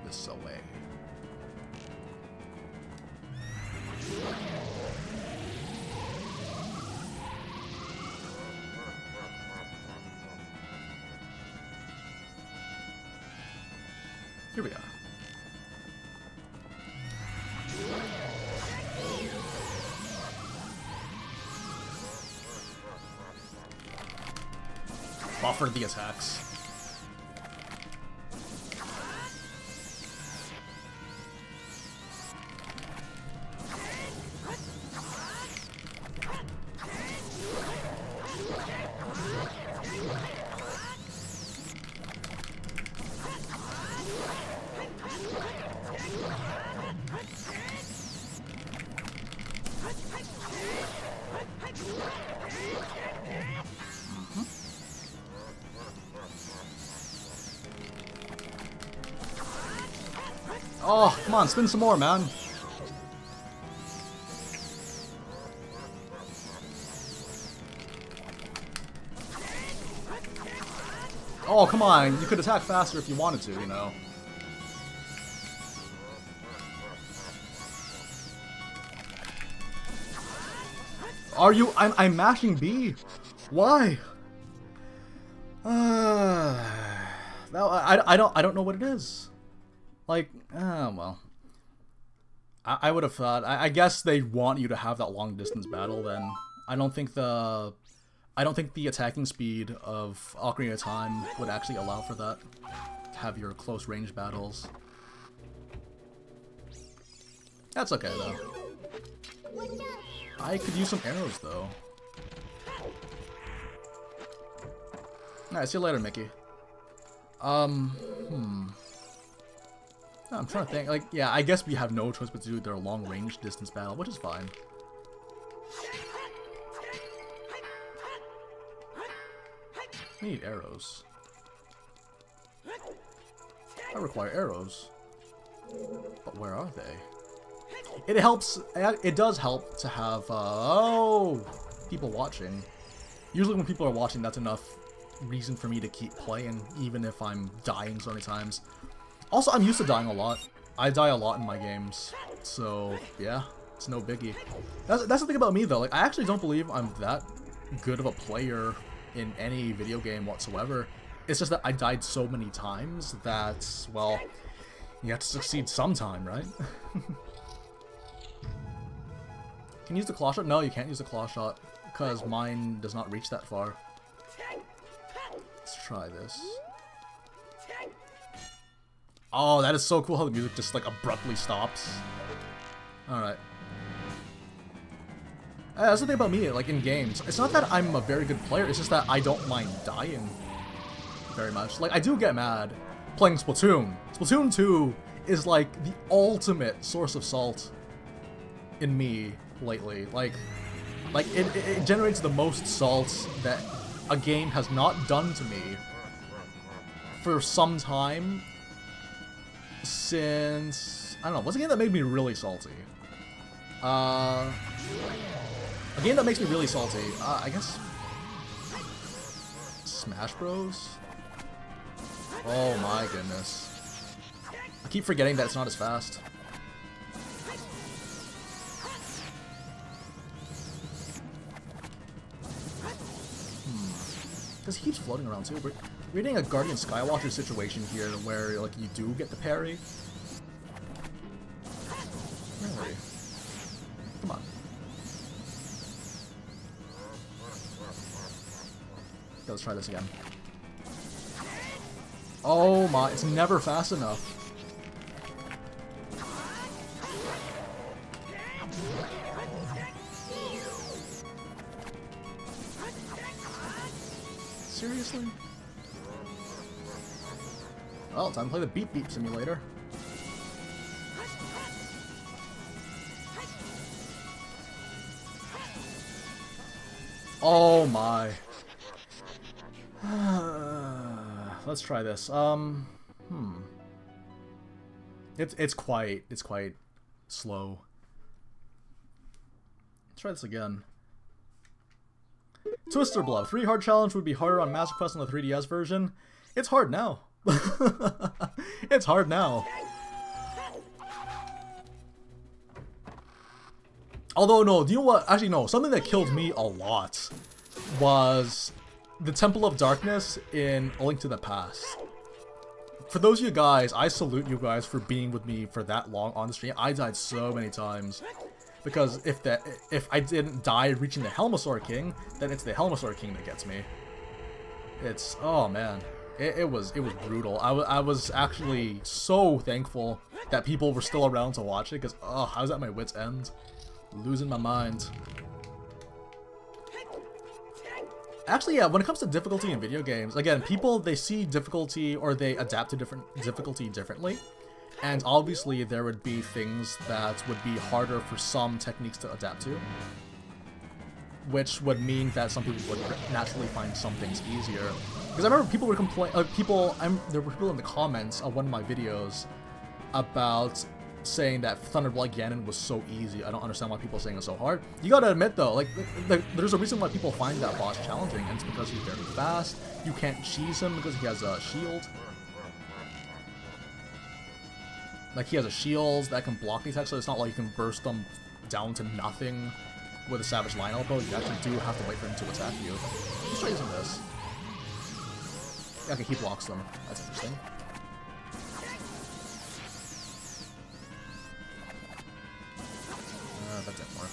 This away. Here we are. Buffer the attacks. Oh, come on, spin some more, man. Oh, come on, you could attack faster if you wanted to, you know. Are you? I'm mashing B. Why? I don't know what it is. Like, well. I would have thought. I guess they want you to have that long distance battle. Then I don't think the attacking speed of Ocarina of Time would actually allow for that. To have your close range battles. That's okay though. I could use some arrows though. Alright, see you later, Mickey. I'm trying to think. Like, yeah, I guess we have no choice but to do their long-range distance battle, which is fine. We need arrows. I require arrows. But where are they? It helps. It does help to have, people watching. Usually when people are watching, that's enough reason for me to keep playing, even if I'm dying so many times. Also, I'm used to dying a lot. I die a lot in my games, so yeah, it's no biggie. That's the thing about me though. Like, I actually don't believe I'm that good of a player in any video game whatsoever. It's just that I died so many times that, well, you have to succeed sometime, right? Can you use the claw shot? No, you can't use the claw shot because mine does not reach that far. Let's try this. Oh, that is so cool how the music just, like, abruptly stops. Alright. That's the thing about me, like, in games. It's not that I'm a very good player, it's just that I don't mind dying very much. Like, I do get mad playing Splatoon. Splatoon 2 is, like, the ultimate source of salt in me lately. Like it generates the most salt that a game has not done to me for some time since... I don't know, what's a game that made me really salty? A game that makes me really salty, I guess... Smash Bros? Oh my goodness. I keep forgetting that it's not as fast. Because he keeps floating around too. We're getting a Guardian Skywatcher situation here where like you do get the parry. Really? Come on. Okay, let's try this again. Oh my, it's never fast enough. Seriously? Well, time to play the Beep Beep Simulator. Oh my. Let's try this. It's quite slow. Let's try this again. Twister Blow. 3 hard challenge would be harder on Master Quest on the 3DS version. It's hard now. It's hard now. Although, no, do you know what? Actually, no. Something that killed me a lot was the Temple of Darkness in A Link to the Past. For those of you guys, I salute you guys for being with me for that long on the stream. I died so many times. Because if I didn't die reaching the Helmasaur King, then it's the Helmasaur King that gets me. It's, oh man, it was brutal. I was actually so thankful that people were still around to watch it, because oh, I was at my wit's end, losing my mind. Actually, yeah, when it comes to difficulty in video games, again, people, they see difficulty or they adapt to difficulty differently. And obviously there would be things that would be harder for some techniques to adapt to, which would mean that some people would naturally find some things easier. Because I remember people were complaining, there were people in the comments of one of my videos about saying that Thunderblood Ganon was so easy. I don't understand why people are saying it's so hard. You gotta admit though, like, there's a reason why people find that boss challenging, and it's because he's very fast. You can't cheese him because he has a shield. Like, he has a shield that can block the attack, so it's not like you can burst them down to nothing with a Savage Line Elbow. You actually do have to wait for him to attack you. Let's try using this. Yeah, okay, he blocks them. That's interesting. That didn't work.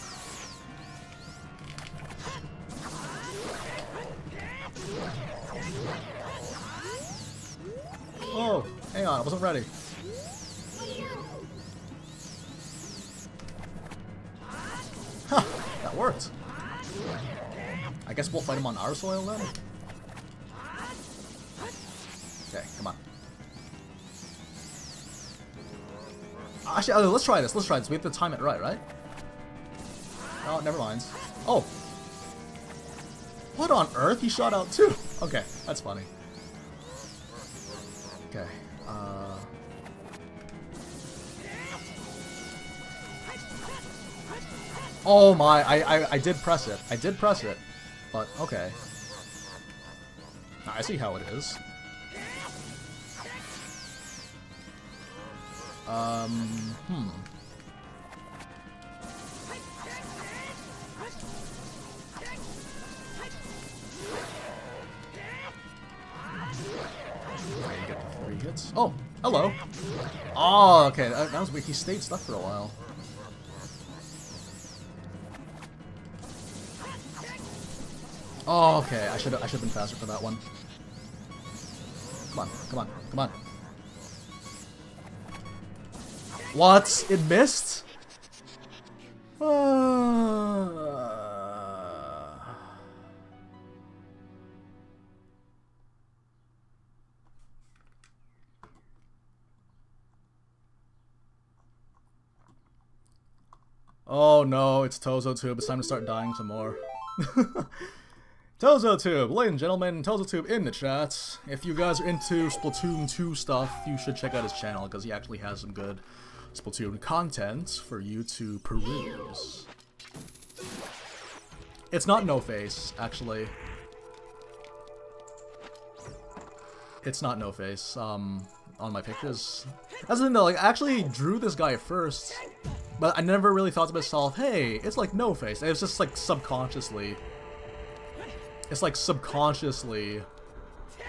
Oh, hang on, I wasn't ready. Huh, that worked. I guess we'll fight him on our soil then? Okay, come on. Actually, let's try this, We have to time it right? Oh, never mind. Oh! What on earth? He shot out too! Okay, that's funny. Okay, oh my, I did press it. I did press it. But, okay. I see how it is. I get the 3 hits. Oh, hello. Oh, okay, that was weird. He stayed stuck for a while. Oh, okay. I should have been faster for that one. Come on, come on, come on. What? It missed? Oh no, it's Tozo Tube. It's time to start dying some more. TozoTube, ladies and gentlemen, TozoTube in the chat. If you guys are into Splatoon 2 stuff, you should check out his channel, because he actually has some good Splatoon content for you to peruse. It's not no face, actually. It's not no face, on my pictures. That's the thing though, like, I actually drew this guy first, but I never really thought to myself, hey, it's like no face. It was just like subconsciously. It's like subconsciously,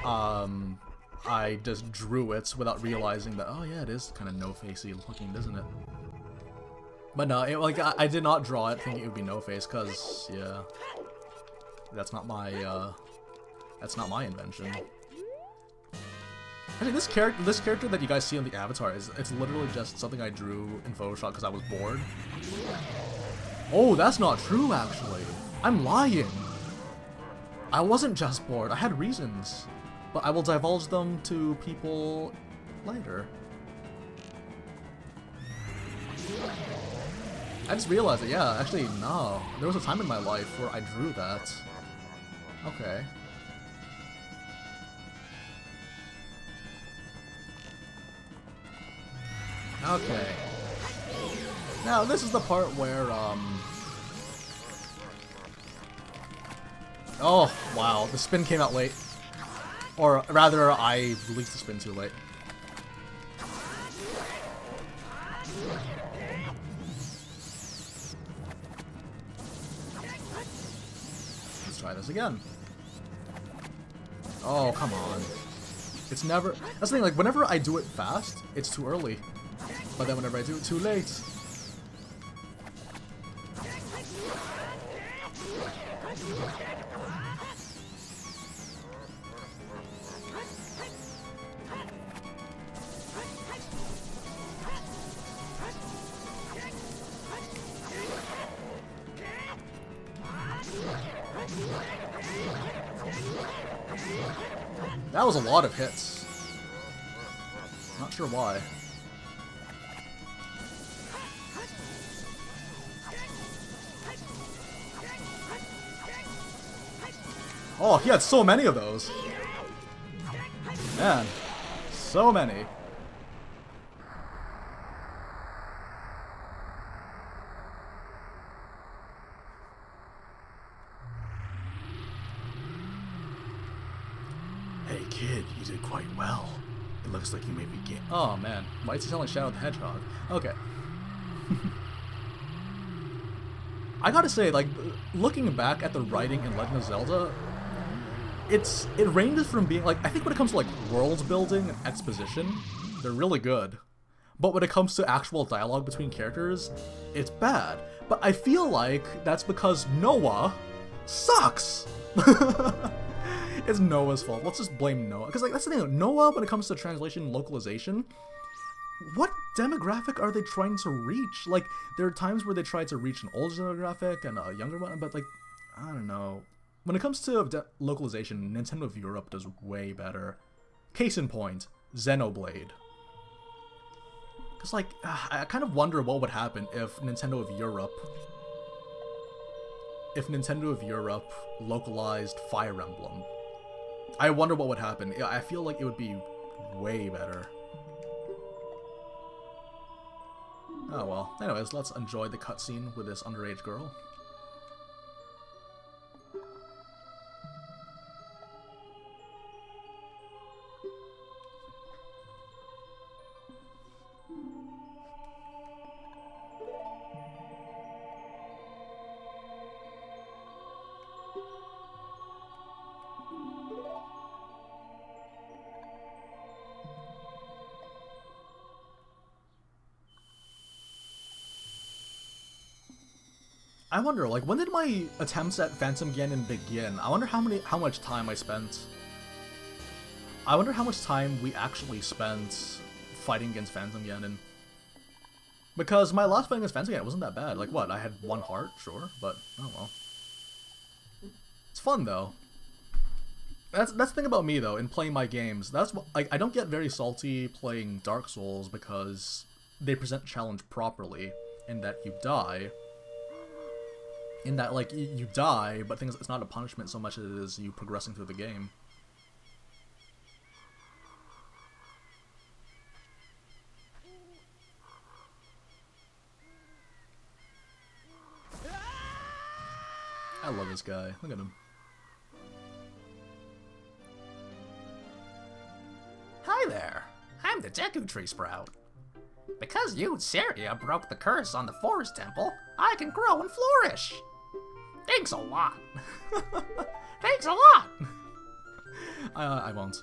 I just drew it without realizing that, oh yeah, it is kind of no-facey looking, isn't it? But no, I did not draw it thinking it would be no-face, cause, yeah, that's not my invention. Actually, this character that you guys see on the avatar it's literally just something I drew in Photoshop because I was bored. Oh, that's not true, actually. I'm lying. I wasn't just bored. I had reasons, but I will divulge them to people later. I just realized that, yeah, actually, no. There was a time in my life where I drew that. Okay. Okay. Now, this is the part where, oh, wow, the spin came out late. Or, rather, I released the spin too late. Let's try this again. Oh, come on. It's never... That's the thing, like, whenever I do it fast, it's too early. But then whenever I do it too late... That was a lot of hits. Not sure why. Oh, he had so many of those. Man, so many. Hey kid, you did quite well. It looks like you may be game. Oh man, why is he sound like Shadow the Hedgehog? Okay. I gotta say, like, looking back at the writing in Legend of Zelda, it ranges from being, like, I think when it comes to, like, world building and exposition, they're really good. But when it comes to actual dialogue between characters, it's bad. But I feel like that's because Noah sucks! It's Noah's fault. Let's just blame Noah. Because, like, that's the thing, Noah, when it comes to translation and localization, what demographic are they trying to reach? Like, there are times where they try to reach an older demographic and a younger one, but, like, I don't know. When it comes to localization, Nintendo of Europe does way better. Case in point, Xenoblade. Because, like, I kind of wonder what would happen if Nintendo of Europe localized Fire Emblem. I wonder what would happen. I feel like it would be way better. Oh well. Anyways, let's enjoy the cutscene with this underage girl. I wonder, like, when did my attempts at Phantom Ganon begin? I wonder how much time I spent. I wonder how much time we actually spent fighting against Phantom Ganon. Because my last fight against Phantom Ganon wasn't that bad. Like, what? I had 1 heart, sure, but oh well. It's fun though. That's the thing about me though in playing my games. That's what, like, I don't get very salty playing Dark Souls because they present challenge properly in that you die. In that, like, you die, but things it's not a punishment so much as it is you progressing through the game. I love this guy. Look at him. Hi there. I'm the Deku Tree Sprout. Because you, Saria, broke the curse on the Forest Temple, I can grow and flourish. Thanks a lot. Thanks a lot. I won't.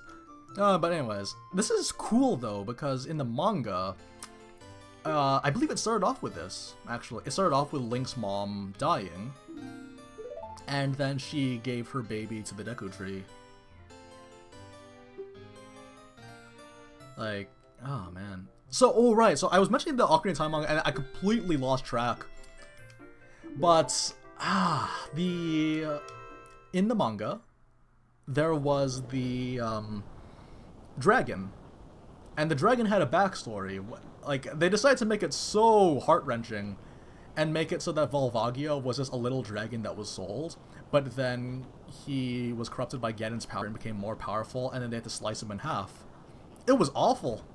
But anyways, this is cool though, because in the manga, I believe it started off with this, actually. It started off with Link's mom dying, and then she gave her baby to the Deku Tree. Like, oh man. So, oh right, so I was mentioning the Ocarina of Time manga, and I completely lost track. But, in the manga, there was the, dragon. And the dragon had a backstory. Like, they decided to make it so heart-wrenching, and make it so that Volvagia was just a little dragon that was sold, but then he was corrupted by Ganon's power and became more powerful, and then they had to slice him in half. It was awful.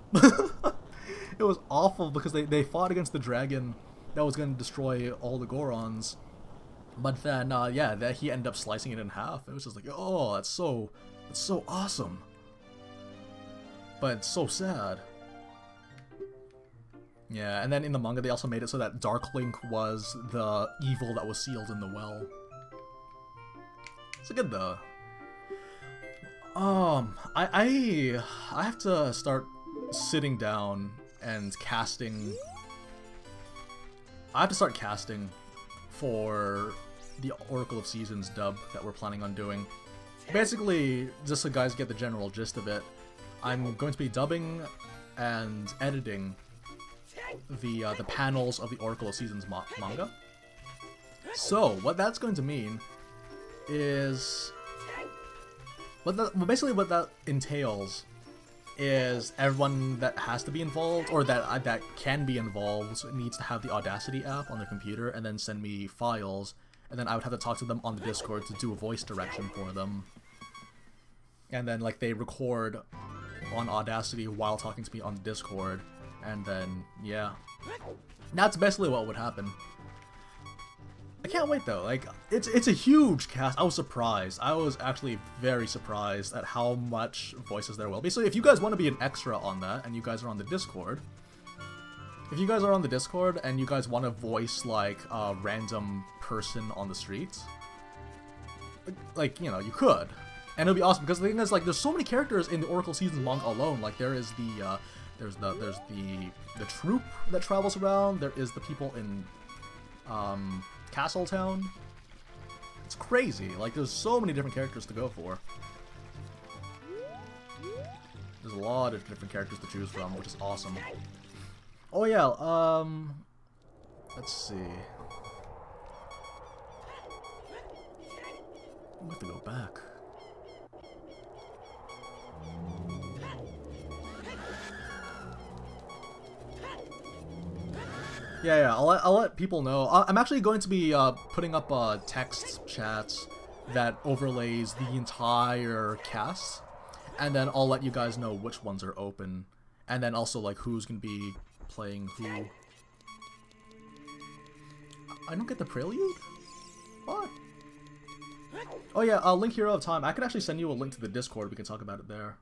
It was awful because they fought against the dragon that was going to destroy all the Gorons. But then, yeah, that he ended up slicing it in half. It was just like, oh, that's so awesome. But it's so sad. Yeah, and then in the manga they also made it so that Dark Link was the evil that was sealed in the well. It's good though. I have to start sitting down and casting. I have to start casting for the Oracle of Seasons dub that we're planning on doing. Basically, just so guys get the general gist of it, I'm going to be dubbing and editing the panels of the Oracle of Seasons manga. So what that's going to mean is basically what that entails is everyone that has to be involved, or that can be involved, needs to have the Audacity app on their computer and then send me files, and then I would have to talk to them on the Discord to do a voice direction for them. And then, like, they record on Audacity while talking to me on the Discord, and then, yeah. That's basically what would happen. I can't wait though, like, it's a huge cast. I was surprised. I was actually very surprised at how much voices there will be. So if you guys want to be an extra on that, and you guys are on the Discord, if you guys are on the Discord and you guys want to voice, like, a random person on the streets, like, you know, you could. And it'll be awesome, because the thing is, like, there's so many characters in the Oracle Seasons manga alone. Like, there is there's the troop that travels around, there is the people in, Castletown. It's crazy. Like, there's so many different characters to go for. There's a lot of different characters to choose from, which is awesome. Oh yeah, let's see. I have to go back. Yeah, I'll let people know. I'm actually going to be putting up text chats that overlays the entire cast, and then I'll let you guys know which ones are open, and then also, like, who's gonna be playing who. I don't get the prelude? What? Oh yeah, Link Hero of Time. I could actually send you a link to the Discord. We can talk about it there.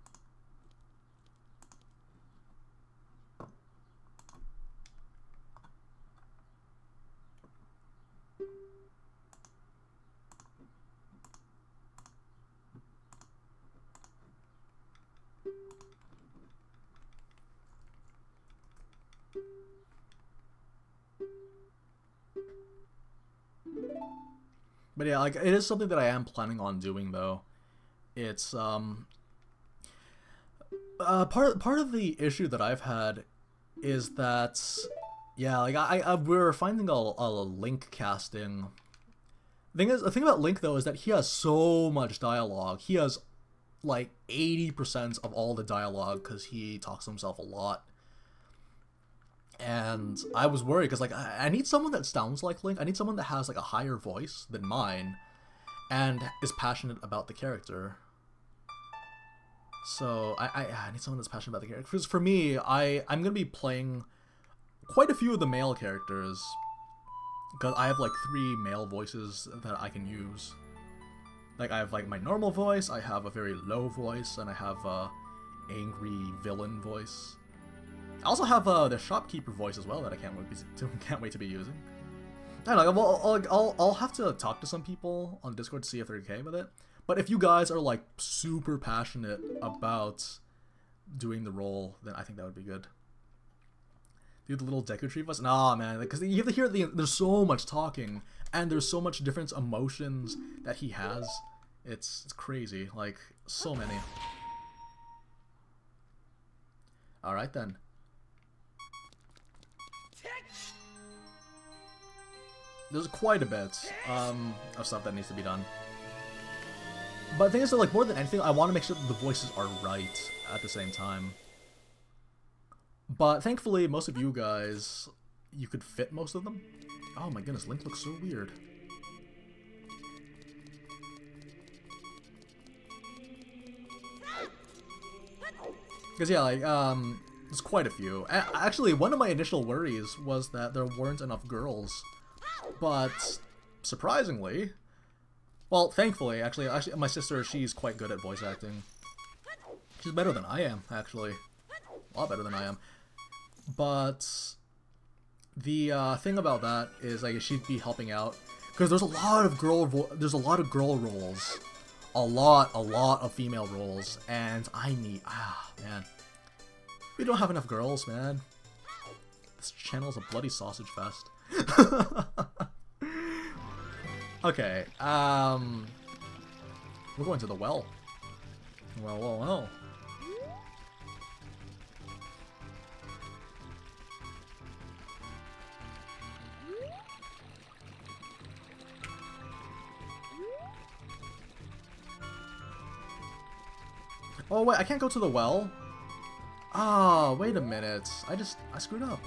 But yeah, like, it is something that I am planning on doing, though. It's, part of the issue that I've had is that, yeah, like, we're finding a Link casting. The thing about Link, though, is that he has so much dialogue. He has, like, 80% of all the dialogue, because he talks to himself a lot. And I was worried because, like, I need someone that sounds like Link. I need someone that has, like, a higher voice than mine and is passionate about the character. So I need someone that's passionate about the character. Because for me, I'm going to be playing quite a few of the male characters. Because I have, like, 3 male voices that I can use. Like, I have, like, my normal voice, I have a very low voice, and I have a angry villain voice. I also have the shopkeeper voice as well that I can't wait to be using. I don't know. I'll have to talk to some people on Discord to see if they're okay with it. But if you guys are like super passionate about doing the role, then I think that would be good. Do the little Deku Tree voice? Nah, man, because you have to hear there's so much talking and there's so much different emotions that he has. It's crazy, like so many. All right then. There's quite a bit of stuff that needs to be done. But the thing is that, like, more than anything, I want to make sure that the voices are right at the same time. But thankfully, most of you guys, you could fit most of them. Oh my goodness, Link looks so weird. Because, yeah, like, there's quite a few. Actually, one of my initial worries was that there weren't enough girls. But, surprisingly, well, thankfully, actually, my sister, she's quite good at voice acting. She's better than I am, actually. A lot better than I am. But the thing about that is, like, she'd be helping out because there's a lot of girl roles, a lot of female roles, and I need man, we don't have enough girls, man. This channel's a bloody sausage fest. Okay, we're going to the well. Well. Oh wait, I can't go to the well? Ah, wait a minute. I screwed up.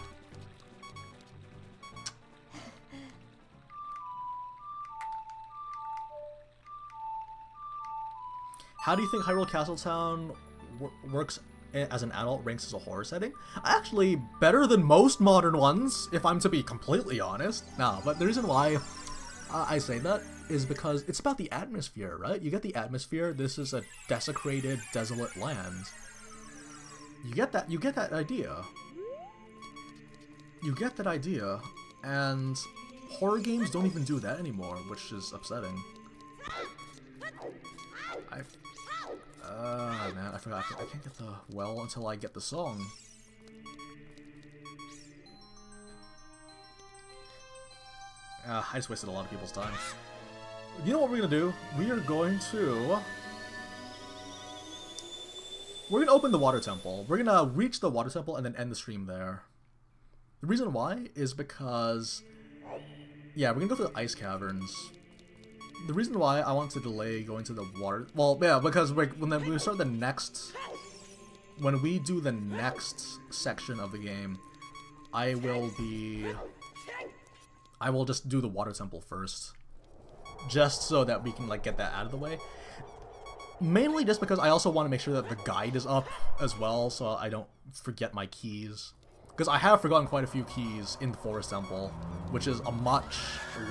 How do you think Hyrule Castletown works as an adult, ranks as a horror setting? Actually, better than most modern ones, if I'm to be completely honest. No, but the reason why I say that is because it's about the atmosphere, right? You get the atmosphere. This is a desecrated, desolate land. You get that idea. You get that idea, and horror games don't even do that anymore, which is upsetting. Man, I forgot. I can't get the well until I get the song. I just wasted a lot of people's time. You know what we're gonna do? We are going to open the water temple. We're gonna reach the water temple and then end the stream there. The reason why is because, yeah, we're gonna go to the ice caverns. The reason why I want to delay going to the water, well, yeah, because when we start the next, when we do the next section of the game, I will just do the water temple first, just so that we can, like, get that out of the way. Mainly just because I also want to make sure that the guide is up as well, so I don't forget my keys. Because I have forgotten quite a few keys in the Forest Temple, which is a much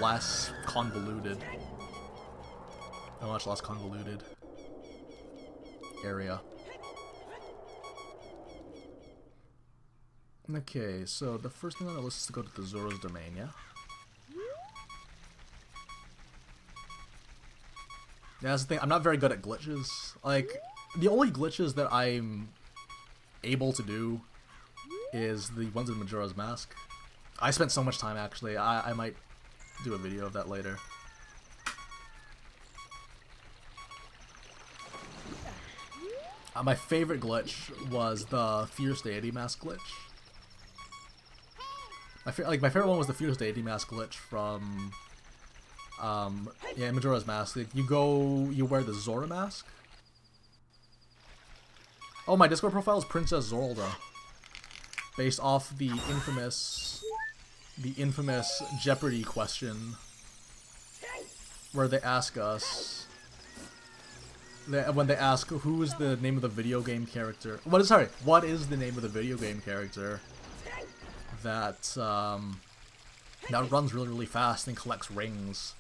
less convoluted area. Okay, so the first thing on the list is to go to the Zoro's Domain, yeah? Yeah, that's the thing, I'm not very good at glitches. Like, the only glitches that I'm able to do is the ones in Majora's Mask. I spent so much time, actually. I might do a video of that later. My favorite glitch was the Fierce Deity Mask glitch. My favorite one was the Fierce Deity Mask glitch from, yeah, Majora's Mask. Like, you wear the Zora mask. Oh, my Discord profile is Princess Zorlda. based off the infamous Jeopardy question, where they ask us, when they ask who is the name of the video game character, what is the name of the video game character that that runs really, really fast and collects rings?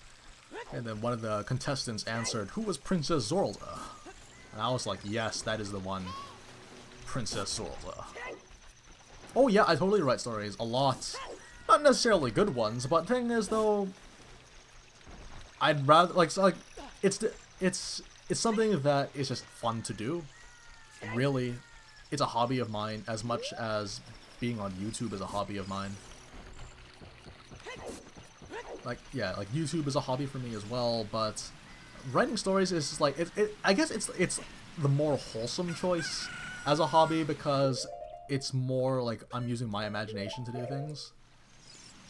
And then one of the contestants answered, who was Princess Zelda? And I was like, yes, that is the one. Princess Zelda. Oh yeah, I totally write stories. A lot. Not necessarily good ones, but the thing is though, I'd rather, it's something that is just fun to do. Really. It's a hobby of mine as much as being on YouTube is a hobby of mine. Like, yeah, like YouTube is a hobby for me as well, but writing stories is just like, I guess it's the more wholesome choice as a hobby because it's more like I'm using my imagination to do things.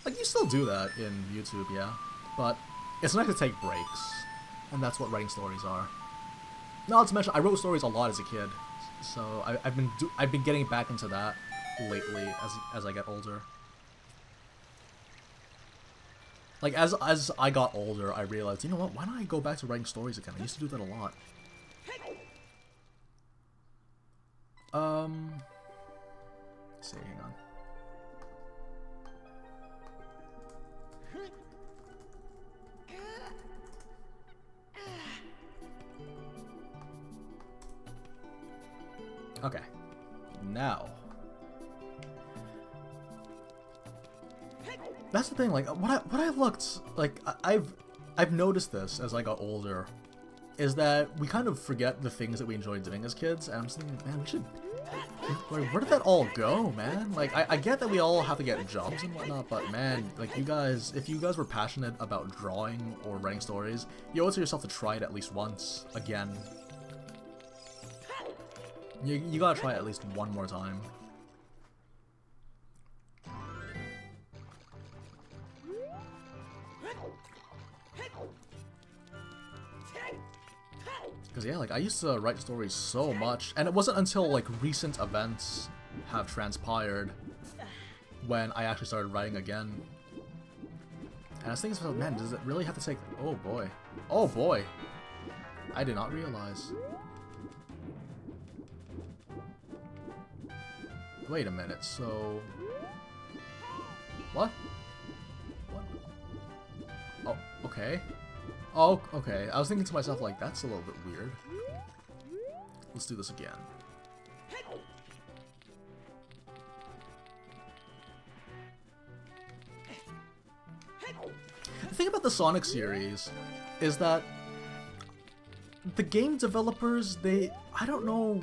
Like, you still do that in YouTube, yeah, but it's nice to take breaks, and that's what writing stories are. Not to mention, I wrote stories a lot as a kid, so I've been getting back into that lately as I get older. Like, as I got older, I realized, you know what, why don't I go back to writing stories again? I used to do that a lot. Let's see, hang on. Okay, now. That's the thing, like, what I looked, like, I've noticed this as I got older, is that we kind of forget the things that we enjoyed doing as kids, and I'm just thinking, man, we should, like, where did that all go, man? Like, I get that we all have to get jobs and whatnot, but man, like, you guys, if you guys were passionate about drawing or writing stories, you owe it to yourself to try it at least once, again. You gotta try it at least one more time. Because yeah, like, I used to write stories so much, and it wasn't until, like, recent events have transpired when I actually started writing again. And I was thinking, man, does it really have to take... Oh boy. Oh boy! I did not realize. Wait a minute, so... What? What? Oh, okay. Oh, okay. I was thinking to myself, like, that's a little bit weird. Let's do this again. The thing about the Sonic series is that the game developers, I don't know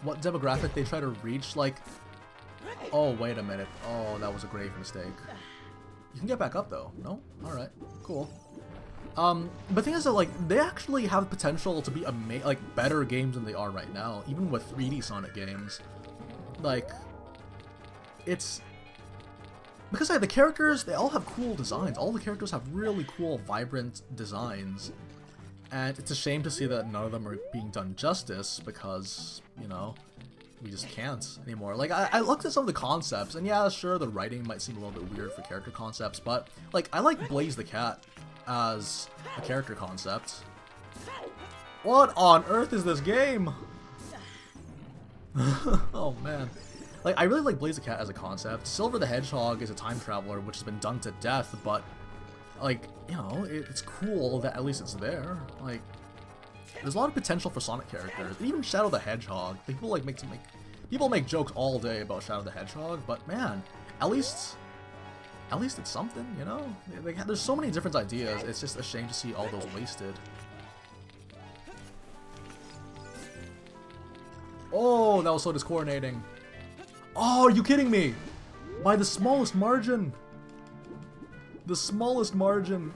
what demographic they try to reach, like... Oh, wait a minute. Oh, that was a grave mistake. You can get back up, though. No? Alright. Cool. But the thing is that, like, they actually have potential to be better games than they are right now, even with 3D Sonic games. Like, it's... Because, like, the characters, they all have cool designs. All the characters have really cool, vibrant designs. And it's a shame to see that none of them are being done justice, because, you know, we just can't anymore. Like, I looked at some of the concepts, and yeah, sure, the writing might seem a little bit weird for character concepts, but, like, I like Blaze the Cat as a character concept. What on earth is this game? Oh, man. Like, I really like Blaze the Cat as a concept. Silver the Hedgehog is a time traveler, which has been done to death, but, like, you know, it's cool that at least it's there. Like, there's a lot of potential for Sonic characters. Even Shadow the Hedgehog. People people make jokes all day about Shadow the Hedgehog, but man, at least it's something, you know? There's so many different ideas. It's just a shame to see all those wasted. Oh, that was so discoordinating. Oh, are you kidding me? By the smallest margin. The smallest margin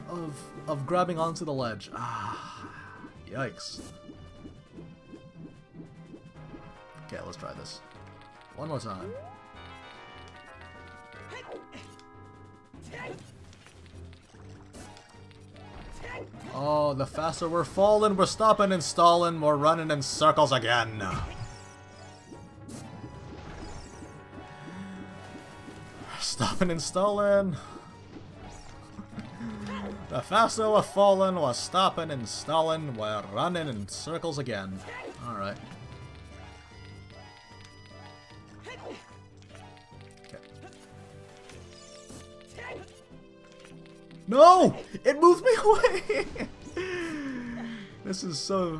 of grabbing onto the ledge. Ah, yikes. Okay, let's try this. One more time. Oh, the faster we're falling, we're stopping and stalling, we're running in circles again. stopping and stalling. The faster we're falling, we're stopping and stalling, we're running in circles again. Alright. Okay. No! It moved me away! This is so...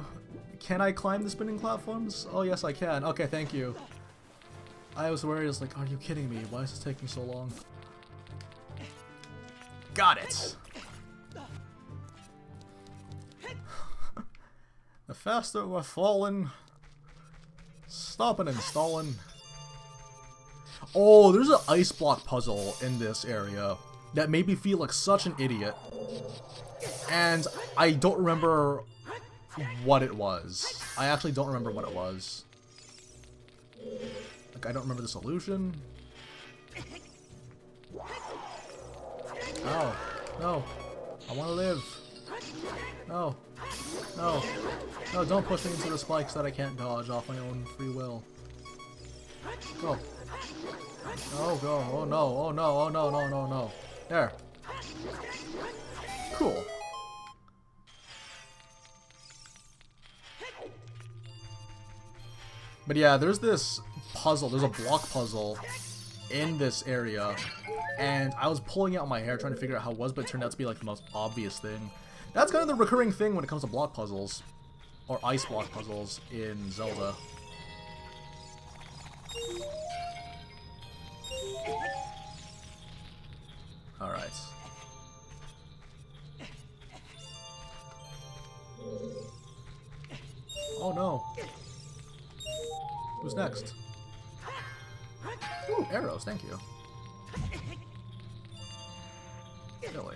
Can I climb the spinning platforms? Oh yes I can. Okay, thank you. I was worried, I was like, are you kidding me? Why is this taking so long? Got it! The faster we're falling, stopping and stalling. Oh, there's an ice block puzzle in this area that made me feel like such an idiot. And I don't remember what it was. I actually don't remember what it was. Like, I don't remember the solution. Oh, no. I want to live. No. No. No, don't push me into the spikes that I can't dodge off my own free will. Go. Oh, go. Oh, no. Oh, no. Oh, no, no, no, no. There. Cool. But yeah, there's this puzzle. There's a block puzzle in this area. And I was pulling out my hair trying to figure out how it was, but it turned out to be like the most obvious thing. That's kind of the recurring thing when it comes to block puzzles. Or ice block puzzles in Zelda. Alright. Oh no. Who's next? Ooh, arrows, thank you. Really?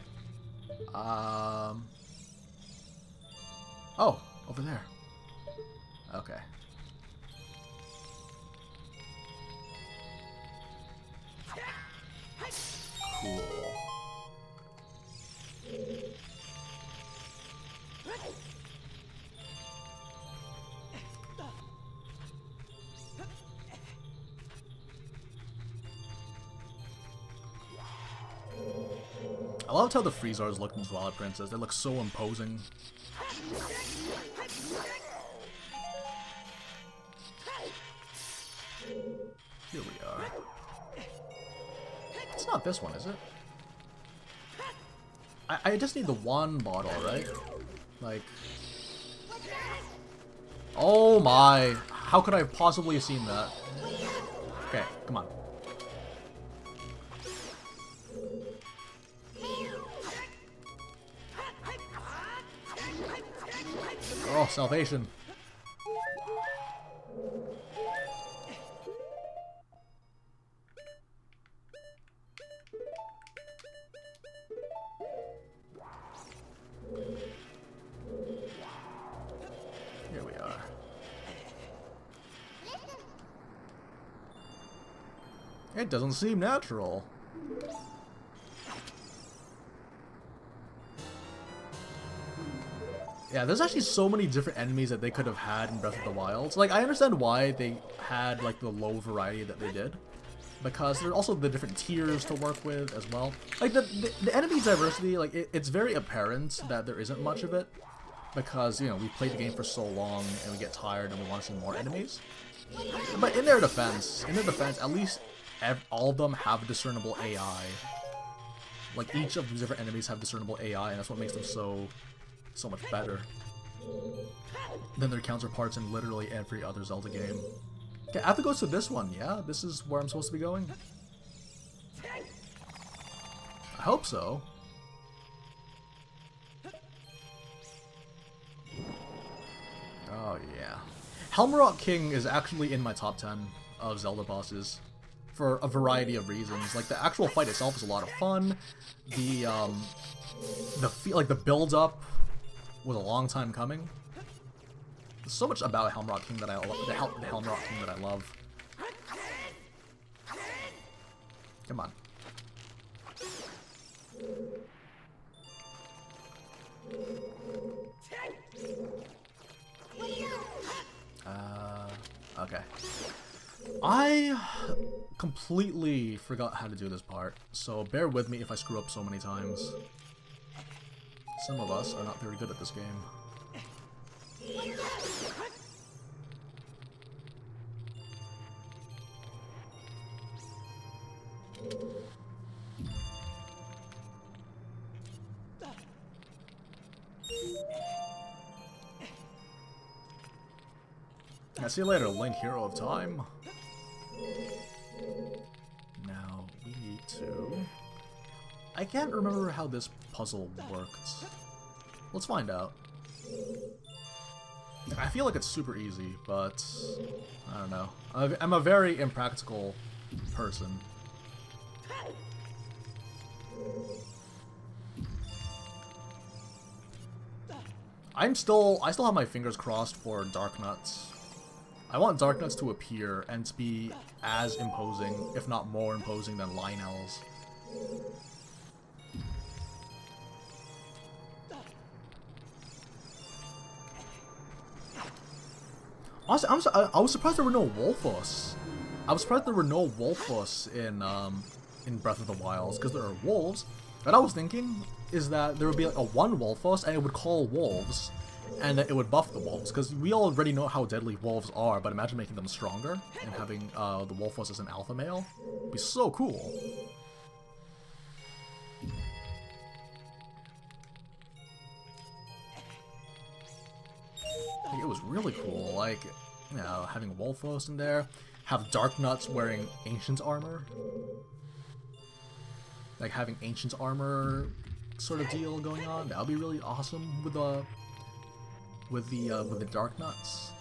Oh, over there. Okay. Cool. I loved how the Freezars looked in Twilight Princess. They look so imposing. Here we are. It's not this one, is it? I just need the one bottle, right? Like... Oh my! How could I have possibly seen that? Okay, come on. Oh, salvation. Here we are. It doesn't seem natural. Yeah, there's actually so many different enemies that they could have had in Breath of the Wild. Like, I understand why they had, like, the low variety that they did. Because there's also the different tiers to work with as well. Like, the enemy diversity, like, it's very apparent that there isn't much of it. Because, you know, we played the game for so long and we get tired and we want to see more enemies. But in their defense, at least all of them have discernible AI. Like, each of the different enemies have discernible AI, and that's what makes them so much better than their counterparts in literally every other Zelda game. Okay, I have to go to this one, yeah? This is where I'm supposed to be going? I hope so. Oh yeah. Helmrock King is actually in my top 10 of Zelda bosses for a variety of reasons. Like, the actual fight itself is a lot of fun. The build-up was a long time coming. There's so much about Helmrock King that I love. The Helmrock King that I love. Come on. Okay. I completely forgot how to do this part, so bear with me if I screw up so many times. Some of us are not very good at this game. I'll see you later, Link, Hero of Time. Now, we need to... I can't remember how this puzzle worked. Let's find out. I feel like it's super easy, but... I don't know. I'm a very impractical person. I still have my fingers crossed for Dark Nuts. I want Dark Nuts to appear and to be as imposing, if not more imposing, than Lionel's. Honestly, I was surprised there were no Wolfos. I was surprised there were no Wolfos in Breath of the Wild, because there are wolves. What I was thinking is that there would be like a one Wolfos, and it would call wolves, and then it would buff the wolves, because we already know how deadly wolves are, but imagine making them stronger, and having the Wolfos as an alpha male. It'd be so cool. Like, it was really cool, like, you know, having Wolfos in there, have Dark Nuts wearing Ancient's armor. Like, having Ancient's armor sort of deal going on, that would be really awesome with the Dark Nuts.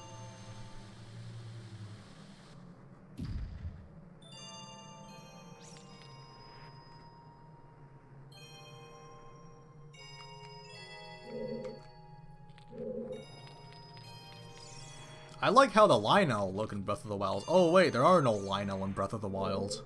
I like how the Lionel look in Breath of the Wild. Oh wait, there are no Lionel in Breath of the Wild.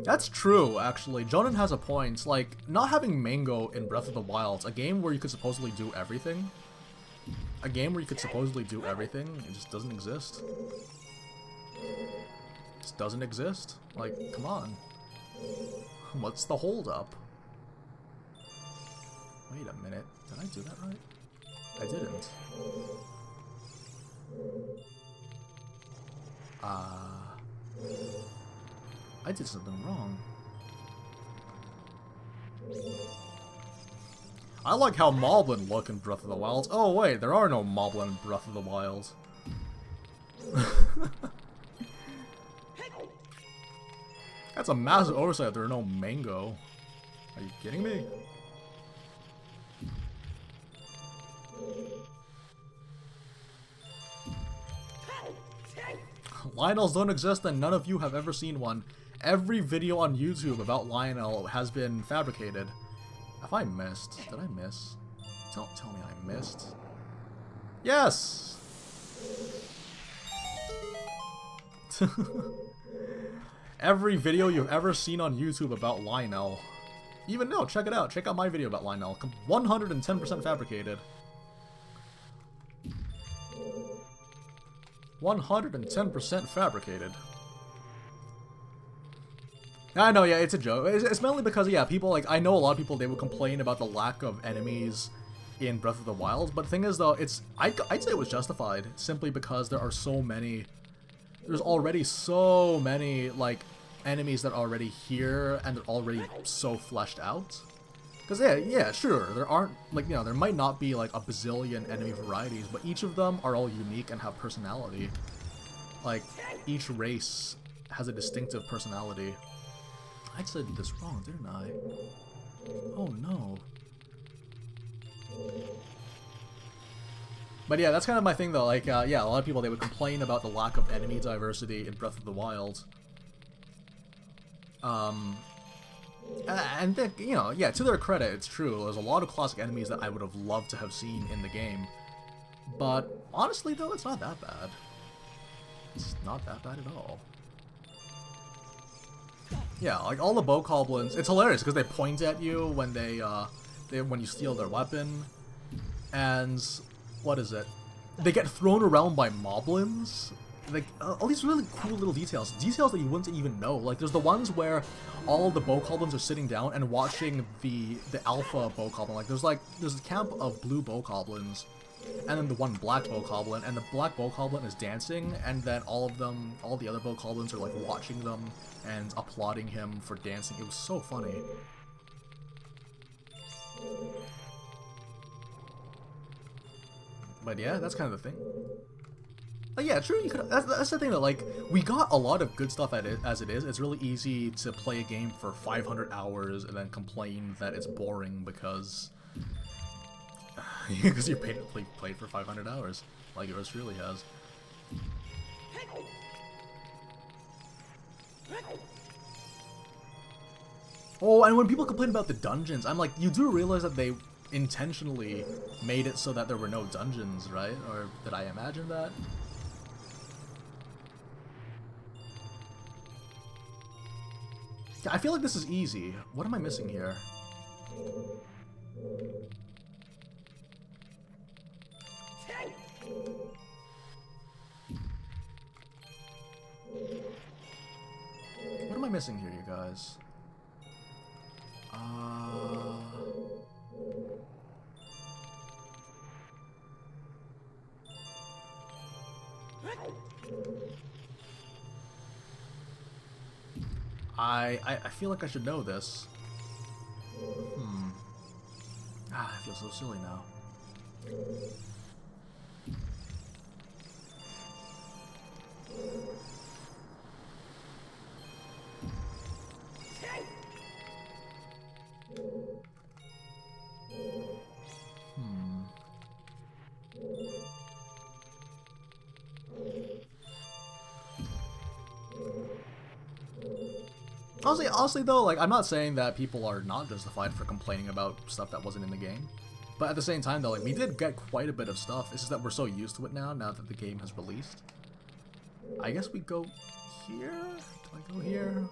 That's true, actually. Jonan has a point. Like, not having Mango in Breath of the Wild, a game where you could supposedly do everything. A game where you could supposedly do everything, it just doesn't exist. It just doesn't exist. Like, come on. What's the holdup? Wait a minute. Did I do that right? I didn't. I did something wrong. I like how Moblin look in Breath of the Wild. Oh wait, there are no Moblin in Breath of the Wild. That's a massive oversight. There are no Mango. Are you kidding me? Lionels don't exist and none of you have ever seen one. Every video on YouTube about Lionel has been fabricated. Have I missed? Did I miss? Don't tell me I missed. Yes! Every video you've ever seen on YouTube about Lionel. Even no, check it out. Check out my video about Lionel. 110% fabricated. 110% fabricated. I know, yeah, it's a joke. It's mainly because, yeah, people, like, I know a lot of people, they would complain about the lack of enemies in Breath of the Wild, but the thing is, though, I'd say it was justified, simply because there are so many, there's already so many, like, enemies that are already here, and they're already so fleshed out. Because, yeah, sure, there aren't, like, you know, there might not be, like, a bazillion enemy varieties, but each of them are all unique and have personality. Like, each race has a distinctive personality. I said this wrong, didn't I? Oh, no. But yeah, that's kind of my thing, though. Like, yeah, a lot of people, they would complain about the lack of enemy diversity in Breath of the Wild. And then, you know, yeah, to their credit, it's true. There's a lot of classic enemies that I would have loved to have seen in the game. But, honestly, though, it's not that bad. It's not that bad at all. Yeah, like all the bokoblins, it's hilarious because they point at you when when you steal their weapon, and what is it? They get thrown around by moblins. Like all these really cool little details that you wouldn't even know. Like there's the ones where all the bokoblins are sitting down and watching the alpha bokoblin. Like there's a camp of blue bokoblins, and then the one black bokoblin, and the black bokoblin is dancing, and then all the other bokoblins are like watching them and applauding him for dancing. It was so funny. But yeah, that's kind of the thing. Yeah, true. You could. That's the thing that like we got a lot of good stuff at it as it is. It's really easy to play a game for 500 hours and then complain that it's boring because you played for 500 hours, like yours truly has. Oh, and when people complain about the dungeons, I'm like, you do realize that they intentionally made it so that there were no dungeons, right? Or did I imagine that? I feel like this is easy. What am I missing here? What am I missing here, you guys? I feel like I should know this. I feel so silly now. Honestly though, like, I'm not saying that people are not justified for complaining about stuff that wasn't in the game. But at the same time though, like, we did get quite a bit of stuff. It's just that we're so used to it now that the game has released. I guess we go here? Do I go here?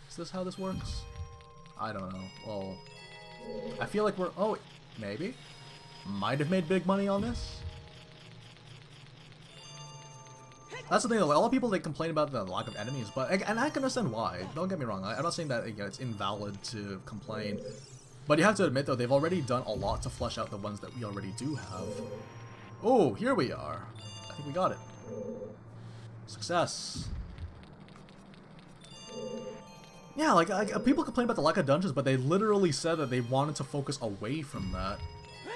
Is this how this works? I don't know. Well, I feel like we're... Oh, maybe? Might have made big money on this? That's the thing, though. Like, a lot of people, they complain about the lack of enemies, but and I can understand why. Don't get me wrong. I'm not saying that it's invalid to complain, but you have to admit though they've already done a lot to flesh out the ones that we already do have. Oh, here we are. I think we got it. Success. Yeah, like people complain about the lack of dungeons, but they literally said that they wanted to focus away from that.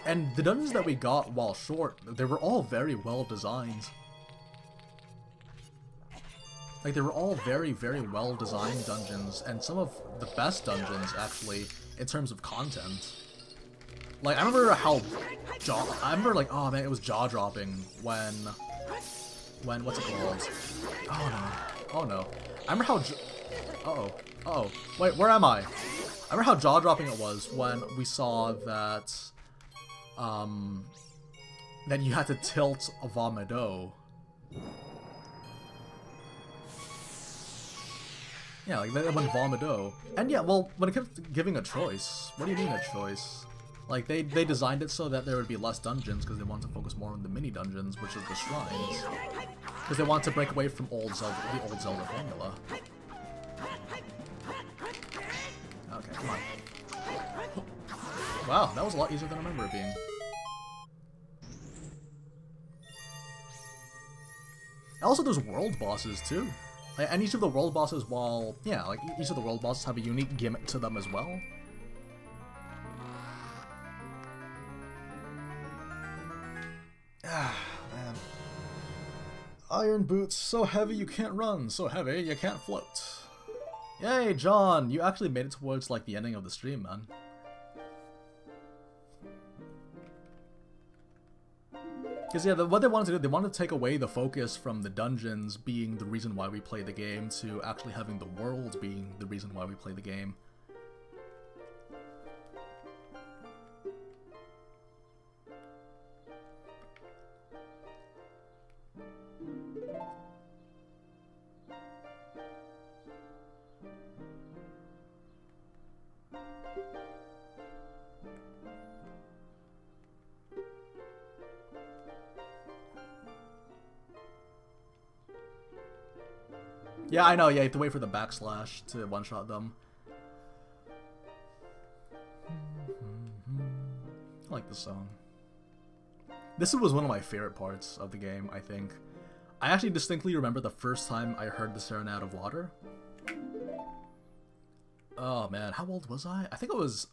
And the dungeons that we got, while short, they were all very well designed. Like, they were all very, very well-designed dungeons, and some of the best dungeons, actually, in terms of content. Like, I remember how... oh man, it was jaw-dropping when, what's it called? Oh no. I remember how... Uh-oh. Wait, where am I? I remember how jaw-dropping it was when we saw that, that you had to tilt a Vomito. Yeah, like that one Vomito. And yeah, well, when it comes to giving a choice, what do you mean a choice? Like, they designed it so that there would be less dungeons because they wanted to focus more on the mini-dungeons, which is the shrines. Because they wanted to break away from the old Zelda formula. Okay, come on. Wow, that was a lot easier than I remember it being. Also, there's world bosses, too. And each of the world bosses, each of the world bosses have a unique gimmick to them as well. Ah, man. Iron boots, so heavy you can't run, so heavy you can't float. Yay, John, you actually made it towards, like, the ending of the stream, man. Because, yeah, what they wanted to do, they wanted to take away the focus from the dungeons being the reason why we play the game to actually having the world being the reason why we play the game. Yeah, I know, yeah, you have to wait for the backslash to one-shot them. I like this song. This was one of my favorite parts of the game, I think. I actually distinctly remember the first time I heard the Serenade of Water. Oh man, how old was I? I think I was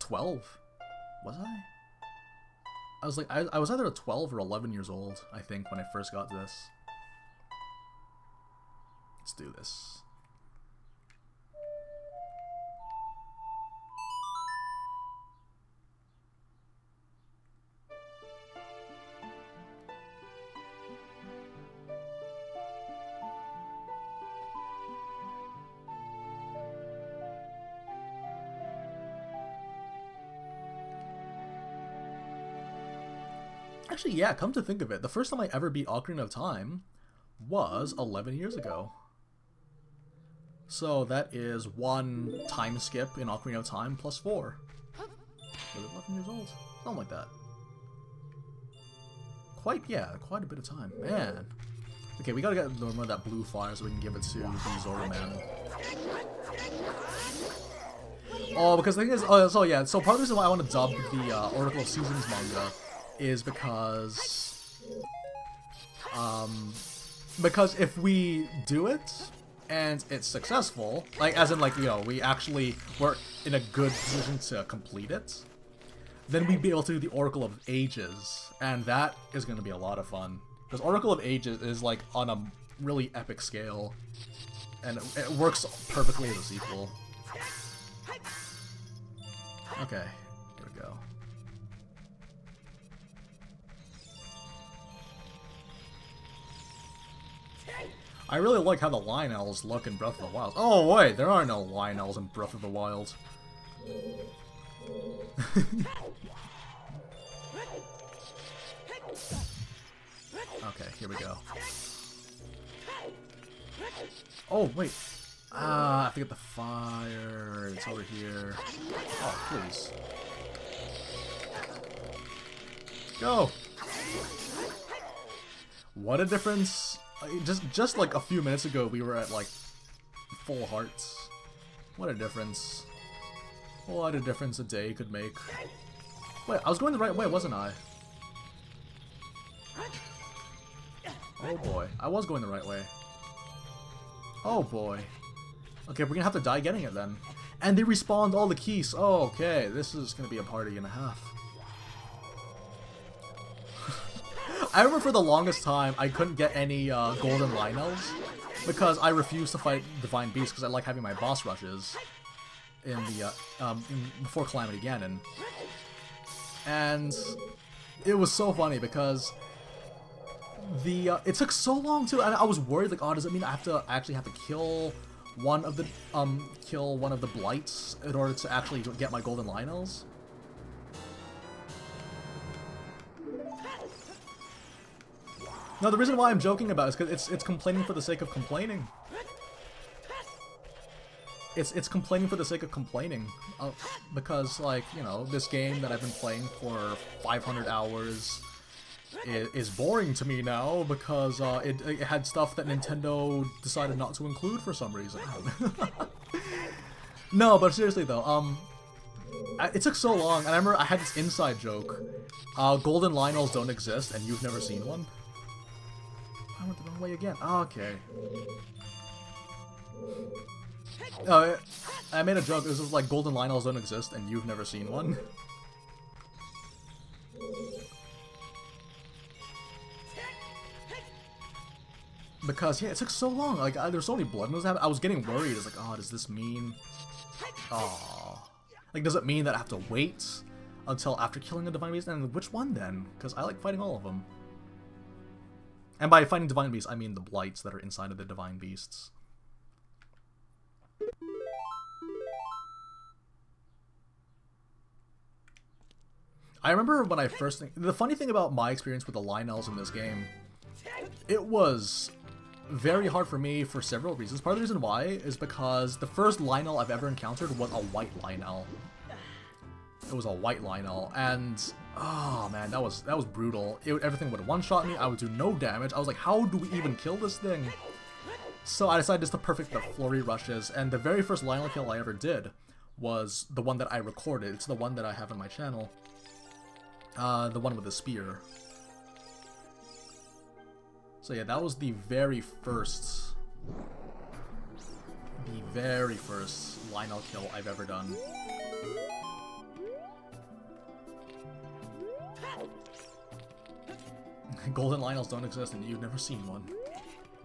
12. Was I? I was like, I was either 12 or 11 years old, I think, when I first got this. Let's do this. Actually, yeah, come to think of it, the first time I ever beat Ocarina of Time was 11 years ago. So that is one time skip in Ocarina of Time plus 4. Was it 11 years old? Something like that. Quite a bit of time. Man. Okay, we gotta get one of that blue fire so we can give it to the Majora man. Oh, because the thing is, so part of the reason why I want to dub the Oracle of Seasons manga is because if we do it and it's successful, like as in like, you know, we actually were in a good position to complete it, then we'd be able to do the Oracle of Ages, and that is going to be a lot of fun. Because Oracle of Ages is like on a really epic scale, and it works perfectly as a sequel. Okay, here we go. I really like how the Lionels look in Breath of the Wild. Oh wait, there are no Lionels in Breath of the Wild. Okay, here we go. Oh wait. I have to get the fire. It's over here. Oh, please. Go! What a difference. Just like a few minutes ago, we were at like full hearts. What a difference. What a difference a day could make. Wait, I was going the right way, wasn't I? Oh boy, I was going the right way. Oh boy. Okay, we're gonna have to die getting it then. And they respawned all the keys. Oh, okay, this is gonna be a party and a half. I remember for the longest time I couldn't get any golden Lionels because I refused to fight Divine Beasts because I like having my boss rushes in the before Calamity Ganon. And it was so funny because the it took so long too, and I was worried like, oh, does it mean I actually have to kill one of the blights in order to actually get my golden Lionels? No, the reason why I'm joking about it is because it's complaining for the sake of complaining. It's complaining for the sake of complaining. Because, like, you know, this game that I've been playing for 500 hours is boring to me now because it had stuff that Nintendo decided not to include for some reason. No, but seriously though, it took so long, and I remember I had this inside joke. Golden Lionels don't exist, and you've never seen one? I went the wrong way again. Oh, okay. I made a joke. It was like golden Lionels don't exist and you've never seen one. Because yeah, it took so long. Like there's so many blood moves happening. I was getting worried. I was like, oh, does this mean? Oh, like does it mean that I have to wait until after killing the Divine Beast? And which one then? Because I like fighting all of them. And by fighting Divine Beasts, I mean the blights that are inside of the Divine Beasts. I remember when I first... The funny thing about my experience with the Lionels in this game, it was very hard for me for several reasons. Part of the reason why is because the first Lionel I've ever encountered was a white Lionel. It was a white Lionel, and oh man, that was brutal. Everything would one-shot me. I would do no damage. I was like, how do we even kill this thing? So I decided just to perfect the flurry rushes, and the very first Lionel kill I ever did was the one that I recorded. It's the one that I have on my channel. The one with the spear. So yeah, that was the very first Lionel kill I've ever done. Golden Lionels don't exist and you've never seen one.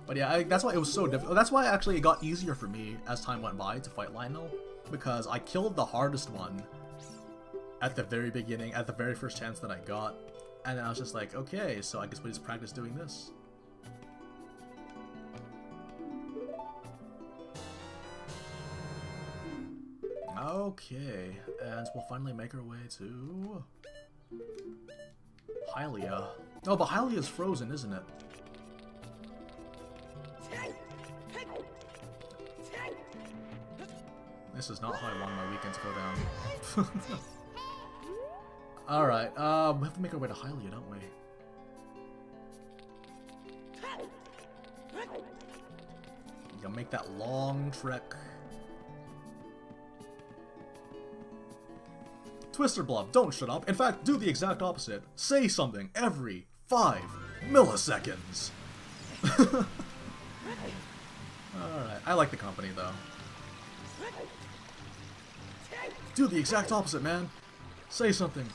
But yeah, that's why it was so difficult. That's why actually it got easier for me as time went by to fight Lionel. Because I killed the hardest one at the very beginning, at the very first chance that I got. And then I was just like, okay, so I guess we just practice doing this. Okay, and we'll finally make our way to Hylia. Oh, but Hylia's frozen, isn't it? This is not how I want my weekend to go down. Alright, we have to make our way to Hylia, don't we? You'll make that long trek. Twister Bluff, don't shut up. In fact, do the exact opposite. Say something every 5 milliseconds. Alright, I like the company though. Do the exact opposite, man. Say something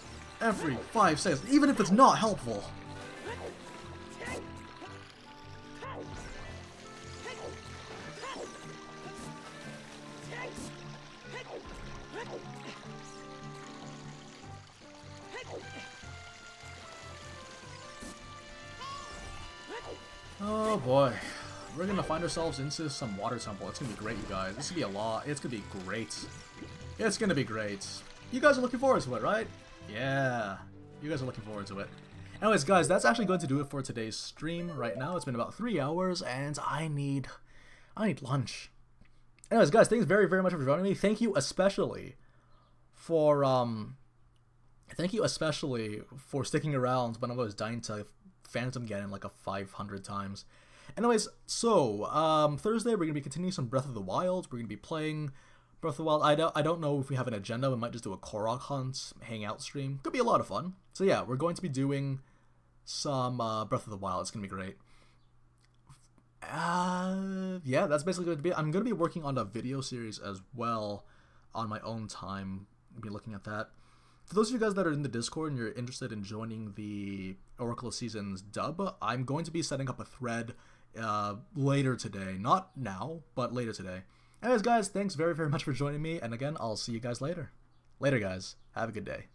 every 5 seconds, even if it's not helpful. Oh boy, we're gonna find ourselves into some water temple. It's gonna be great, you guys. This is gonna be a lot. It's gonna be great. It's gonna be great. You guys are looking forward to it, right? Yeah, you guys are looking forward to it. Anyways, guys, that's actually going to do it for today's stream right now. It's been about 3 hours, and I need lunch. Anyways, guys, thanks very, very much for joining me. Thank you especially for sticking around when I was dying to Phantom Ganon like 500 times. Anyways, so Thursday we're gonna be continuing some Breath of the Wild. We're gonna be playing Breath of the Wild. I don't know if we have an agenda. We might just do a Korok hunt, hangout stream. Could be a lot of fun. So yeah, we're going to be doing some Breath of the Wild. It's gonna be great. Yeah, that's basically going to be. I'm gonna be working on a video series as well on my own time. I'll be looking at that. For those of you guys that are in the Discord and you're interested in joining the Oracle of Seasons dub, I'm going to be setting up a thread later today. Not now, but later today. Anyways, guys, thanks very, very much for joining me. And again, I'll see you guys later. Later, guys. Have a good day.